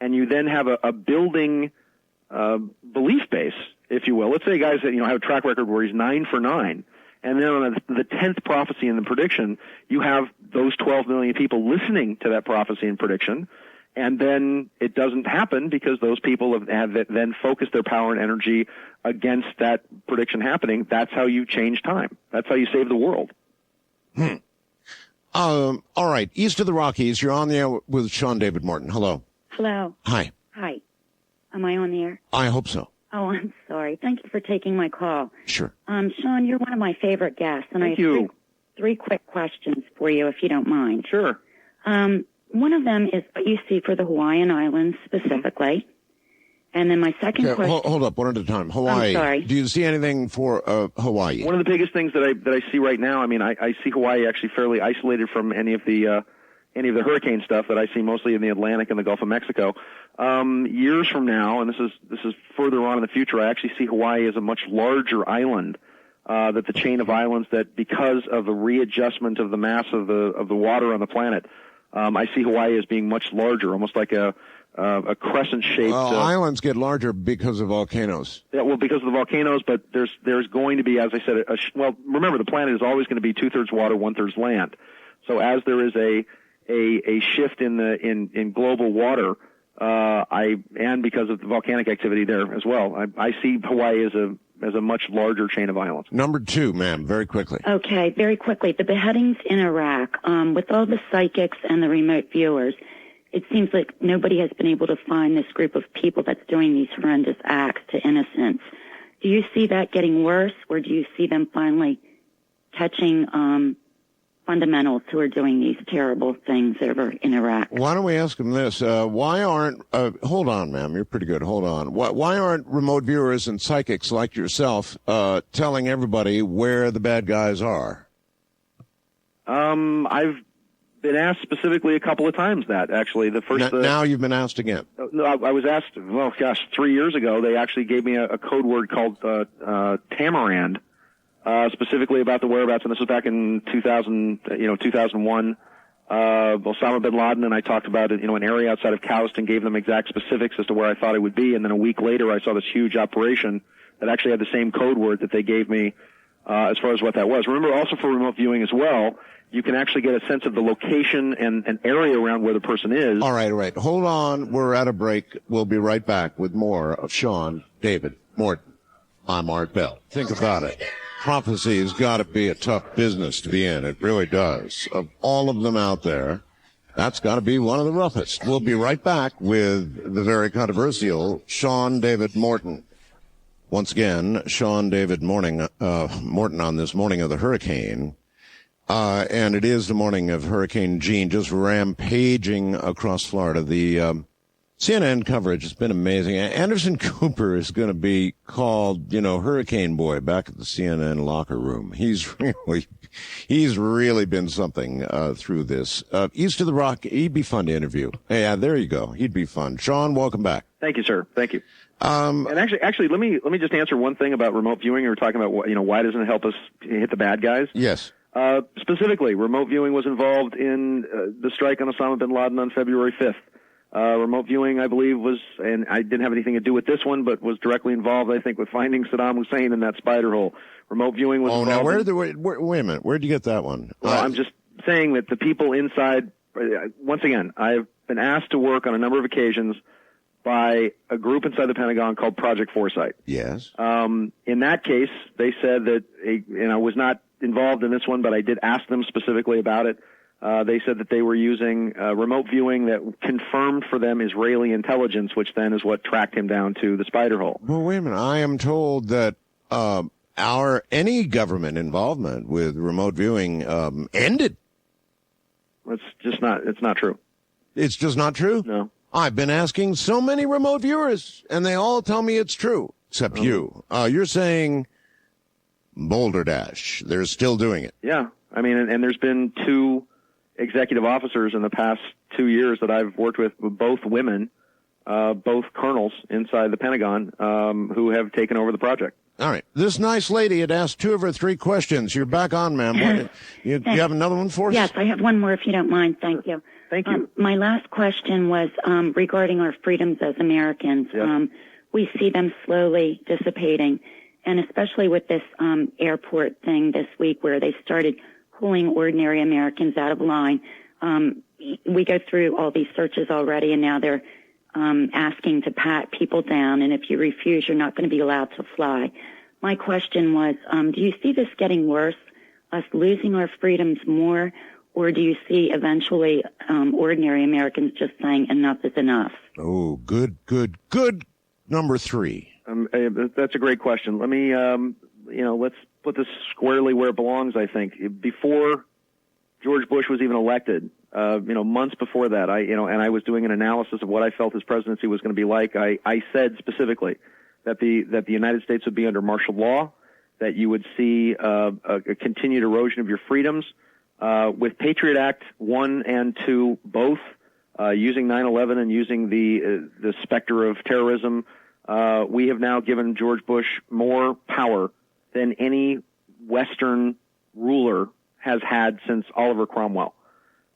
and you then have a building belief base, if you will. Let's say guys that, have a track record where he's 9 for 9. And then on the 10th prophecy in the prediction, you have those 12 million people listening to that prophecy and prediction. And then it doesn't happen because those people have then focused their power and energy against that prediction happening. That's how you change time. That's how you save the world. All right. East of the Rockies, you're on the air with Sean David Morton. Hello. Hello. Hi. Hi. Am I on the air? I hope so. Oh, I'm sorry. Thank you for taking my call. Sure. Sean, you're one of my favorite guests, and Thank I have you. three quick questions for you, if you don't mind. Sure. One of them is what you see for the Hawaiian Islands specifically. And then my second question... Hold up, one at a time. Hawaii. I'm sorry. Do you see anything for Hawaii? One of the biggest things that I see right now, I see Hawaii actually fairly isolated from any of the hurricane stuff that I see mostly in the Atlantic and the Gulf of Mexico. Years from now, and this is further on in the future, I actually see Hawaii as a much larger island. That the chain of islands, that because of a readjustment of the mass of the water on the planet, I see Hawaii as being much larger, almost like a crescent-shaped. Well, islands get larger because of volcanoes. Yeah, well, because of the volcanoes, but there's going to be, as I said, well, remember the planet is always going to be 2/3 water, 1/3 land. So as there is a shift in global water, and because of the volcanic activity there as well, I see Hawaii as a much larger chain of islands. Number 2, ma'am, very quickly. Okay, very quickly. The beheadings in Iraq, with all the psychics and the remote viewers, it seems like nobody has been able to find this group of people that's doing these horrendous acts to innocents. Do you see that getting worse, or do you see them finally catching fundamentals who are doing these terrible things over in Iraq? Why don't we ask them this? Why aren't, hold on, ma'am, you're pretty good, hold on. Why aren't remote viewers and psychics like yourself telling everybody where the bad guys are? I've been asked specifically a couple of times that, actually. The first now you've been asked again. No, I was asked, 3 years ago, they actually gave me a code word called Tamarand, specifically about the whereabouts, and this was back in 2001. Osama bin Laden, and I talked about it, an area outside of Cowston, gave them exact specifics as to where I thought it would be, and then a week later I saw this huge operation that actually had the same code word that they gave me as far as what that was. Remember, also for remote viewing as well, you can actually get a sense of the location and an area around where the person is. All right. Hold on. We're at a break. We'll be right back with more of Sean David Morton. I'm Art Bell. Think about it. Prophecy has got to be a tough business to be in. It really does. Of all of them out there, that's got to be one of the roughest. We'll be right back with the very controversial Sean David Morton. Once again, Sean David Morton on this morning of the hurricane. And it is the morning of Hurricane Jean just rampaging across Florida. The CNN coverage has been amazing. Anderson Cooper is going to be called, Hurricane Boy back at the CNN locker room. He's really been something through this. East of the Rock, he'd be fun to interview. Yeah, there you go. He'd be fun. Sean, welcome back. Thank you, sir. Thank you. And actually, let me just answer one thing about remote viewing. You were talking about why doesn't it help us hit the bad guys? Yes. Specifically, remote viewing was involved in the strike on Osama bin Laden on February 5th. Remote viewing, I believe, and I didn't have anything to do with this one, but was directly involved, I think, with finding Saddam Hussein in that spider hole. Remote viewing was involved. Now, wait a minute. Where'd you get that one? Well, I'm just saying that the people inside, once again, I've been asked to work on a number of occasions by a group inside the Pentagon called Project Foresight. Yes. In that case, they said that, I was not involved in this one, but I did ask them specifically about it. They said that they were using remote viewing that confirmed for them Israeli intelligence, which then is what tracked him down to the spider hole. Well, wait a minute. I am told that any government involvement with remote viewing ended. It's not true. It's just not true? No. I've been asking so many remote viewers, and they all tell me it's true, except you. You're saying Boulder Dash. They're still doing it. Yeah. And there's been 2 executive officers in the past 2 years that I've worked with, both women, both colonels inside the Pentagon, who have taken over the project. All right. This nice lady had asked 2 of her 3 questions. You're back on, ma'am. You have another one for us? Yes, I have one more, if you don't mind. Thank you. Thank you. My last question was regarding our freedoms as Americans. Yes. we see them slowly dissipating. And especially with this airport thing this week where they started pulling ordinary Americans out of line. We go through all these searches already, and now they're asking to pat people down, and if you refuse, you're not going to be allowed to fly. My question was, do you see this getting worse, us losing our freedoms more, or do you see eventually ordinary Americans just saying enough is enough? Oh, good. Number 3. That's a great question. Let me, let's put this squarely where it belongs, I think. Before George Bush was even elected, months before that, I was doing an analysis of what I felt his presidency was going to be like. I said specifically that the United States would be under martial law, that you would see a continued erosion of your freedoms. With Patriot Act 1 and 2 both, using 9/11 and using the specter of terrorism, we have now given George Bush more power than any Western ruler has had since Oliver Cromwell.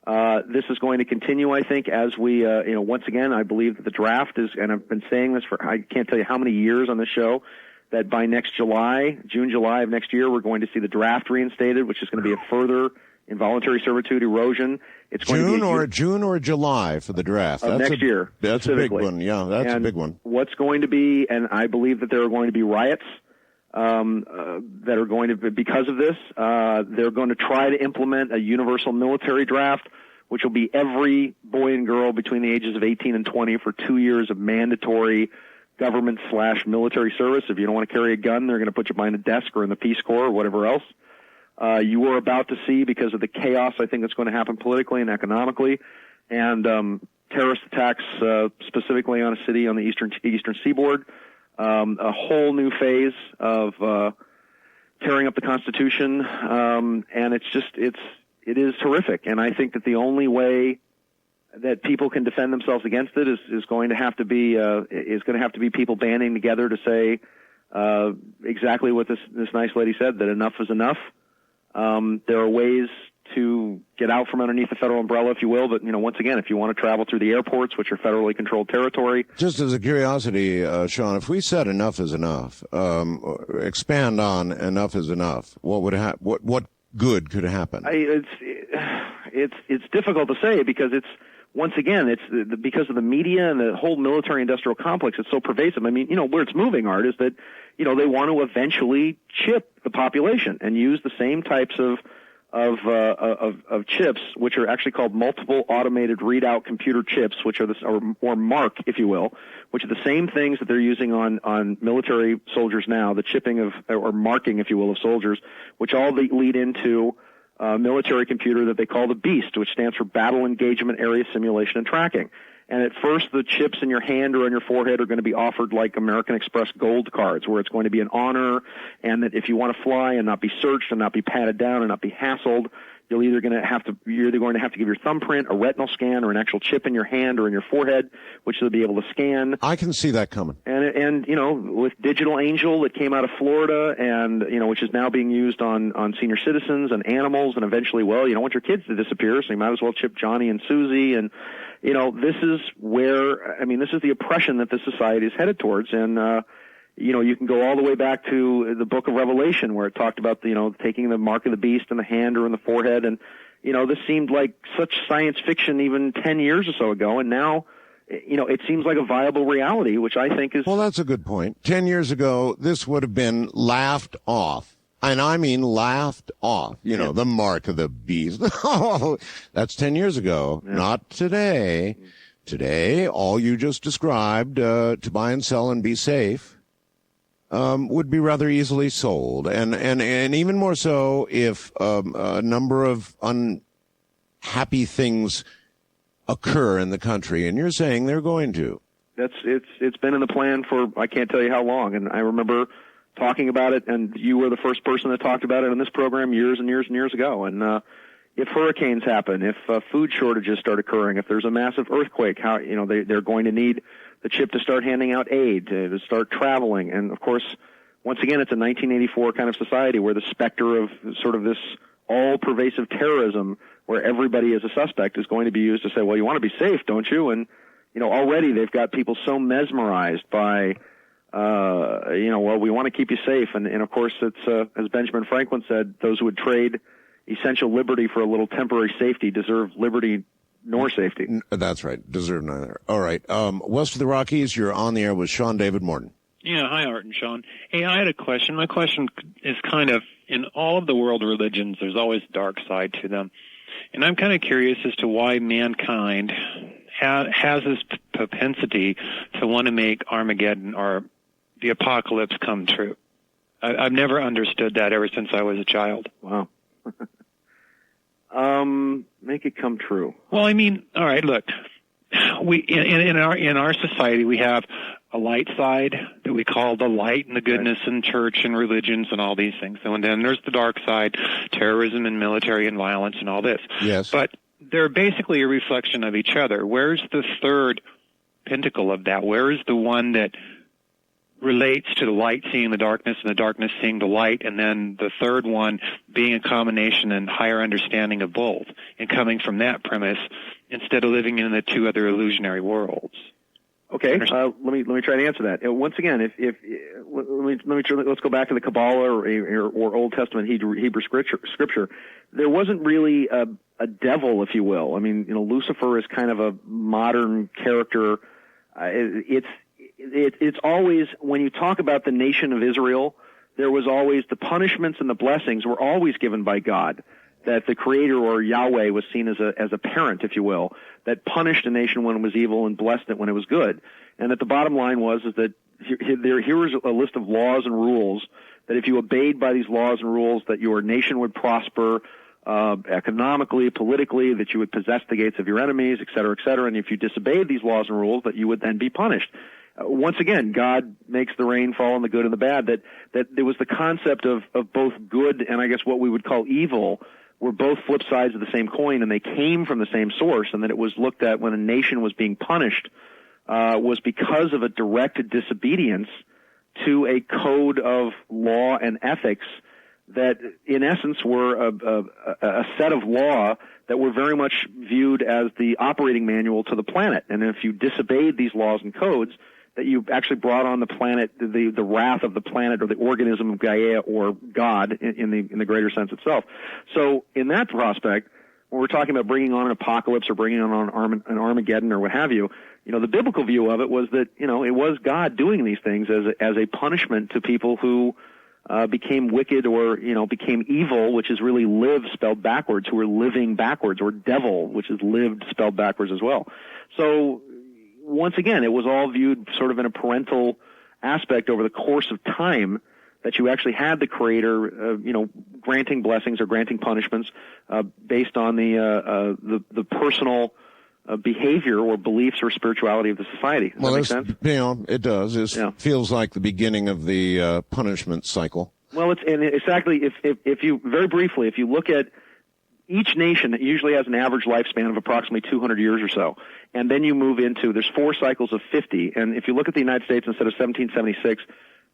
This is going to continue, I think, as we, once again, I believe that the draft is, and I've been saying this for, I can't tell you how many years on the show, that by next June, July of next year, we're going to see the draft reinstated, which is going to be a further involuntary servitude erosion. It's going to be June or July for the draft. That's next year. That's a big one. Yeah, that's a big one. What's going to be, and I believe that there are going to be riots that are going to be because of this. They're going to try to implement a universal military draft, which will be every boy and girl between the ages of 18 and 20 for 2 years of mandatory government/military service. If you don't want to carry a gun, they're going to put you behind a desk or in the Peace Corps or whatever else. You are about to see, because of the chaos I think that's going to happen politically and economically, and terrorist attacks specifically on a city on the eastern seaboard, a whole new phase of tearing up the Constitution, and it is horrific. And I think that the only way that people can defend themselves against it is going to have to be people banding together to say exactly what this nice lady said, that enough is enough. There are ways to get out from underneath the federal umbrella, if you will, but once again, if you want to travel through the airports, which are federally controlled territory. Just as a curiosity, Sean, if we said enough is enough, expand on enough is enough, what good could happen? It's difficult to say, because once again, it's because of the media and the whole military-industrial complex. It's so pervasive. I mean, where it's moving, Art, is that, they want to eventually chip the population and use the same types of chips, which are actually called multiple automated readout computer chips, which are or MARC, if you will, which are the same things that they're using on military soldiers now, the chipping of, or marking, if you will, of soldiers, which all lead into military computer that they call the BEAST, which stands for Battle Engagement Area Simulation and Tracking. And at first, the chips in your hand or on your forehead are going to be offered like American Express gold cards, where it's going to be an honor, and that if you want to fly and not be searched and not be patted down and not be hassled, you're either going to have to give your thumbprint, a retinal scan, or an actual chip in your hand or in your forehead, which they'll be able to scan. I can see that coming. And with Digital Angel that came out of Florida, and which is now being used on senior citizens and animals, and eventually, you don't want your kids to disappear, so you might as well chip Johnny and Susie. And this is this is the oppression that this society is headed towards. And you can go all the way back to the book of Revelation, where it talked about, taking the mark of the beast in the hand or in the forehead. And, this seemed like such science fiction even 10 years or so ago. And now, it seems like a viable reality, which I think is... Well, that's a good point. 10 years ago, this would have been laughed off. And I mean laughed off, the mark of the beast. Oh, that's 10 years ago, not today. Today, all you just described, to buy and sell and be safe, would be rather easily sold. And even more so if a number of unhappy things occur in the country, and you're saying they're going to. It's been in the plan for I can't tell you how long, and I remember talking about it, and you were the first person that talked about it on this program years and years and years ago. And if hurricanes happen, if food shortages start occurring, if there's a massive earthquake, they're going to need the chip to start handing out aid, to start traveling. And of course, once again, it's a 1984 kind of society where the specter of sort of this all-pervasive terrorism, where everybody is a suspect, is going to be used to say, well, you want to be safe, don't you? And already they've got people so mesmerized by well, we want to keep you safe. And of course, it's, as Benjamin Franklin said, those who would trade essential liberty for a little temporary safety deserve liberty nor safety. That's right. Deserve neither. All right. West of the Rockies, you're on the air with Sean David Morton. Yeah, hi, Art and Sean. Hey, I had a question. My question is kind of, in all of the world religions, there's always a dark side to them. And I'm kind of curious as to why mankind has this propensity to want to make Armageddon or the apocalypse come true. I've never understood that ever since I was a child. Wow. Make it come true. Well, I mean, all right, look, we in our society we have a light side that we call the light and the goodness and church and religions and all these things. And then there's the dark side, terrorism and military and violence and all this. Yes. But they're basically a reflection of each other. Where's the third pentacle of that? Where is the one that relates to the light seeing the darkness and the darkness seeing the light, and then the third one being a combination and higher understanding of both, and coming from that premise instead of living in the two other illusionary worlds? Okay, let me try to answer that. Once again, let's go back to the Kabbalah or Old Testament Hebrew scripture. There wasn't really a devil, if you will. I mean, Lucifer is kind of a modern character. It's always, when you talk about the nation of Israel, there was always the punishments and the blessings were always given by God. That the Creator or Yahweh was seen as a parent, if you will, that punished a nation when it was evil and blessed it when it was good. And that the bottom line was that here was a list of laws and rules that if you obeyed by these laws and rules, that your nation would prosper economically, politically, that you would possess the gates of your enemies, et cetera, and if you disobeyed these laws and rules, that you would then be punished. Once again, God makes the rain fall on the good and the bad. That there was the concept of both good and I guess what we would call evil were both flip sides of the same coin, and they came from the same source, and that it was looked at when a nation was being punished was because of a direct disobedience to a code of law and ethics that, in essence, were a set of law that were very much viewed as the operating manual to the planet. And if you disobeyed these laws and codes, that you actually brought on the planet the wrath of the planet or the organism of Gaia or God in the greater sense itself. So in that prospect, when we're talking about bringing on an apocalypse or bringing on an Armageddon or what have you, the biblical view of it was that, it was God doing these things as a punishment to people who became wicked or, became evil, which is really live spelled backwards, who were living backwards, or devil, which is lived spelled backwards as well. So once again, it was all viewed sort of in a parental aspect over the course of time, that you actually had the Creator, granting blessings or granting punishments based on the personal behavior or beliefs or spirituality of the society. Does that make sense? It does. It feels like the beginning of the punishment cycle. Well, exactly. If you very briefly, if you look at each nation, it usually has an average lifespan of approximately 200 years or so. And then you move into, there's 4 cycles of 50. And if you look at the United States, instead of 1776,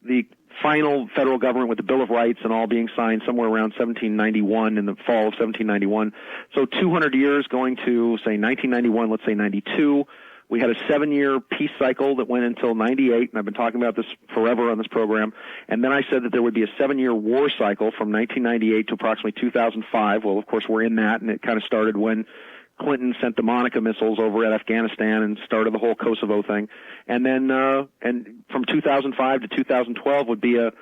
the final federal government with the Bill of Rights and all being signed somewhere around 1791, in the fall of 1791. So 200 years going to, say, 1991, let's say 92. We had a 7-year peace cycle that went until 98, and I've been talking about this forever on this program. And then I said that there would be a 7-year war cycle from 1998 to approximately 2005. Well, of course, we're in that, and it kind of started when Clinton sent the Monica missiles over at Afghanistan and started the whole Kosovo thing. And then and from 2005 to 2012 would be that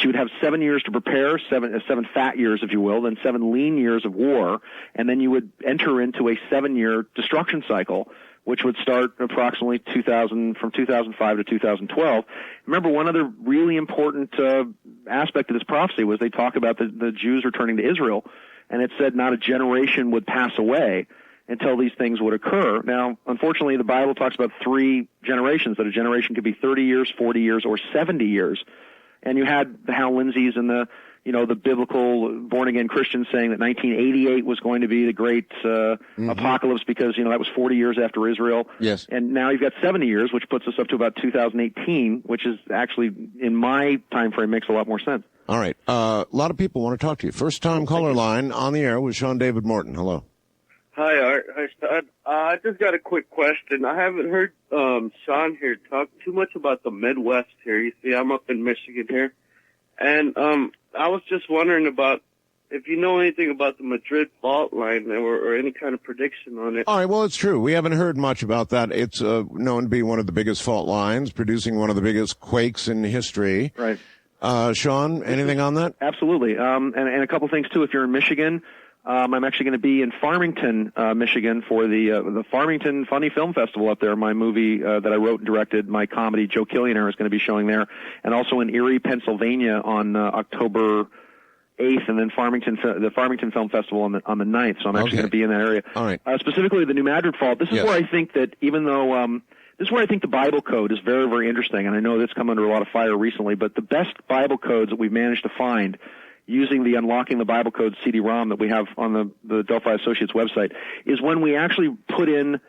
you would have 7 years to prepare, seven fat years, if you will, then 7 lean years of war, and then you would enter into a 7-year destruction cycle, which would start approximately from 2005 to 2012. Remember, one other really important aspect of this prophecy was they talk about the Jews returning to Israel, and it said not a generation would pass away until these things would occur. Now, unfortunately, the Bible talks about 3 generations, that a generation could be 30 years, 40 years, or 70 years. And you had the Hal Lindsays and the biblical born-again Christians saying that 1988 was going to be the great apocalypse because, that was 40 years after Israel. Yes. And now you've got 70 years, which puts us up to about 2018, which is actually, in my time frame, makes a lot more sense. All right. A lot of people want to talk to you. First-time caller line on the air with Sean David Morton. Hello. Hi, Art. Hi, Stud. I just got a quick question. I haven't heard Sean here talk too much about the Midwest here. You see, I'm up in Michigan here. And I was just wondering about if you know anything about the Madrid fault line or any kind of prediction on it. All right, well, it's true. We haven't heard much about that. It's known to be one of the biggest fault lines, producing one of the biggest quakes in history. Right. Sean, anything on that? Absolutely. And a couple things, too. If you're in Michigan, I'm actually going to be in Farmington, Michigan for the Farmington Funny Film Festival up there. My movie that I wrote and directed, my comedy, Joe Killionaire, is going to be showing there. And also in Erie, Pennsylvania on October 8th, and then the Farmington Film Festival on the 9th. So I'm actually going to be in that area. All right. Specifically, the New Madrid Fault. This is where I think that even though this is where I think the Bible code is very, very interesting, and I know that's come under a lot of fire recently, but the best Bible codes that we've managed to find using the Unlocking the Bible Code CD-ROM that we have on the Delphi Associates website is when we actually put in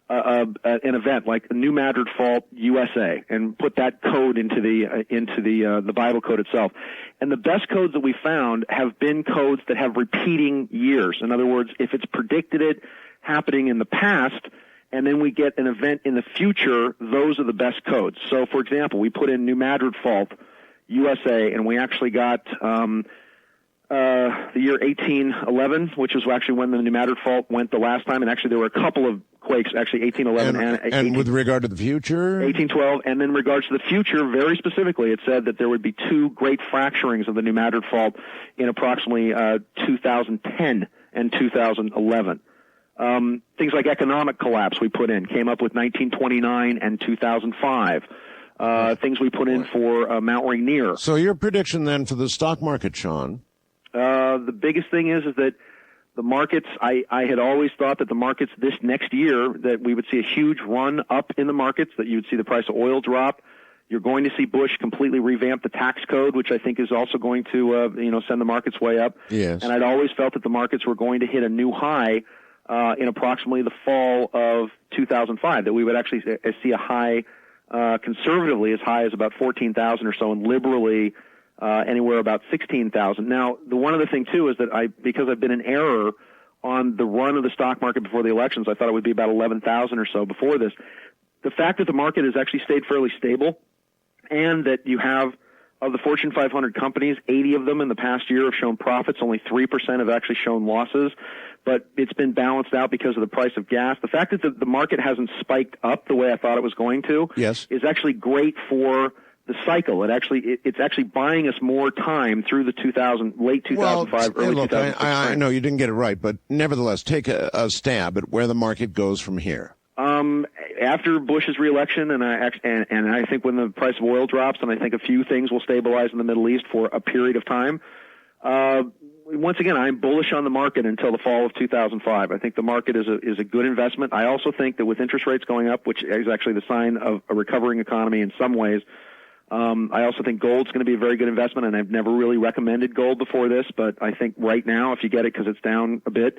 an event like the New Madrid Fault USA and put that code into the Bible code itself. And the best codes that we found have been codes that have repeating years. In other words, if it's predicted it happening in the past, and then we get an event in the future, those are the best codes. So, for example, we put in New Madrid Fault USA, and we actually got the year 1811, which was actually when the New Madrid Fault went the last time, and actually there were a couple of quakes, actually 1811 and with regard to the future? 1812, and then in regards to the future, very specifically, it said that there would be two great fracturings of the New Madrid Fault in approximately 2010 and 2011. Things like economic collapse we put in, came up with 1929 and 2005. Things we put in for Mount Rainier. So your prediction then for the stock market, Sean? The biggest thing is that the markets, I had always thought that the markets this next year, that we would see a huge run up in the markets, that you would see the price of oil drop. You're going to see Bush completely revamp the tax code, which I think is also going to, send the markets way up. Yes. And I'd always felt that the markets were going to hit a new high in approximately the fall of 2005, that we would actually see a high, conservatively as high as about 14,000 or so, and liberally anywhere about 16,000. Now, the one other thing too is that because I've been in error on the run of the stock market before the elections, I thought it would be about 11,000 or so before this. The fact that the market has actually stayed fairly stable, and that you have, of the Fortune 500 companies, 80 of them in the past year have shown profits. Only 3% have actually shown losses, but it's been balanced out because of the price of gas. The fact that the market hasn't spiked up the way I thought it was going to is actually great for the cycle. It's actually buying us more time through the late 2005, early 2006. I know you didn't get it right, but nevertheless, take a stab at where the market goes from here. After Bush's reelection, and I think when the price of oil drops, and I think a few things will stabilize in the Middle East for a period of time. Once again, I'm bullish on the market until the fall of 2005. I think the market is a good investment. I also think that with interest rates going up, which is actually the sign of a recovering economy in some ways, I also think gold's going to be a very good investment, and I've never really recommended gold before this, but I think right now, if you get it because it's down a bit,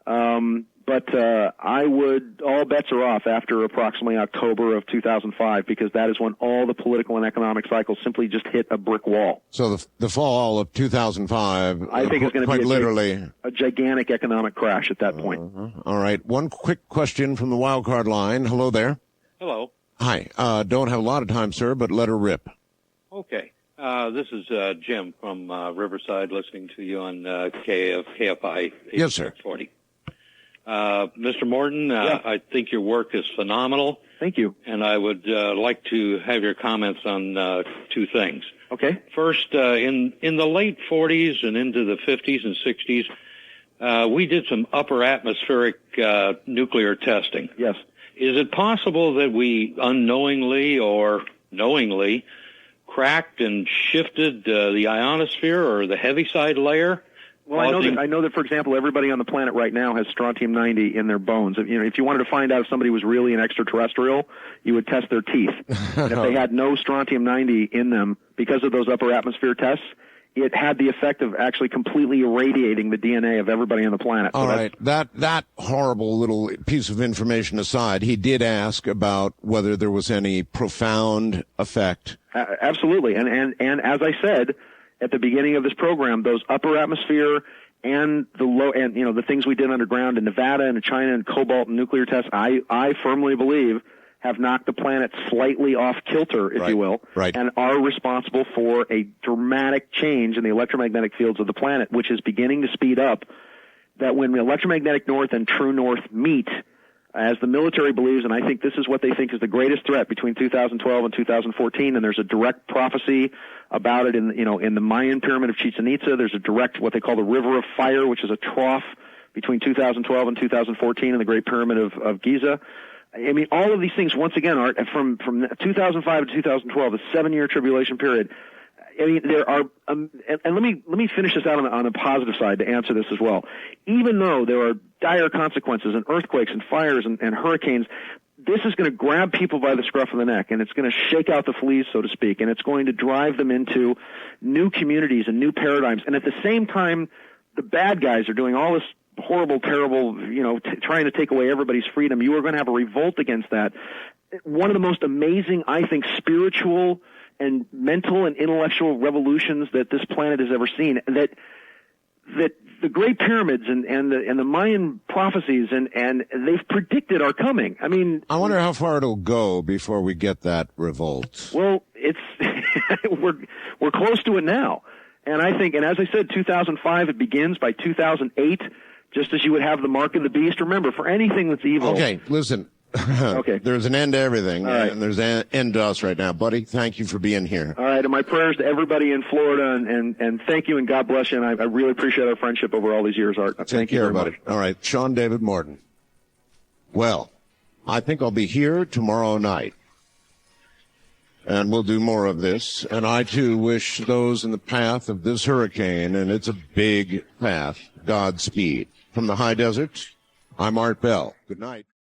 all bets are off after approximately October of 2005, because that is when all the political and economic cycles simply just hit a brick wall. So the fall of 2005, I think is going to quite be literally a gigantic economic crash at that point. All right. One quick question from the wild card line. Hello there. Hello. Hi. Don't have a lot of time, sir, but let her rip. Okay. This is Jim from Riverside, listening to you on KFI. Yes, sir. 40. Mr. Morton, I think your work is phenomenal. Thank you. And I would like to have your comments on two things. Okay. First, in the late 40s and into the 50s and 60s, we did some upper atmospheric nuclear testing. Yes. Is it possible that we unknowingly or knowingly cracked and shifted the ionosphere or the heaviside layer? Well, I know that, for example, everybody on the planet right now has strontium-90 in their bones. If you wanted to find out if somebody was really an extraterrestrial, you would test their teeth. And if they had no strontium-90 in them, because of those upper atmosphere tests, it had the effect of actually completely irradiating the DNA of everybody on the planet. All right. That horrible little piece of information aside, he did ask about whether there was any profound effect. Absolutely. And as I said at the beginning of this program, those upper atmosphere and the things we did underground in Nevada and in China and cobalt and nuclear tests, I firmly believe have knocked the planet slightly off kilter, if you will, and are responsible for a dramatic change in the electromagnetic fields of the planet, which is beginning to speed up. That when the electromagnetic north and true north meet, as the military believes, and I think this is what they think is the greatest threat between 2012 and 2014, and there's a direct prophecy about it in the Mayan pyramid of Chichen Itza. There's a direct, what they call the River of Fire, which is a trough between 2012 and 2014 in the Great Pyramid of Giza. I mean, all of these things, once again, are from 2005 to 2012, a 7-year tribulation period. I mean, there are, and let me finish this out on a positive side to answer this as well. Even though there are dire consequences and earthquakes and fires and hurricanes, this is going to grab people by the scruff of the neck, and it's going to shake out the fleas, so to speak, and it's going to drive them into new communities and new paradigms. And at the same time, the bad guys are doing all this horrible, terrible, trying to take away everybody's freedom. You are going to have a revolt against that. One of the most amazing, I think, spiritual and mental and intellectual revolutions that this planet has ever seen, that the Great Pyramids and the Mayan prophecies and they've predicted are coming. I mean, I wonder how far it'll go before we get that revolt. Well, it's we're close to it now. And I think, and as I said, 2005, it begins. By 2008, just as you would have the mark of the beast. Remember, for anything that's evil. Okay, listen. Okay. There's an end to everything, right. And there's an end to us right now. Buddy, thank you for being here. All right, and my prayers to everybody in Florida, and thank you, and God bless you, and I really appreciate our friendship over all these years, Art. Thank you very much. All right, Sean David Morton. Well, I think I'll be here tomorrow night, and we'll do more of this, and I, too, wish those in the path of this hurricane, and it's a big path, Godspeed. From the high desert, I'm Art Bell. Good night.